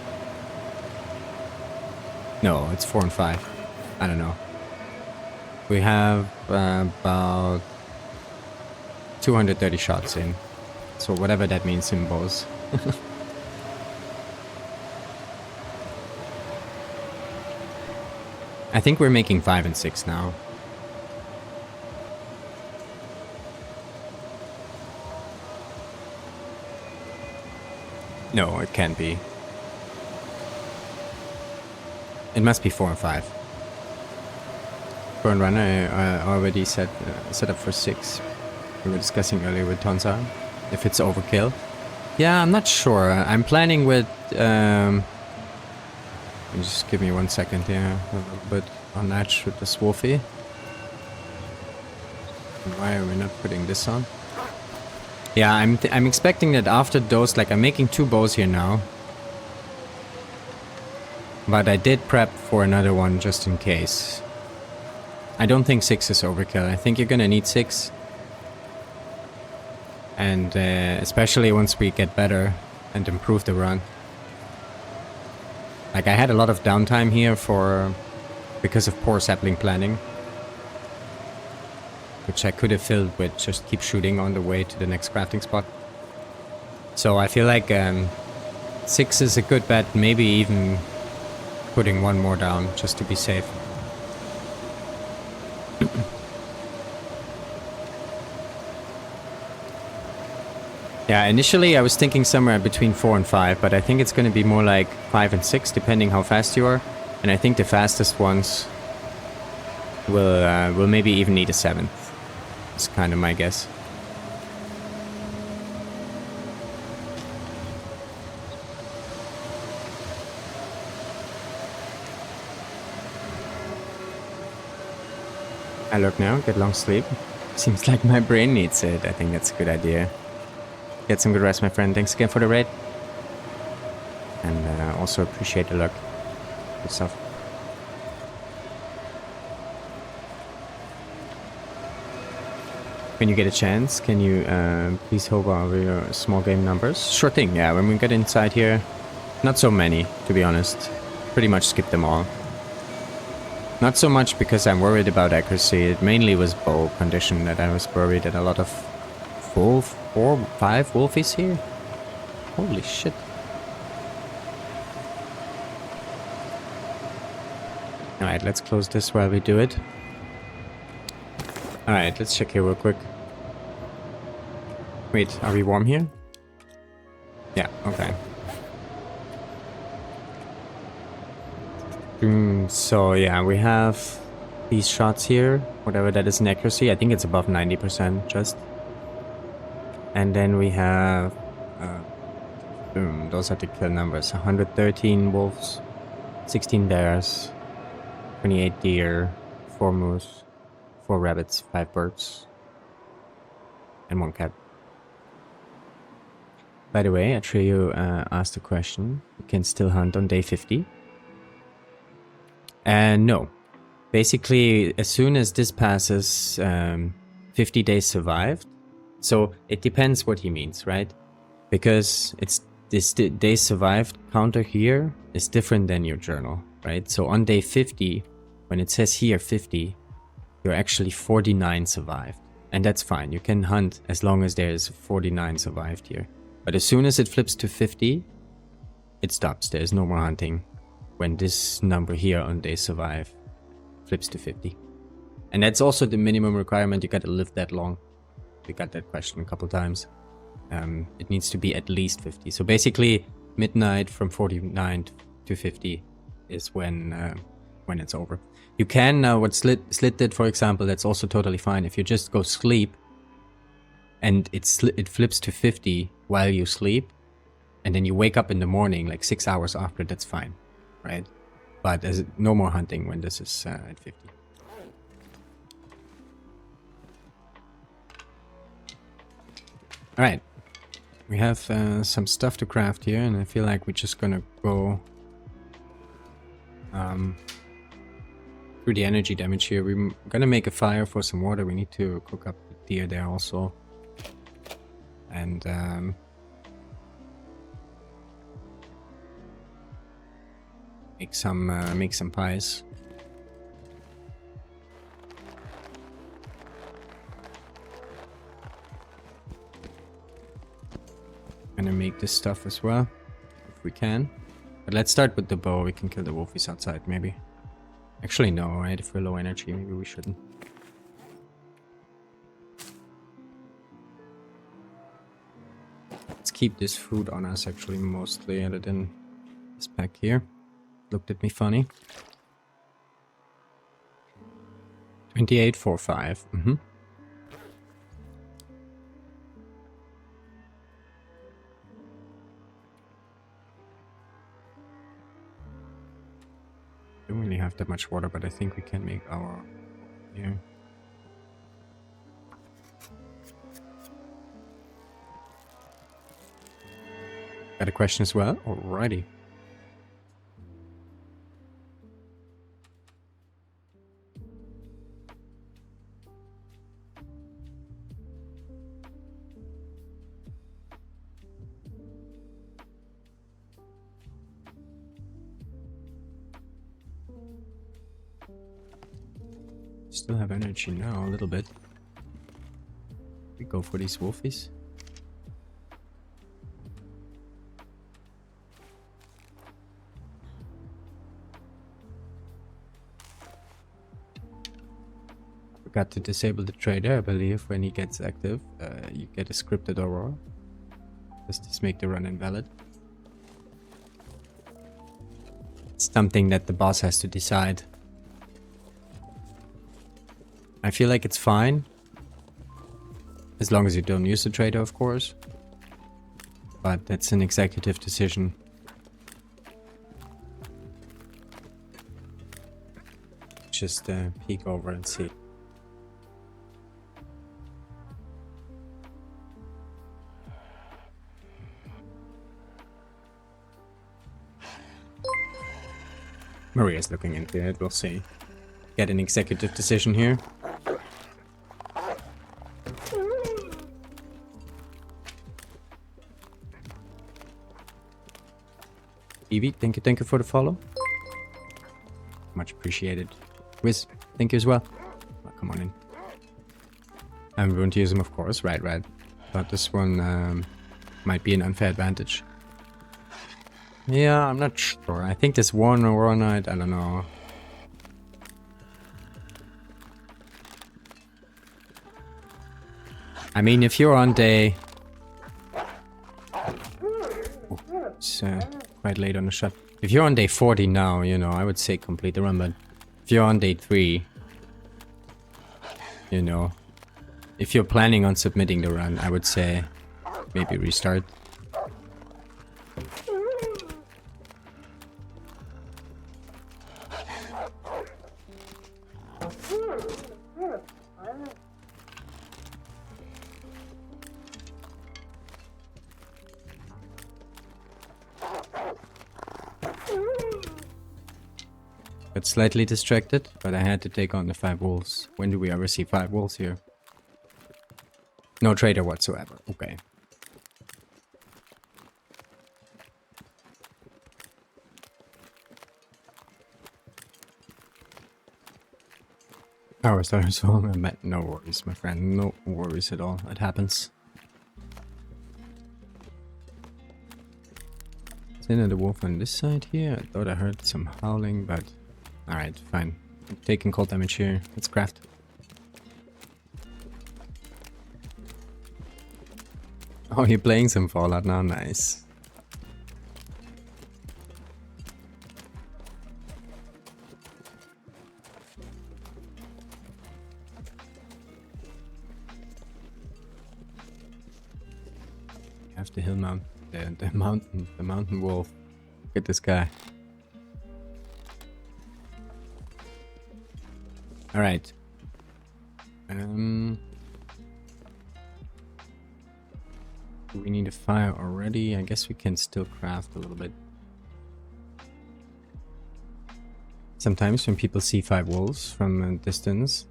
No, it's 4 and 5. I don't know. We have about 230 shots in. So whatever that means in bows. I think we're making 5 and 6 now. No, it can't be. It must be 4 and 5. Burn run I already set up for 6. We were discussing earlier with Tonsa if it's overkill. Yeah, I'm not sure. I'm planning with... just give me 1 second here. A little bit on edge with this wolfie. Why are we not putting this on? Yeah, I'm expecting that after those, like I'm making 2 bows here now. But I did prep for another one just in case. I don't think 6 is overkill. I think you're gonna need 6. And especially once we get better and improve the run. Like I had a lot of downtime here because of poor sapling planning. Which I could have filled with just keep shooting on the way to the next crafting spot. So I feel like 6 is a good bet, maybe even putting 1 more down just to be safe. Yeah, initially I was thinking somewhere between 4 and 5, but I think it's going to be more like 5 and 6 depending how fast you are. And I think the fastest ones will maybe even need a 7th. It's kind of my guess. I look now, get long sleep. Seems like my brain needs it. I think that's a good idea. Get some good rest, my friend. Thanks again for the raid. And also appreciate the luck. Good stuff. When you get a chance, can you please hover over your small game numbers? Sure thing, yeah. When we get inside here, not so many, to be honest. Pretty much skip them all. Not so much because I'm worried about accuracy. It mainly was bow condition that I was worried that a lot of 4, 5 wolfies here. Holy shit. Alright, let's close this while we do it. Alright, let's check here real quick. Wait, are we warm here? Yeah, okay. So yeah, we have these shots here, whatever that is in accuracy. I think it's above 90% just. And then we have, those are the kill numbers. 113 wolves, 16 bears, 28 deer, 4 moose, 4 rabbits, 5 birds, and 1 cat. By the way, Atreyu asked a question. You can still hunt on day 50? No. Basically, as soon as this passes 50 days survived, So it depends what he means, right? Because it's this days survived counter here is different than your journal, right? So on day 50, when it says here 50, you're actually 49 survived. And that's fine. You can hunt as long as there's 49 survived here. But as soon as it flips to 50, it stops. There's no more hunting when this number here on days survive flips to 50. And that's also the minimum requirement. You gotta live that long. We got that question a couple times. It needs to be at least 50. So basically, midnight from 49 to 50 is when it's over. You can now, what Slit did, for example, that's also totally fine. If you just go sleep and it flips to 50 while you sleep, and then you wake up in the morning, like 6 hours after, that's fine, right? But there's no more hunting when this is at 50. Alright, we have some stuff to craft here, and I feel like we're just gonna go through the energy damage here. We're gonna make a fire for some water. We need to cook up the deer there also. And make some pies. Gonna make this stuff as well, if we can. But let's start with the bow. We can kill the wolfies outside, maybe. Actually, no, right? If we're low energy, maybe we shouldn't. Let's keep this food on us, actually, mostly, other than this pack here. Looked at me funny. 2845. Don't really have that much water, but I think we can make our... Yeah. Got a question as well? Alrighty. Still have energy now, a little bit. We go for these wolfies. Forgot to disable the trader, I believe. When he gets active, you get a scripted aurora. Does this make the run invalid? It's something that the boss has to decide. I feel like it's fine. As long as you don't use the trader, of course. But that's an executive decision. Just peek over and see. Maria's looking into it, we'll see. Get an executive decision here. Evie, thank you for the follow. Much appreciated. Wiz, thank you as well. Oh, come on in. And we won't use them, of course. Right. But this one might be an unfair advantage. Yeah, I'm not sure. I think this one or night, I don't know. I mean, if you're on day... Oh, it's quite late on the shot. If you're on day 40 now, you know, I would say complete the run, but if you're on day 3, you know, if you're planning on submitting the run, I would say maybe restart. Got slightly distracted, but I had to take on the 5 wolves. When do we ever see 5 wolves here? No trader whatsoever. Okay. Oh, is that so? No worries, my friend. No worries at all. It happens. Is there the wolf on this side here? I thought I heard some howling, but... Alright, fine. I'm taking cold damage here. Let's craft. Oh, you're playing some Fallout now? Nice. Have the hill mount, the mountain wolf. Look at this guy. All right. Do we need a fire already? I guess we can still craft a little bit. Sometimes when people see 5 wolves from a distance,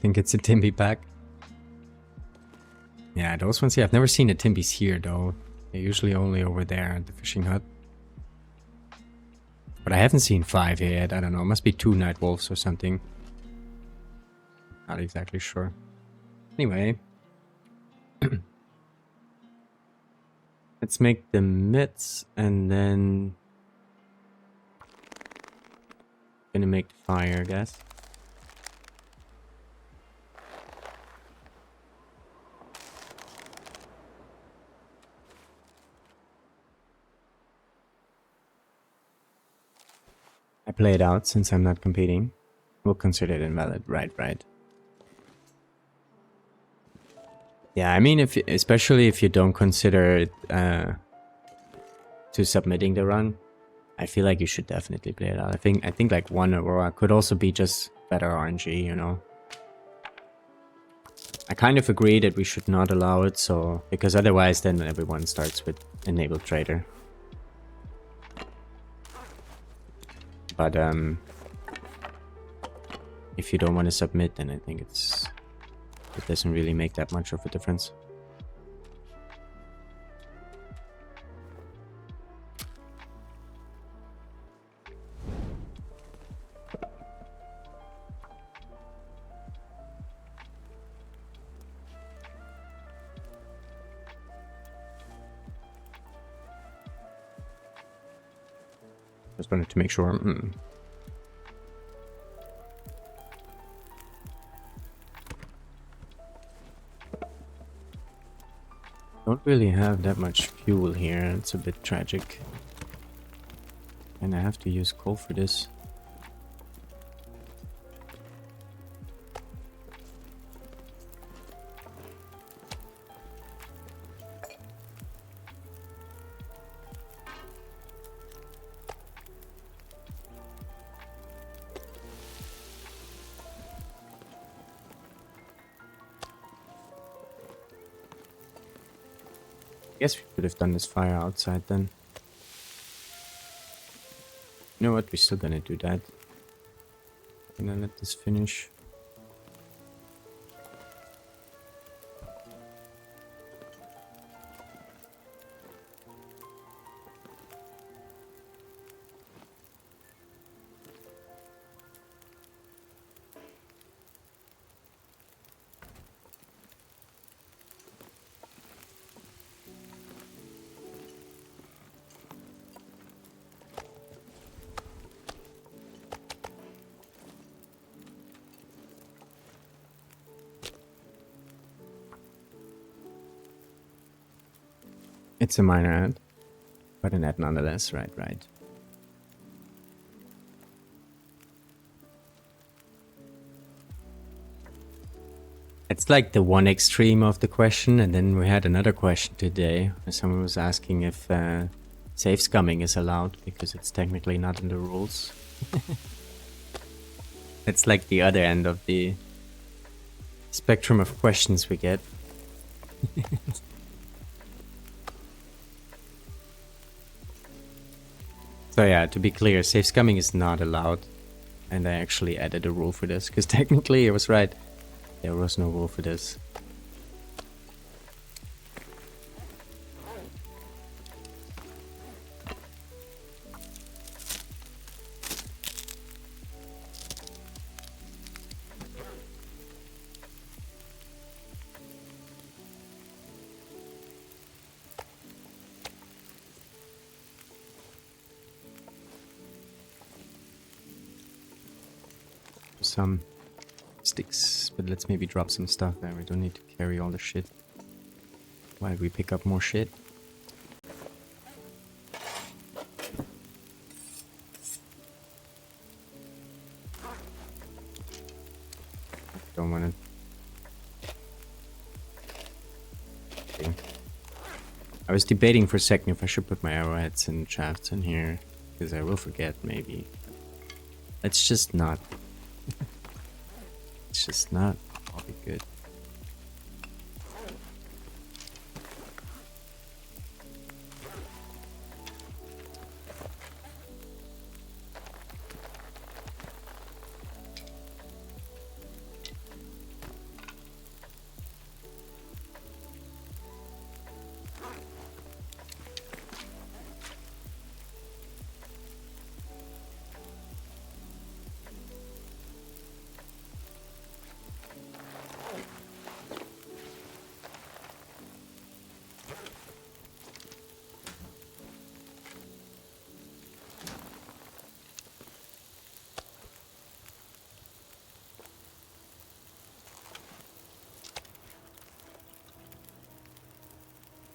think it's a Timby pack. Yeah, those ones, yeah, I've never seen the Timbys here though. They're usually only over there at the fishing hut. But I haven't seen 5 here yet, I don't know, it must be 2 night wolves or something. Not exactly sure. Anyway. Let's make the mitts and then... Gonna make the fire, I guess. I play it out since I'm not competing. We'll consider it invalid. Right. Yeah, I mean, especially if you don't consider it to submitting the run, I feel like you should definitely play it out. I think like 1 NOGOA could also be just better RNG, you know. I kind of agree that we should not allow it, so because otherwise then everyone starts with enabled trader. But if you don't want to submit, then I think it doesn't really make that much of a difference. Just wanted to make sure. Don't really have that much fuel here. It's a bit tragic. And I have to use coal for this. I guess we could have done this fire outside then. You know what? We're still gonna do that. Gonna let this finish. It's a minor ad, but an ad nonetheless, right. It's like the one extreme of the question, and then we had another question today where someone was asking if safe scumming is allowed, because it's technically not in the rules. It's like the other end of the spectrum of questions we get. So yeah, to be clear, safe scumming is not allowed, and I actually added a rule for this, because technically I was right. There was no rule for this. some sticks, but let's maybe drop some stuff there. We don't need to carry all the shit while we pick up more shit. Don't want to. I was debating for a second if I should put my arrowheads and shafts in here, because I will forget maybe. Let's just not. It's just not. I'll be good.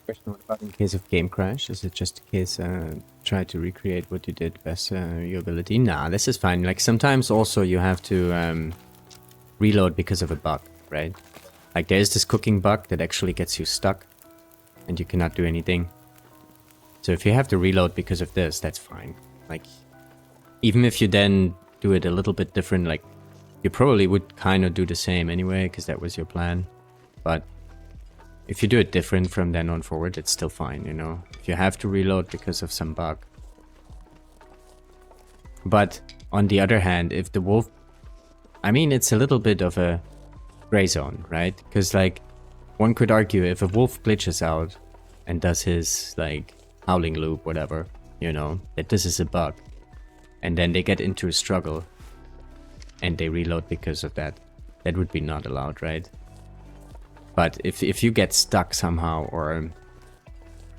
Question, what about in case of game crash? Is it just a case try to recreate what you did best your ability? Nah, this is fine. Like sometimes also you have to reload because of a bug, right? Like there's this cooking bug that actually gets you stuck and you cannot do anything. So if you have to reload because of this, that's fine. Like even if you then do it a little bit different, like you probably would kind of do the same anyway because that was your plan. But if you do it different from then on forward, it's still fine, you know? If you have to reload because of some bug. But on the other hand, if the wolf... I mean, it's a little bit of a gray zone, right? Because, like, one could argue if a wolf glitches out and does his, like, howling loop, whatever, you know, that this is a bug. And then they get into a struggle and they reload because of that. That would be not allowed, right? But if you get stuck somehow, or...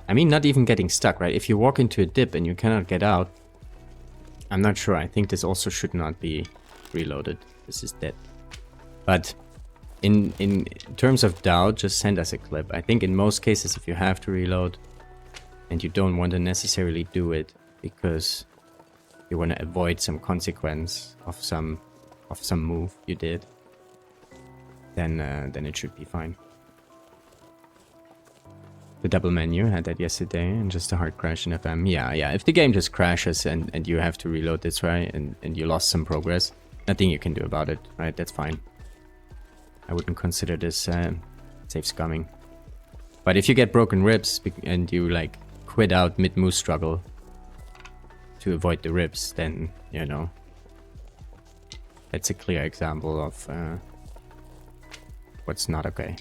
I mean, not even getting stuck, right? If you walk into a dip and you cannot get out, I'm not sure. I think this also should not be reloaded. This is dead. But in terms of doubt, just send us a clip. I think in most cases, if you have to reload and you don't want to necessarily do it because you want to avoid some consequence of some move you did, then it should be fine. The double menu, had that yesterday, and just a hard crash in FM. Yeah, if the game just crashes and you have to reload this, right, and you lost some progress, nothing you can do about it, right? That's fine. I wouldn't consider this safe scumming. But if you get broken ribs and you, like, quit out mid-moose struggle to avoid the ribs, then, you know, that's a clear example of what's not okay.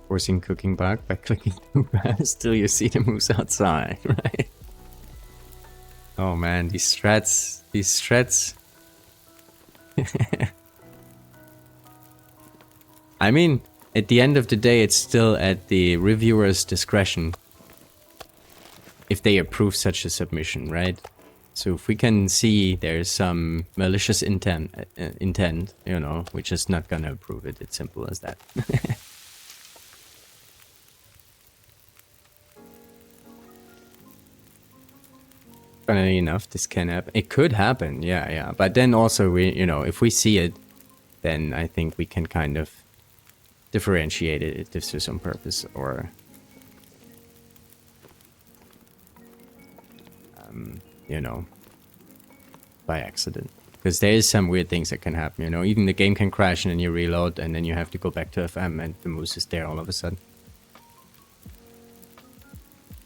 Forcing cooking back by clicking too fast till you see the moose outside, right? Oh man, these strats. I mean, at the end of the day, it's still at the reviewer's discretion if they approve such a submission, right? So if we can see there's some malicious intent, you know, we're just not gonna approve it. It's simple as that. Funnily enough, this can happen. It could happen, yeah. But then also, we, you know, if we see it, then I think we can kind of differentiate it if this is on purpose or, you know, by accident. Because there is some weird things that can happen, you know. Even the game can crash and then you reload and then you have to go back to FM and the moose is there all of a sudden.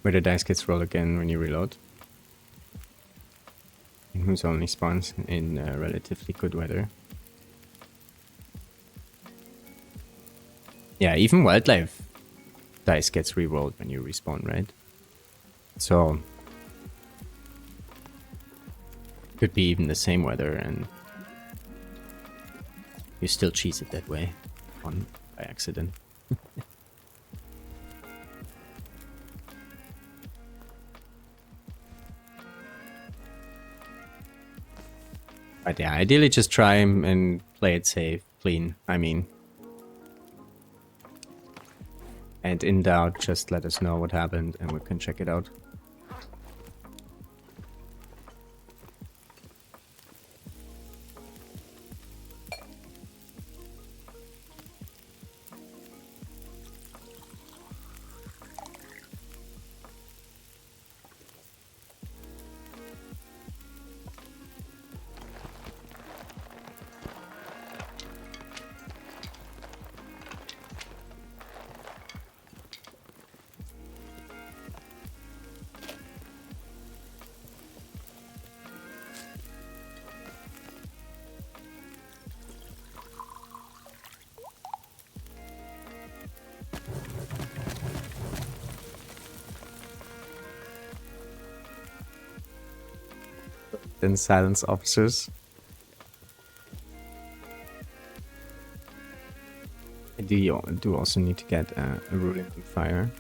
Where the dice gets rolled again when you reload. And moose only spawns in relatively good weather. Yeah, even wildlife dice gets re-rolled when you respawn, right? So could be even the same weather and you still cheese it that way on by accident. But yeah, ideally just try and play it safe, clean, I mean. And in doubt, just let us know what happened and we can check it out. Then silence officers. I do also need to get a ruling on fire.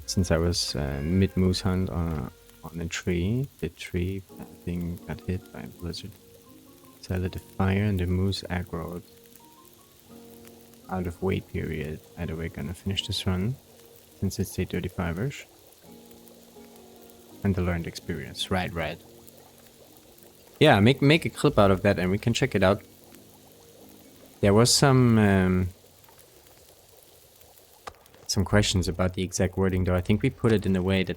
Since I was mid-moose hunt on a tree, the tree thing got hit by a blizzard. So I lit a fire and the moose aggroed. Out of wait period. Either way, gonna finish this run since it's day 35ish. And the learned experience. Right. Yeah, make a clip out of that and we can check it out. There was some questions about the exact wording though. I think we put it in a way that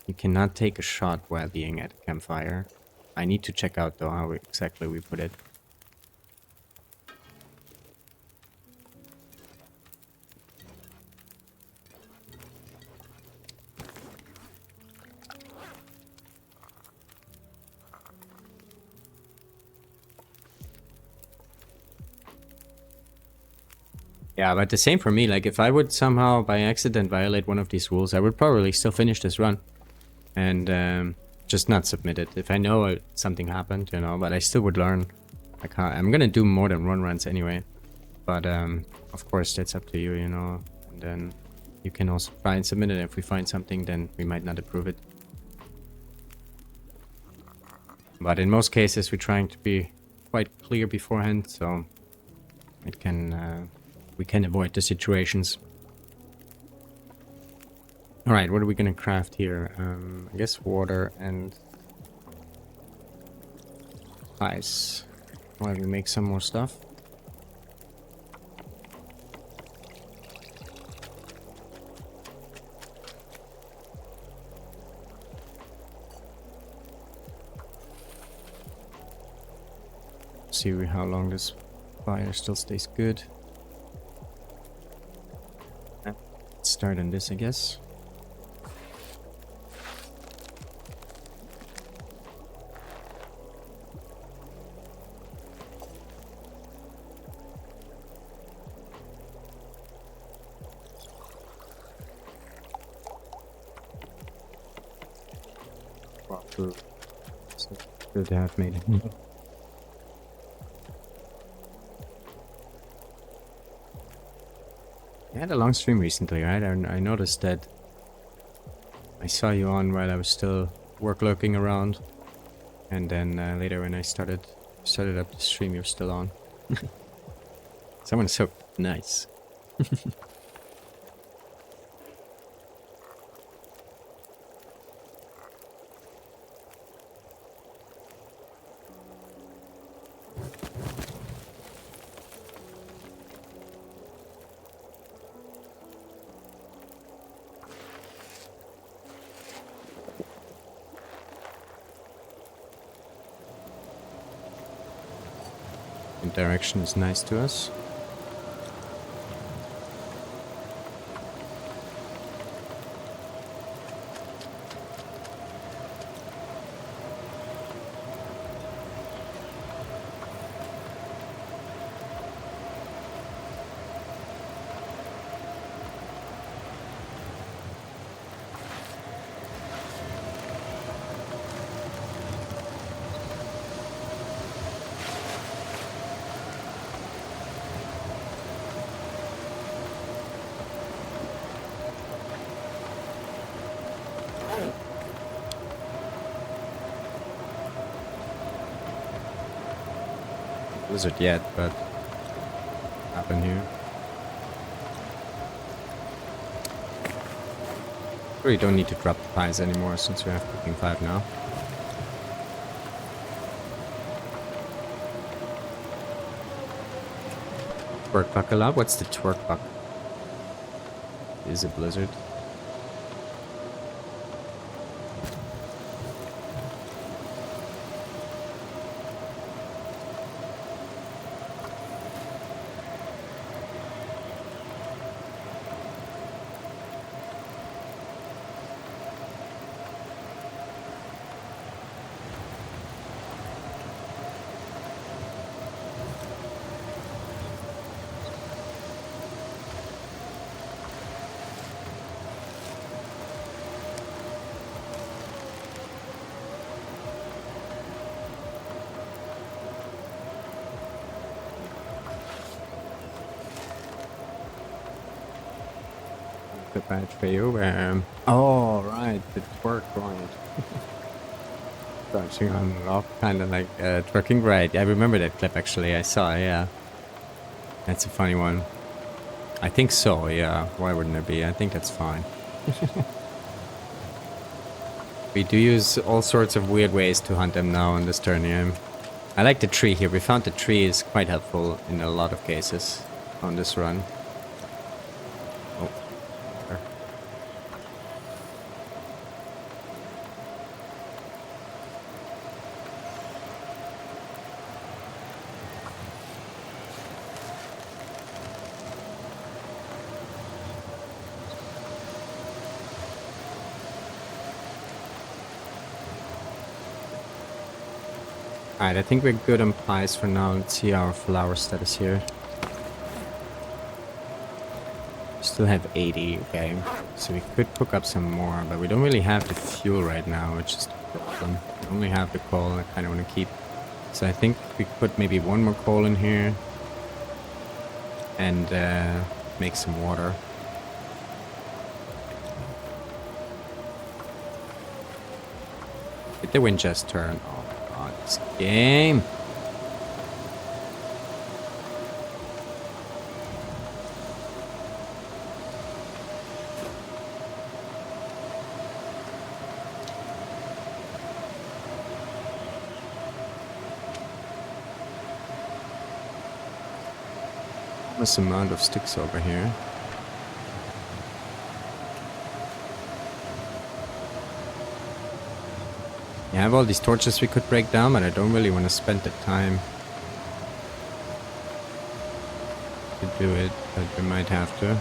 you cannot take a shot while being at a campfire. I need to check out though how exactly we put it. Yeah, but the same for me. Like, if I would somehow by accident violate one of these rules, I would probably still finish this run. And just not submit it. If I know something happened, you know, but I still would learn. I'm gonna do more than one runs anyway. But, of course, that's up to you, you know. And then you can also try and submit it. If we find something, then we might not approve it. But in most cases, we're trying to be quite clear beforehand, so it can... we can avoid the situations. Alright, what are we gonna craft here? I guess water and ice. While we make some more stuff. See how long this fire still stays good. Start on this, I guess. Wow, so good to have made it. I had a long stream recently, right? I noticed that I saw you on while I was still lurking around, and then later when I started up the stream, you're still on. Someone's so nice. Direction is nice to us. blizzard yet, but happen here. We don't need to drop the pies anymore since we have cooking 5 now. Twerk buck a lot? What's the twerk buck? Is it blizzard? The badge for you. Oh, right, the twerk, right. Touching on off, kind of like twerking, right? I remember that clip actually. I saw, yeah. That's a funny one. I think so, yeah. Why wouldn't it be? I think that's fine. We do use all sorts of weird ways to hunt them now on this tourney. I like the tree here. We found the tree is quite helpful in a lot of cases on this run. Oh. There. Alright, I think we're good on pies for now. Let's see our flower status here. Still have 80, okay. So we could cook up some more, but we don't really have the fuel right now, which is the problem. We only have the coal I kind of want to keep. So I think we put maybe one more coal in here. And make some water. Did the wind just turn? Oh my god, this game! Enormous amount of sticks over here. I have all these torches we could break down, but I don't really want to spend the time to do it, but we might have to.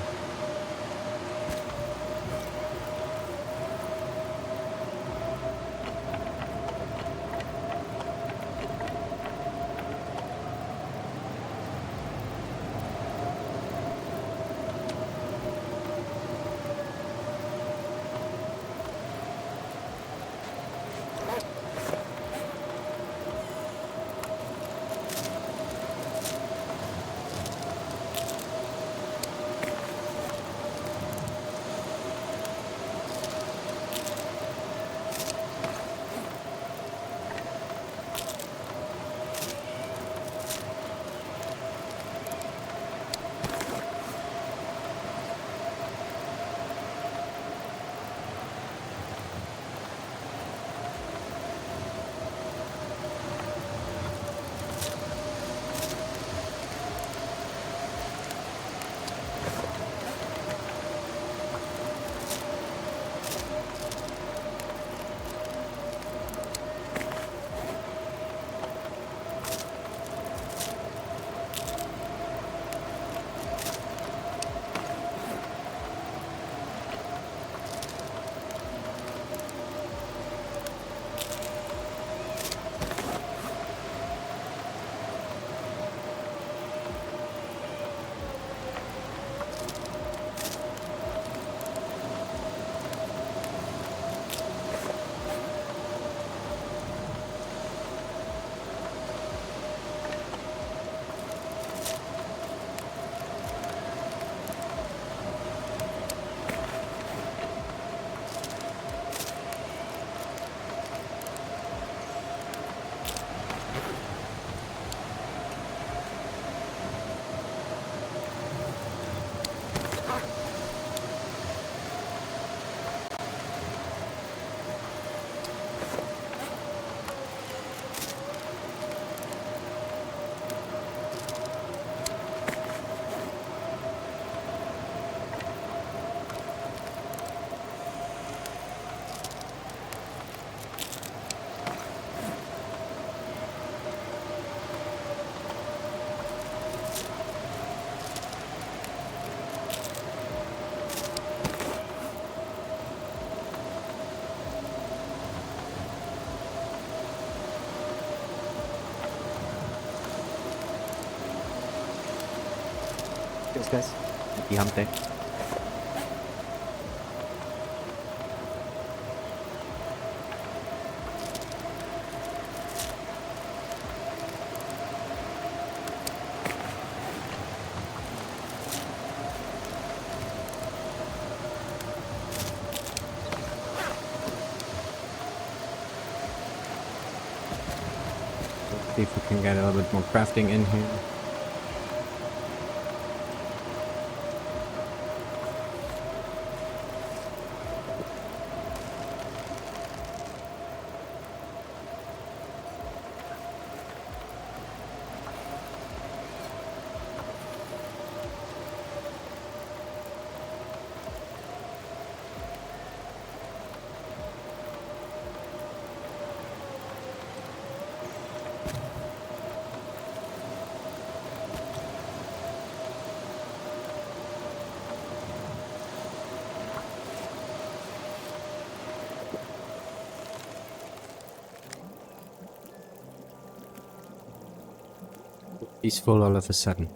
Cheers, guys. Happy hump day. See if we can get a little bit more crafting in here. Peaceful all of a sudden.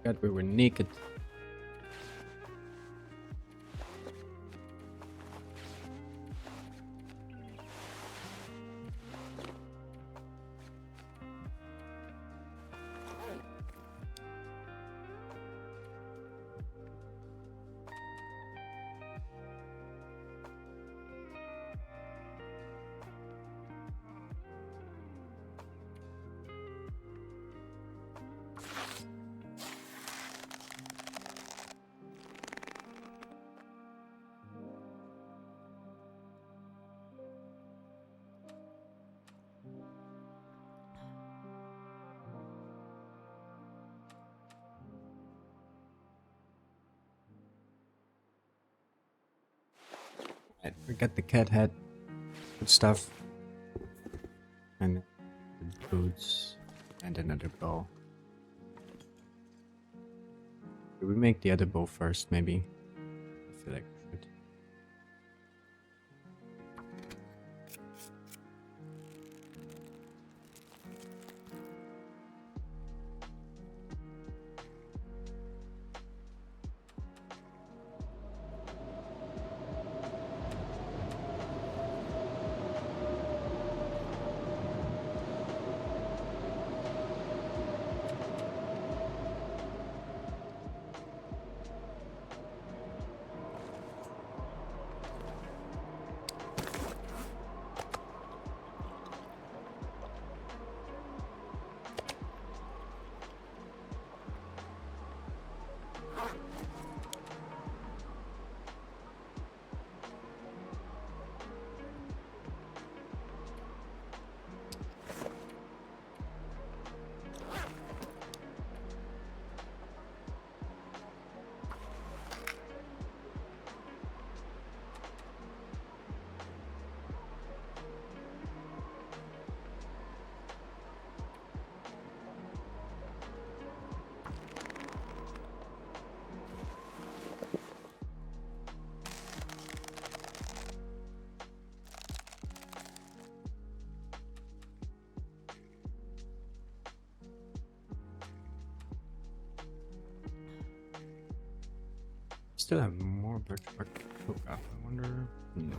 God, we were naked. Right, we got the cat head, good stuff, and the boots, and another bow. Should we make the other bow first, maybe? I feel like we should. Still have more birch bark to cook up, I wonder. No.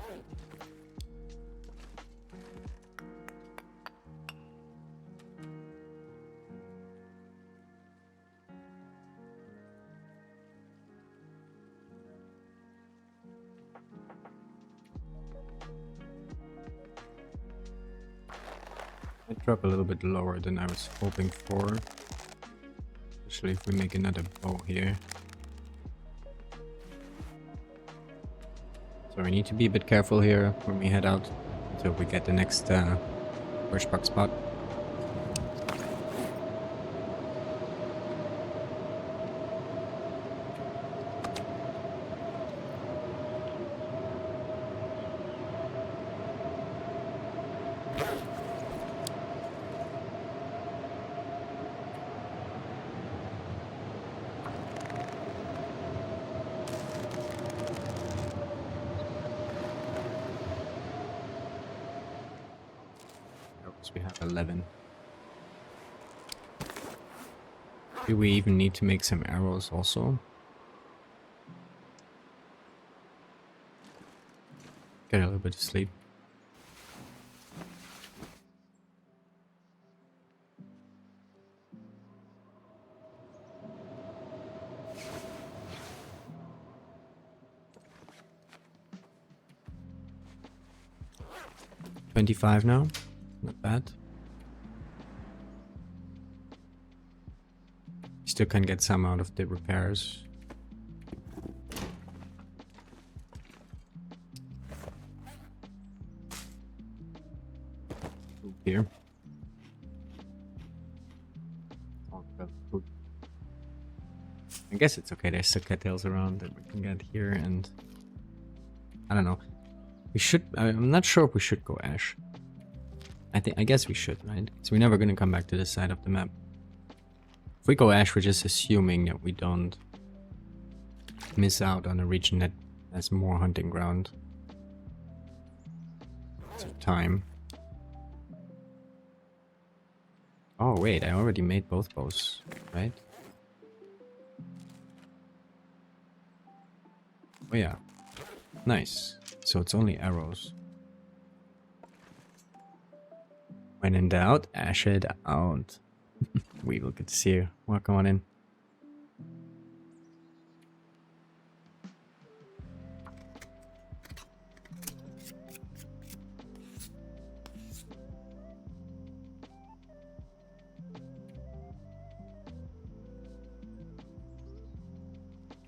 Might drop a little bit lower than I was hoping for. Especially if we make another bow here. So we need to be a bit careful here when we head out until we get the next bushbuck spot. We have 11. Do we even need to make some arrows also? Get a little bit of sleep. $25 now. Not bad. Still can get some out of the repairs. Here. I guess it's okay. There's still cattails around that we can get here, and I don't know. We should. I'm not sure if we should go ash. I guess we should, right? So we're never gonna come back to this side of the map. If we go ash, we're just assuming that we don't miss out on a region that has more hunting ground. So time. Oh wait, I already made both bows, right? Oh yeah. Nice. So it's only arrows. When in doubt, ash it out. Weevil, good to see you. Welcome on in.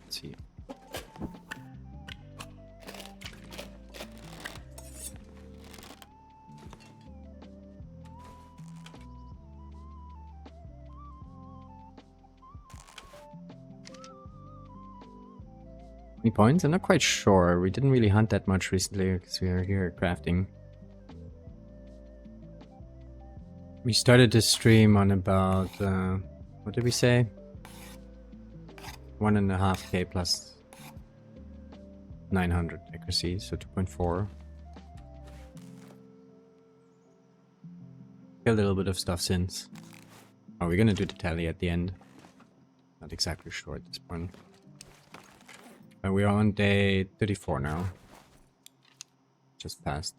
Let's see. Any points? I'm not quite sure. We didn't really hunt that much recently because we are here crafting. We started the stream on about, what did we say? 1.5k plus 900 accuracy, so 2.4. Killed a little bit of stuff since. Oh, we're gonna do the tally at the end. Not exactly sure at this point. But we are on day 34 now. Just passed.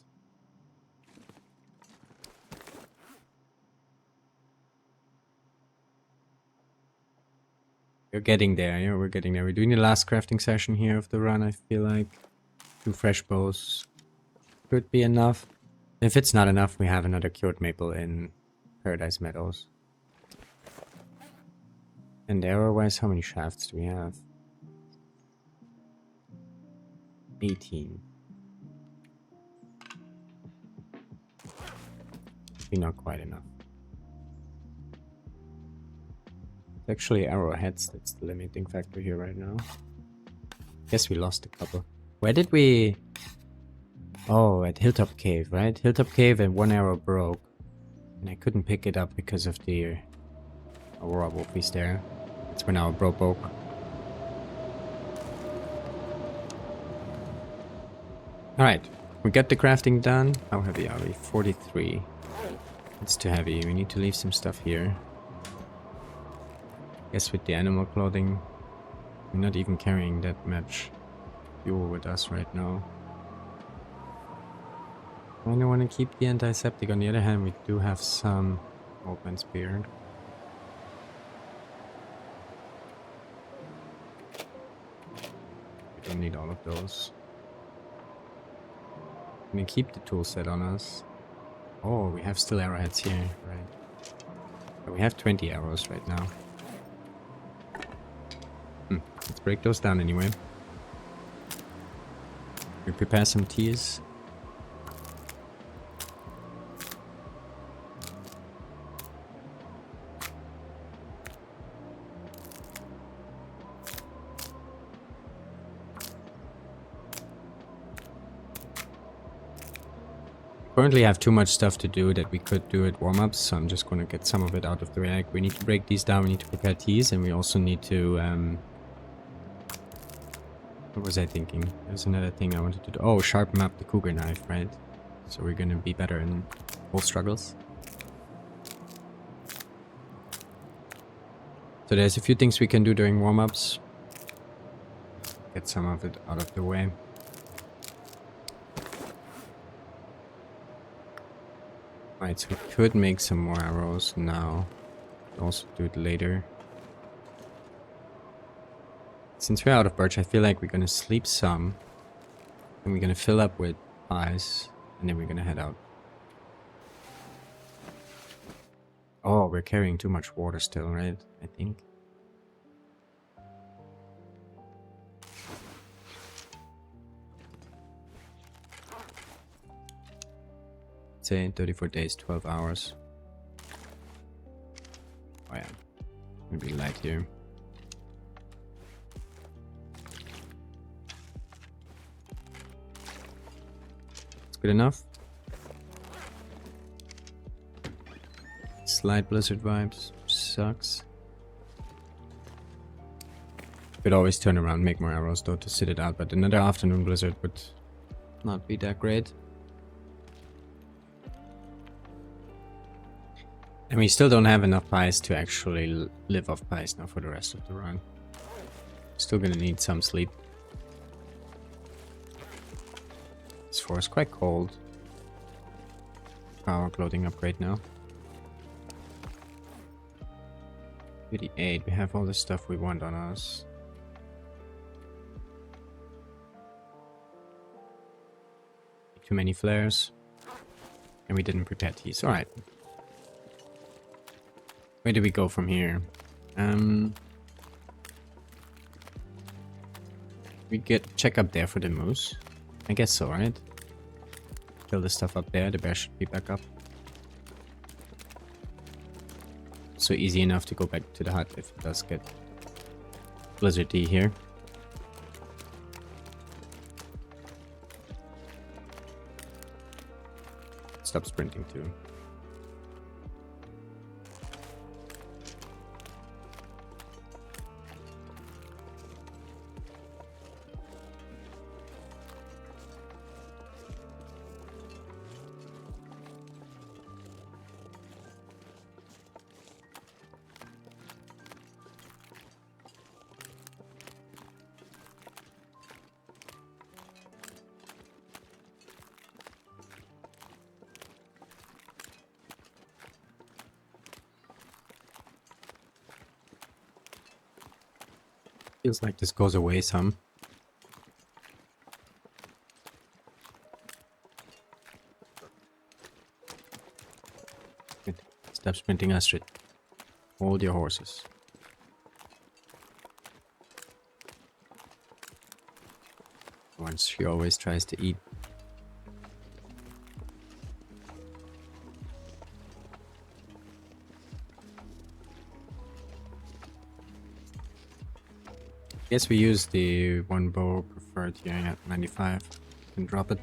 We're getting there, yeah, we're getting there. We're doing the last crafting session here of the run, I feel like. 2 fresh bows could be enough. If it's not enough, we have another cured maple in Paradise Meadows. And arrow-wise, how many shafts do we have? 18. Be not quite enough. It's actually arrowheads that's the limiting factor here right now. Guess we lost a couple. Where did we... Oh, at Hilltop Cave, right? Hilltop Cave and one arrow broke. And I couldn't pick it up because of the Aurora Wolfies there. That's when our bro broke. Alright, we got the crafting done. How heavy are we? 43. It's too heavy. We need to leave some stuff here. Guess with the animal clothing, we're not even carrying that much fuel with us right now. I don't want to keep the antiseptic. On the other hand, we do have some old man's beard. We don't need all of those. I'm gonna keep the tool set on us. Oh, we have still arrowheads here, right? But we have 20 arrows right now. Let's break those down anyway. We prepare some teas. Currently have too much stuff to do that we could do at warm-ups, so I'm just gonna get some of it out of the way. Like, we need to break these down, we need to prepare teas, and we also need to, what was I thinking? There's another thing I wanted to do. Oh, sharpen up the cougar knife, right? So we're gonna be better in both struggles. So there's a few things we can do during warm-ups. Get some of it out of the way. Right, so we could make some more arrows now. Also do it later. Since we're out of birch, I feel like we're gonna sleep some. And we're gonna fill up with pies. And then we're gonna head out. Oh, we're carrying too much water still, right? I think. Say 34 days, 12 hours. Oh yeah. Maybe light here. It's good enough. Slight blizzard vibes. Sucks. Could always turn around, make more arrows though to sit it out, but another afternoon blizzard would not be that great. And we still don't have enough pies to actually live off pies now for the rest of the run. Still gonna need some sleep. This floor is quite cold. Power clothing upgrade now. 38, we have all the stuff we want on us. Too many flares. And we didn't prepare teas. Alright. Where do we go from here? We check up there for the moose. I guess so, right? Kill the stuff up there, the bear should be back up. So easy enough to go back to the hut if it does get blizzardy here. Stop sprinting too. Feels like this goes away some. Good. Stop sprinting, Astrid. Hold your horses. Once she always tries to eat. Guess we use the one bow preferred here at 95 and drop it.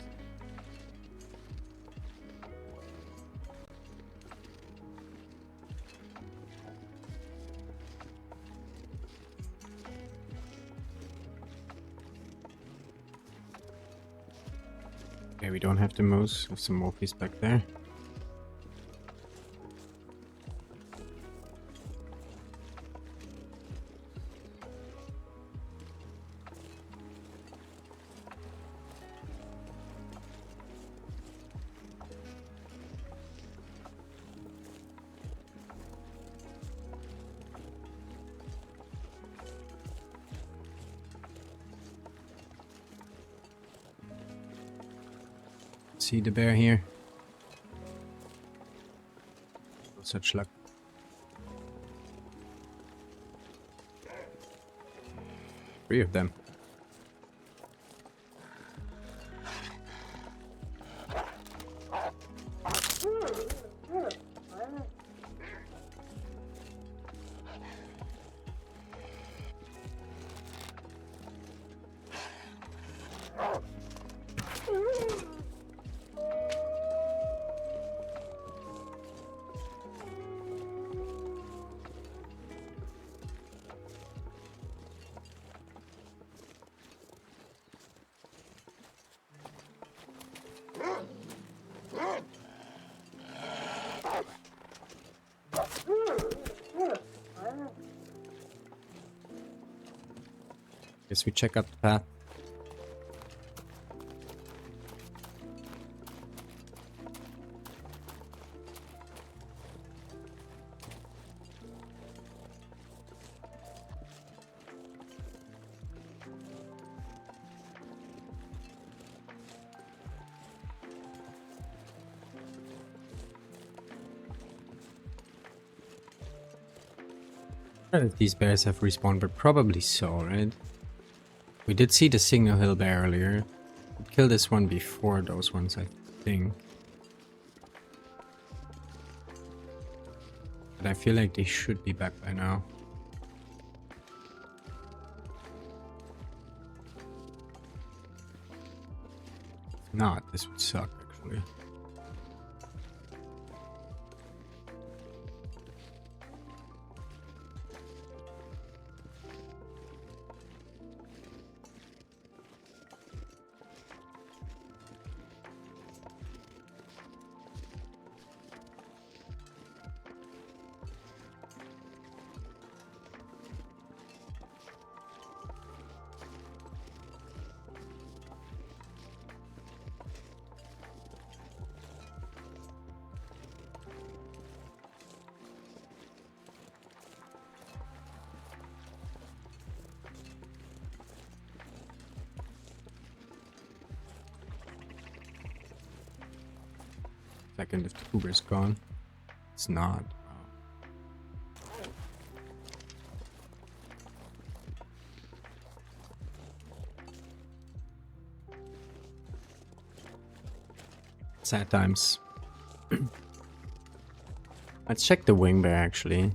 Okay, we don't have the moose. Have some wolfies back there. See the bear here. such luck. Three of them. Guess we check out the path. I don't know if these bears have respawned, but probably so, right? We did see the signal hill bear earlier. We killed this one before those ones, I think. But I feel like they should be back by now. If not, this would suck, actually. Second if the cougar's gone. It's not. Sad times. Let's check the wing bear actually.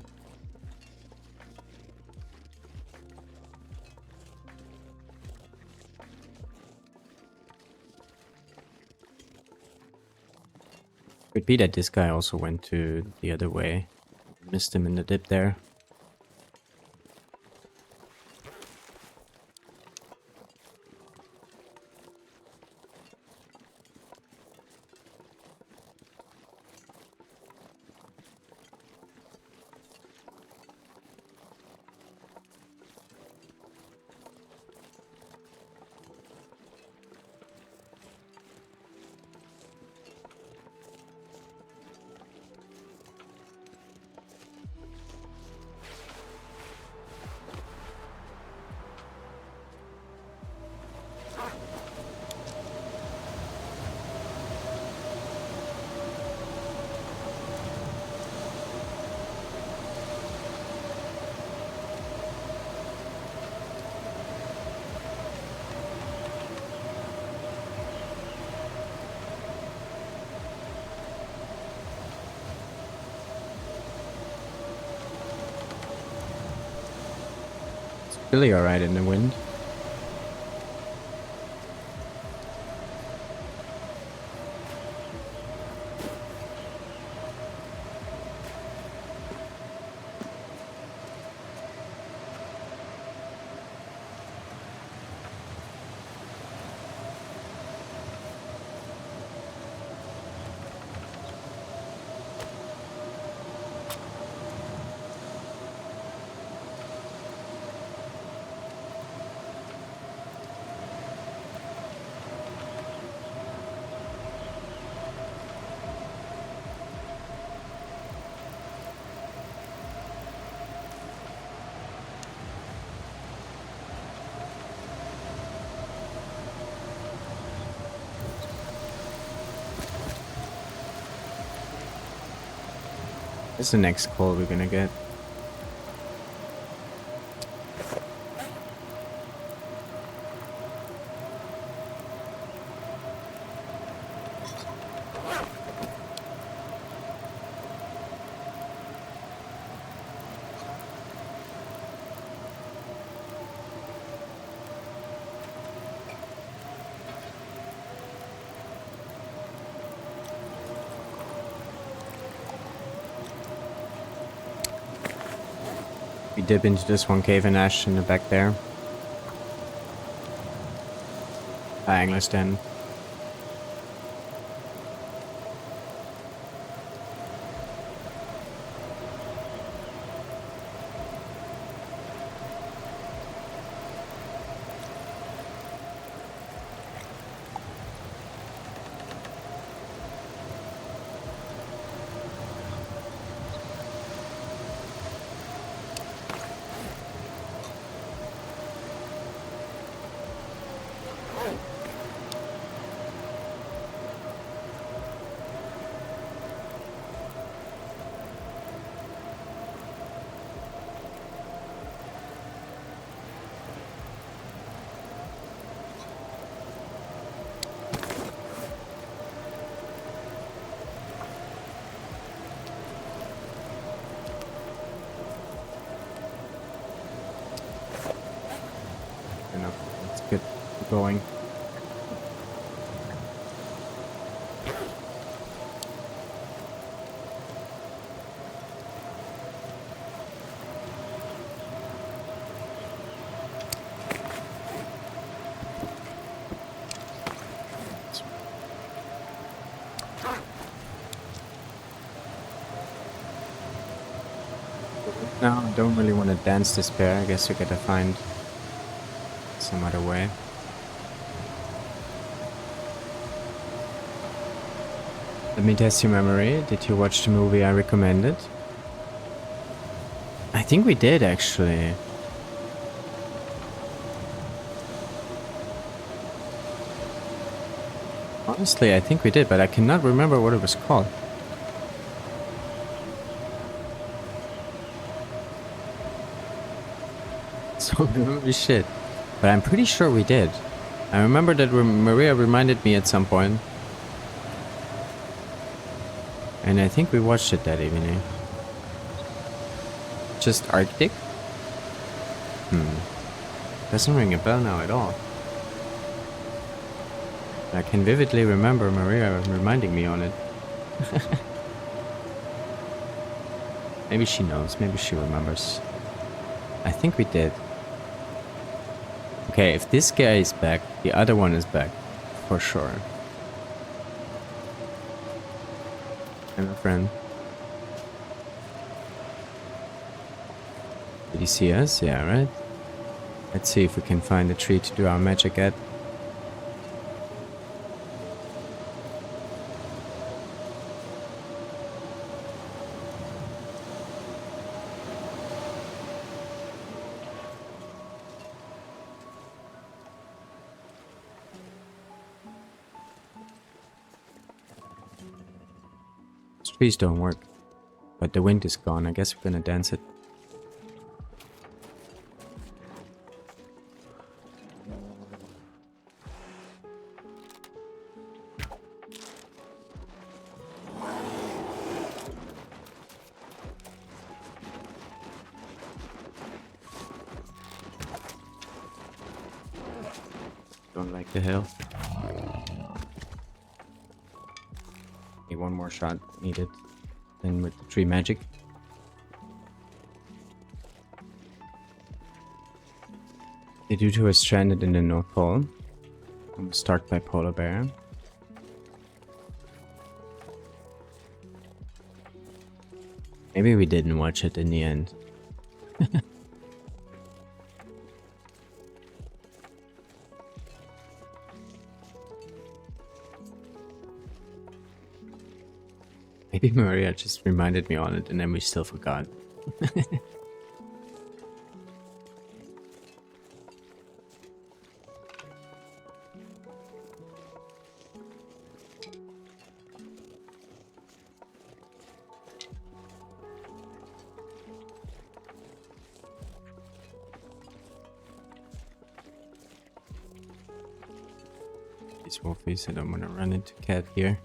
Could be that this guy also went to the other way. Missed him in the dip there. Really alright in the wind. This is the next call we're gonna get. We dip into this one cave and ash in the back there. Angler's den. Enough. Let's get going. Now I don't really want to dance this pair. I guess we gotta find some other way. Let me test your memory. Did you watch the movie I recommended? I think we did actually. Honestly, I think we did, but I cannot remember what it was called. So holy shit. But I'm pretty sure we did. I remember that Maria reminded me at some point. And I think we watched it that evening. Just Arctic? Doesn't ring a bell now at all. I can vividly remember Maria reminding me on it. Maybe she knows, maybe she remembers. I think we did. Okay, if this guy is back, the other one is back. For sure. I'm a friend. Did he see us? Yeah, right? Let's see if we can find a tree to do our magic at. Trees don't work, but the wind is gone. I guess we're gonna dance it. Don't like the hill. One more shot needed. Then with the tree magic. The Dutu is stranded in the North Pole. I'm gonna start by polar bear. Maybe we didn't watch it in the end. Maybe Maria just reminded me on it and then we still forgot. These wolfies, I don't want to run into cat here.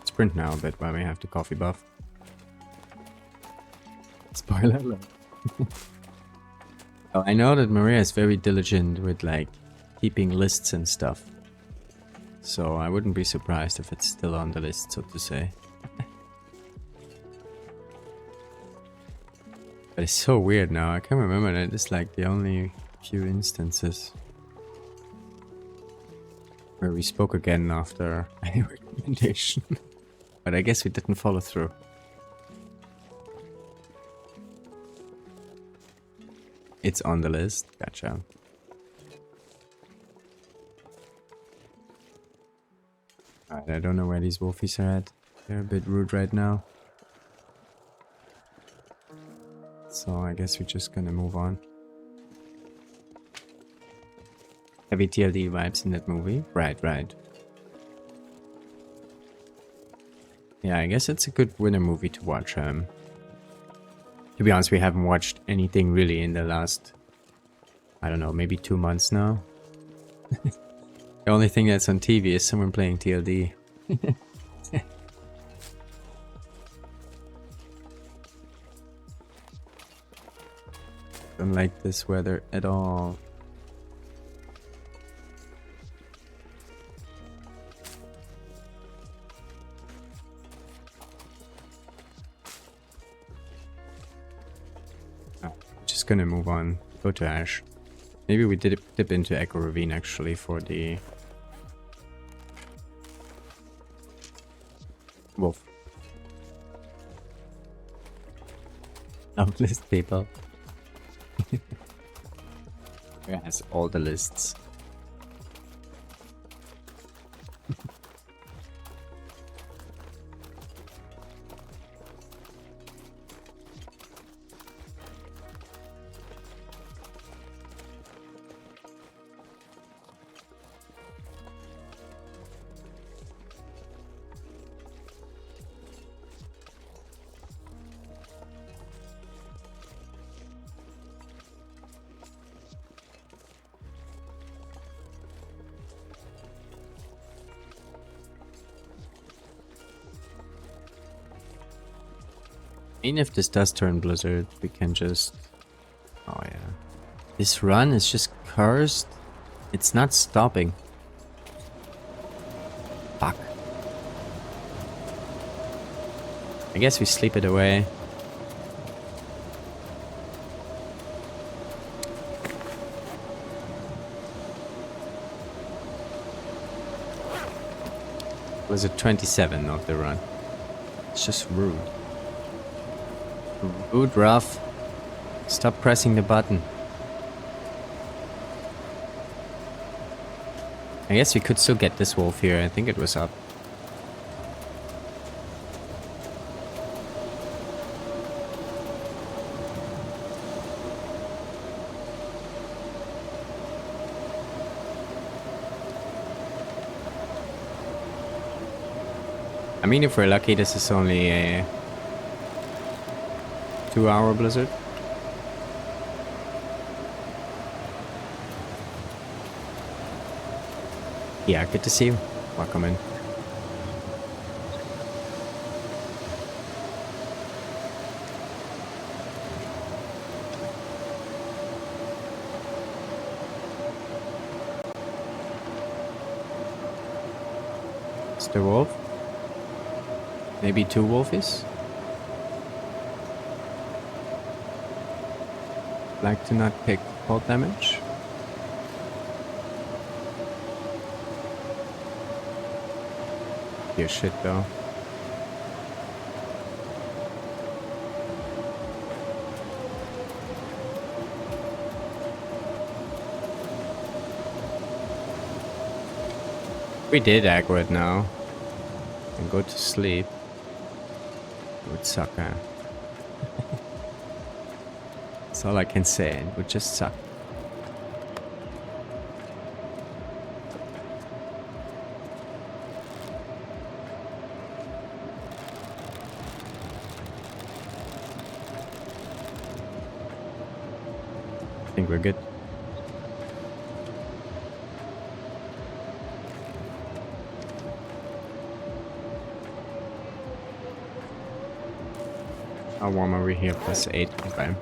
Sprint now a bit while we have the coffee buff. Spoiler alert. Oh, I know that Maria is very diligent with like keeping lists and stuff. So I wouldn't be surprised if it's still on the list, so to say. But it's so weird now. I can't remember that it's like the only few instances where we spoke again after a recommendation. But I guess we didn't follow through. It's on the list. Gotcha. Alright, I don't know where these wolfies are at. They're a bit rude right now. So I guess we're just gonna move on. Heavy TLD vibes in that movie. Right, right. Yeah, I guess it's a good winter movie to watch. To be honest, we haven't watched anything really in the last, I don't know, maybe 2 months now. The only thing that's on TV is someone playing TLD. Don't like this weather at all. Just gonna move on. Go to Ash. Maybe we did dip into Echo Ravine actually for the wolf. List people. Where has all the lists? Even if this does turn blizzard, we can just... Oh yeah. This run is just cursed. It's not stopping. Fuck. I guess we sleep it away. Was it 27 of the run? It's just rude. Rude, rough. Stop pressing the button. I guess we could still get this wolf here. I think it was up. I mean, if we're lucky, this is only a 2-hour blizzard. Yeah, good to see you. Welcome in. It's the wolf. Maybe 2 wolfies. Like to not pick cold damage. Your shit though. We did aggro it now. And go to sleep. It would suck, huh? That's all I can say. It would just suck. think we're good. How warm are we here? +8. Okay.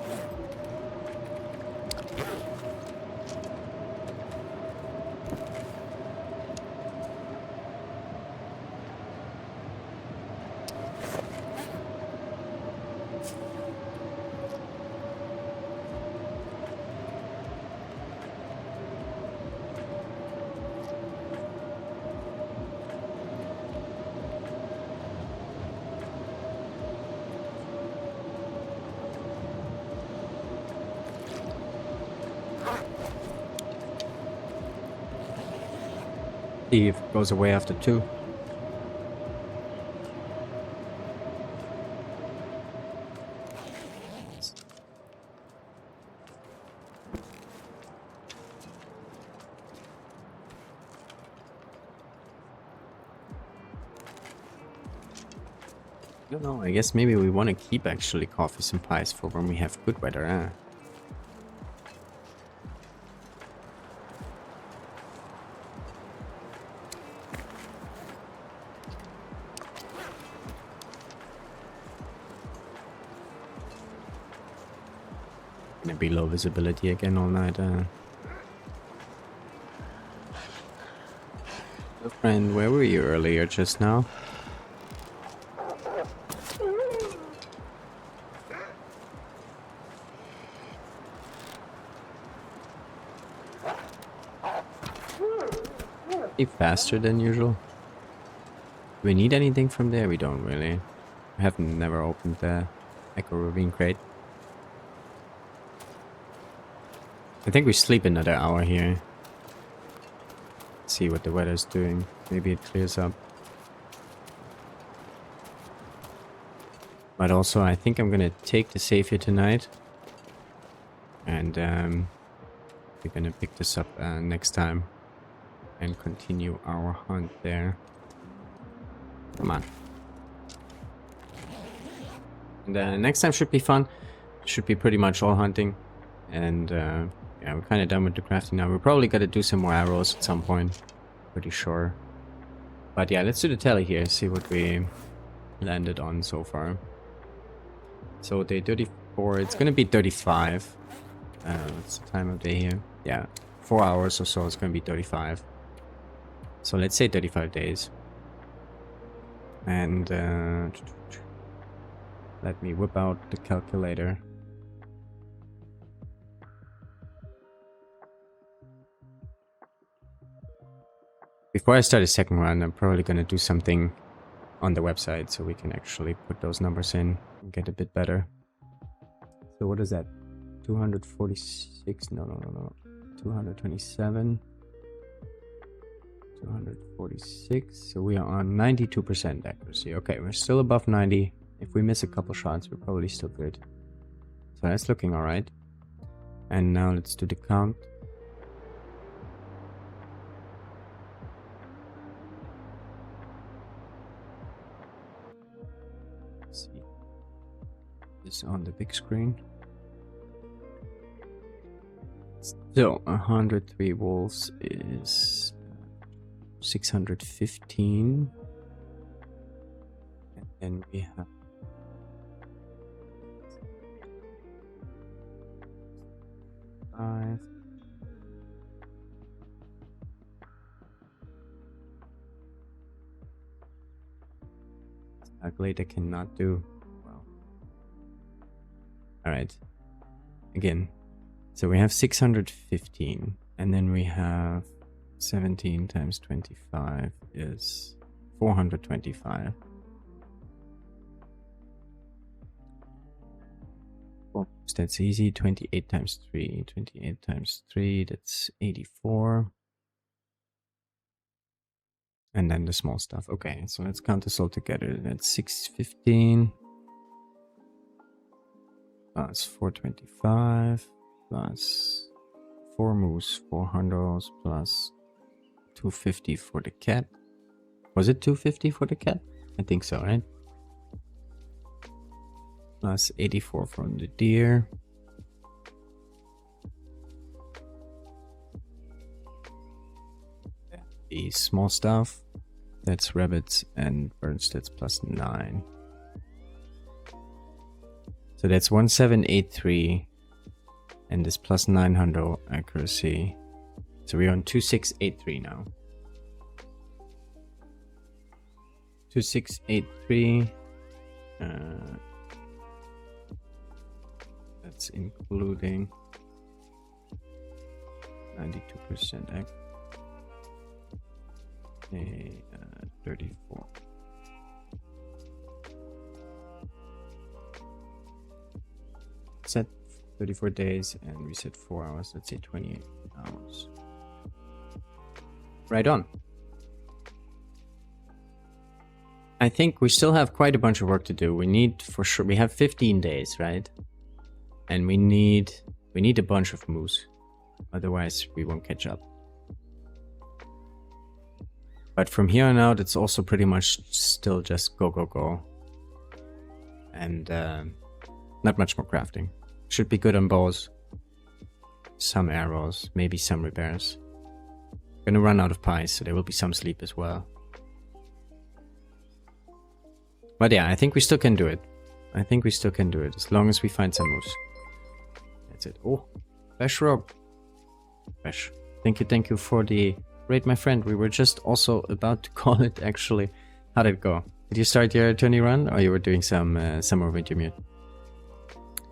See if it goes away after 2. I don't know, I guess maybe we want to keep actually coffees and pies for when we have good weather, eh? Gonna be low visibility again all night, So friend, where were you earlier just now? Be faster than usual. Do we need anything from there? We don't really. I have never opened the Echo Ravine crate. I think we sleep another hour here. See what the weather's doing. Maybe it clears up. But also, I think I'm gonna take the save here tonight. And we're gonna pick this up next time. And continue our hunt there. Come on. And next time should be fun. Should be pretty much all hunting. And yeah, we're kind of done with the crafting now. We're probably gonna do some more arrows at some point. Pretty sure. But yeah, let's do the tally here. See what we landed on so far. So day 34. It's gonna be 35. What's the time of day here? Yeah, 4 hours or so. It's gonna be 35. So let's say 35 days. And let me whip out the calculator. Before I start a second run, I'm probably going to do something on the website so we can actually put those numbers in and get a bit better. So what is that? 246? No. 227. 246. So we are on 92% accuracy. Okay, we're still above 90. If we miss a couple shots, we're probably still good. So that's looking alright. And now let's do the count. Let's see this on the big screen. So 103 wolves is 615, and then we have 5. Calculator cannot do well. All right, again. So we have 615, and then we have 17 times 25 is 425. Well, that's easy. 28 times 3. 28 times 3, that's 84. And then the small stuff. Okay, so let's count this all together. That's 615 plus 425 plus 4 moose, 4 hundos plus 250 for the cat. Was it 250 for the cat? I think so, right? Plus 84 from the deer. be small stuff. That's rabbits and birds. That's +9. So that's 1783. And this +900 accuracy. So we're on 2683 now. 2683. That's including 92% accuracy. 34. Set 34 days and we set 4 hours. Let's say 28 hours. Right on. I think we still have quite a bunch of work to do. We need for sure. We have 15 days, right? And we need a bunch of moose. Otherwise, we won't catch up. But from here on out, it's also pretty much still just go, go, go. And not much more crafting. Should be good on bows. Some arrows, maybe some repairs. Gonna run out of pies, so there will be some sleep as well. But yeah, I think we still can do it. I think we still can do it, as long as we find some moose. That's it. Oh, Bash Rob. Bash. Thank you for the raid, my friend. We were just also about to call it, actually. How did it go? Did you start your tourney run, or you were doing some summer winter mute?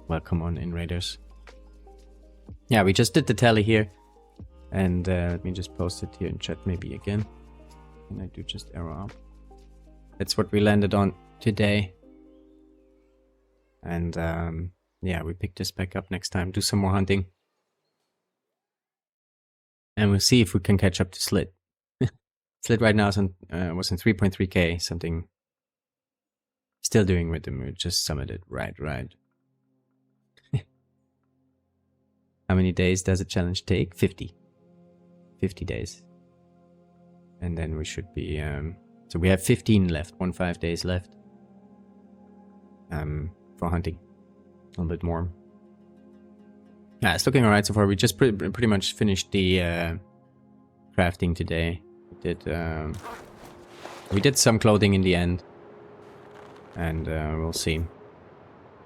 Welcome on in, raiders. Yeah, we just did the tally here. And let me just post it here in chat maybe again. And I do just arrow up. That's what we landed on today. And yeah, we pick this back up next time. Do some more hunting. And we'll see if we can catch up to Slit. Slit right now is on, was in 3.3k, something. Still doing with them. We just summited. Right. How many days does a challenge take? 50. 50 days. And then we should be... so we have 15 left. 15 days left. For hunting. A little bit more. Yeah, it's looking alright so far. We just pretty much finished the crafting today. We did some clothing in the end. And we'll see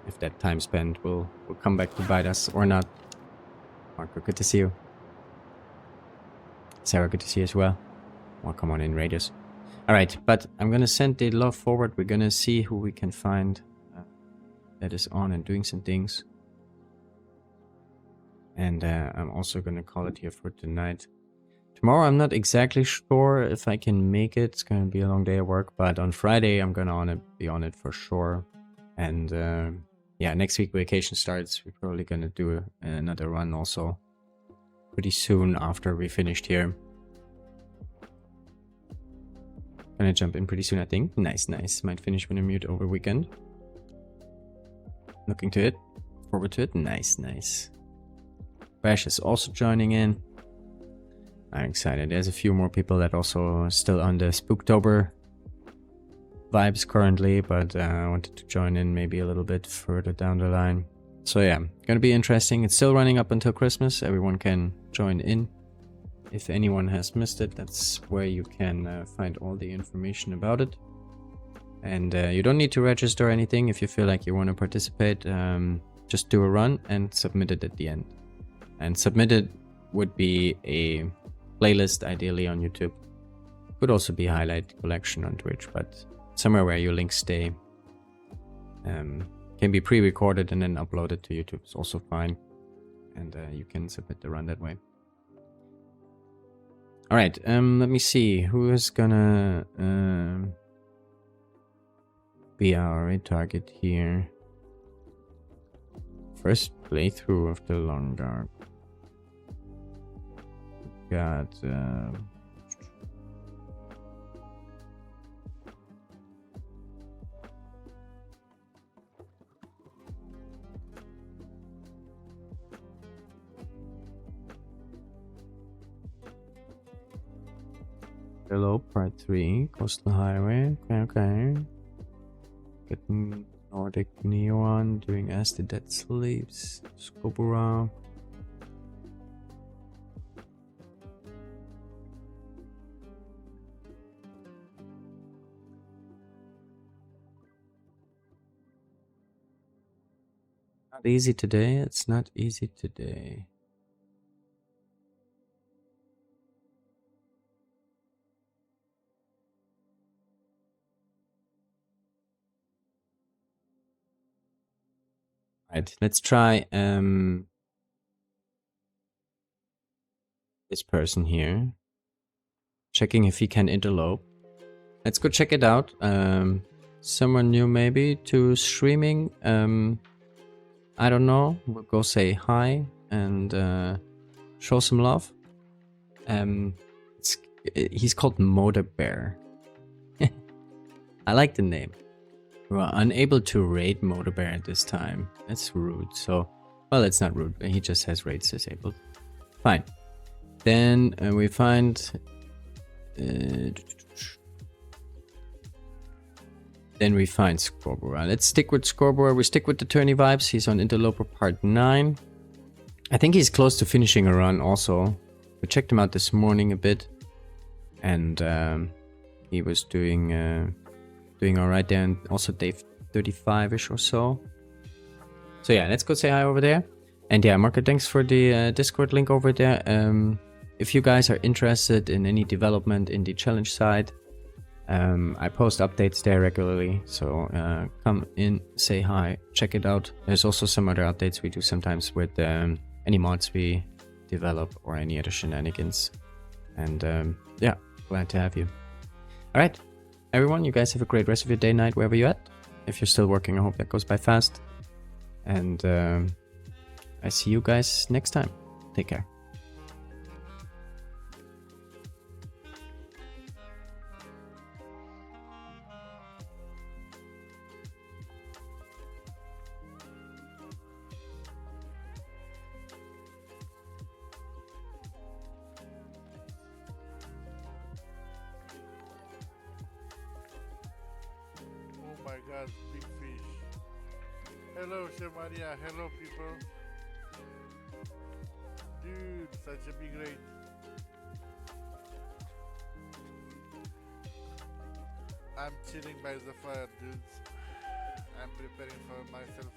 if that time spent will come back to bite us or not. Marco, good to see you. Sarah, good to see you as well. Welcome on in, raiders. Alright, but I'm gonna send the love forward. We're gonna see who we can find that is on and doing some things. And I'm also gonna call it here for tonight. Tomorrow I'm not exactly sure if I can make it. It's gonna be a long day at work, but on Friday I'm gonna be on it for sure. And yeah, next week vacation starts. We're probably gonna do another run also pretty soon after we finished here. Gonna jump in pretty soon, I think. Nice. Might finish when I mute over weekend. Looking to it. Forward to it. Nice. Bash is also joining in. I'm excited. There's a few more people that also are still on the Spooktober vibes currently, but I wanted to join in maybe a little bit further down the line. So yeah, gonna be interesting. It's still running up until Christmas. Everyone can join in. If anyone has missed it, that's where you can find all the information about it. And you don't need to register or anything. If you feel like you want to participate, just do a run and submit it at the end. And submitted would be a playlist, ideally on YouTube. Could also be a highlight collection on Twitch, but somewhere where your links stay. Can be pre-recorded and then uploaded to YouTube. It's also fine. And you can submit the run that way. Alright, let me see. Who is gonna be our raid target here? First playthrough of the Long Dark. Got Hello, part 3, Coastal Highway. Okay. Getting Nordic Neon, doing As the Dead Sleeps, Scobura. easy today. It's not easy today. Right, let's try this person here. Checking if he can interlope. Let's go check it out. Someone new maybe to streaming. I don't know. We'll go say hi and show some love. He's called Motor Bear. I like the name. We're unable to raid Motor Bear at this time. That's rude. So, well, it's not rude. He just has raids disabled. Fine. Then we find. Then we find Scorbora. Let's stick with Scorbora. We stick with the tourney vibes. He's on Interloper Part 9. I think he's close to finishing a run also. We checked him out this morning a bit. And he was doing alright there. And also day 35-ish or so. So yeah, let's go say hi over there. And yeah, Marco, thanks for the Discord link over there. If you guys are interested in any development in the challenge side, I post updates there regularly, so come in, say hi, check it out. There's also some other updates we do sometimes with any mods we develop or any other shenanigans. And yeah, glad to have you. Alright, everyone, you guys have a great rest of your day, night, wherever you're at. If you're still working, I hope that goes by fast. And I see you guys next time. Take care. Oh my god, big fish. Hello, Sir Maria. Hello, people. Dude, such a big raid. I'm chilling by the fire, dudes. I'm preparing for myself.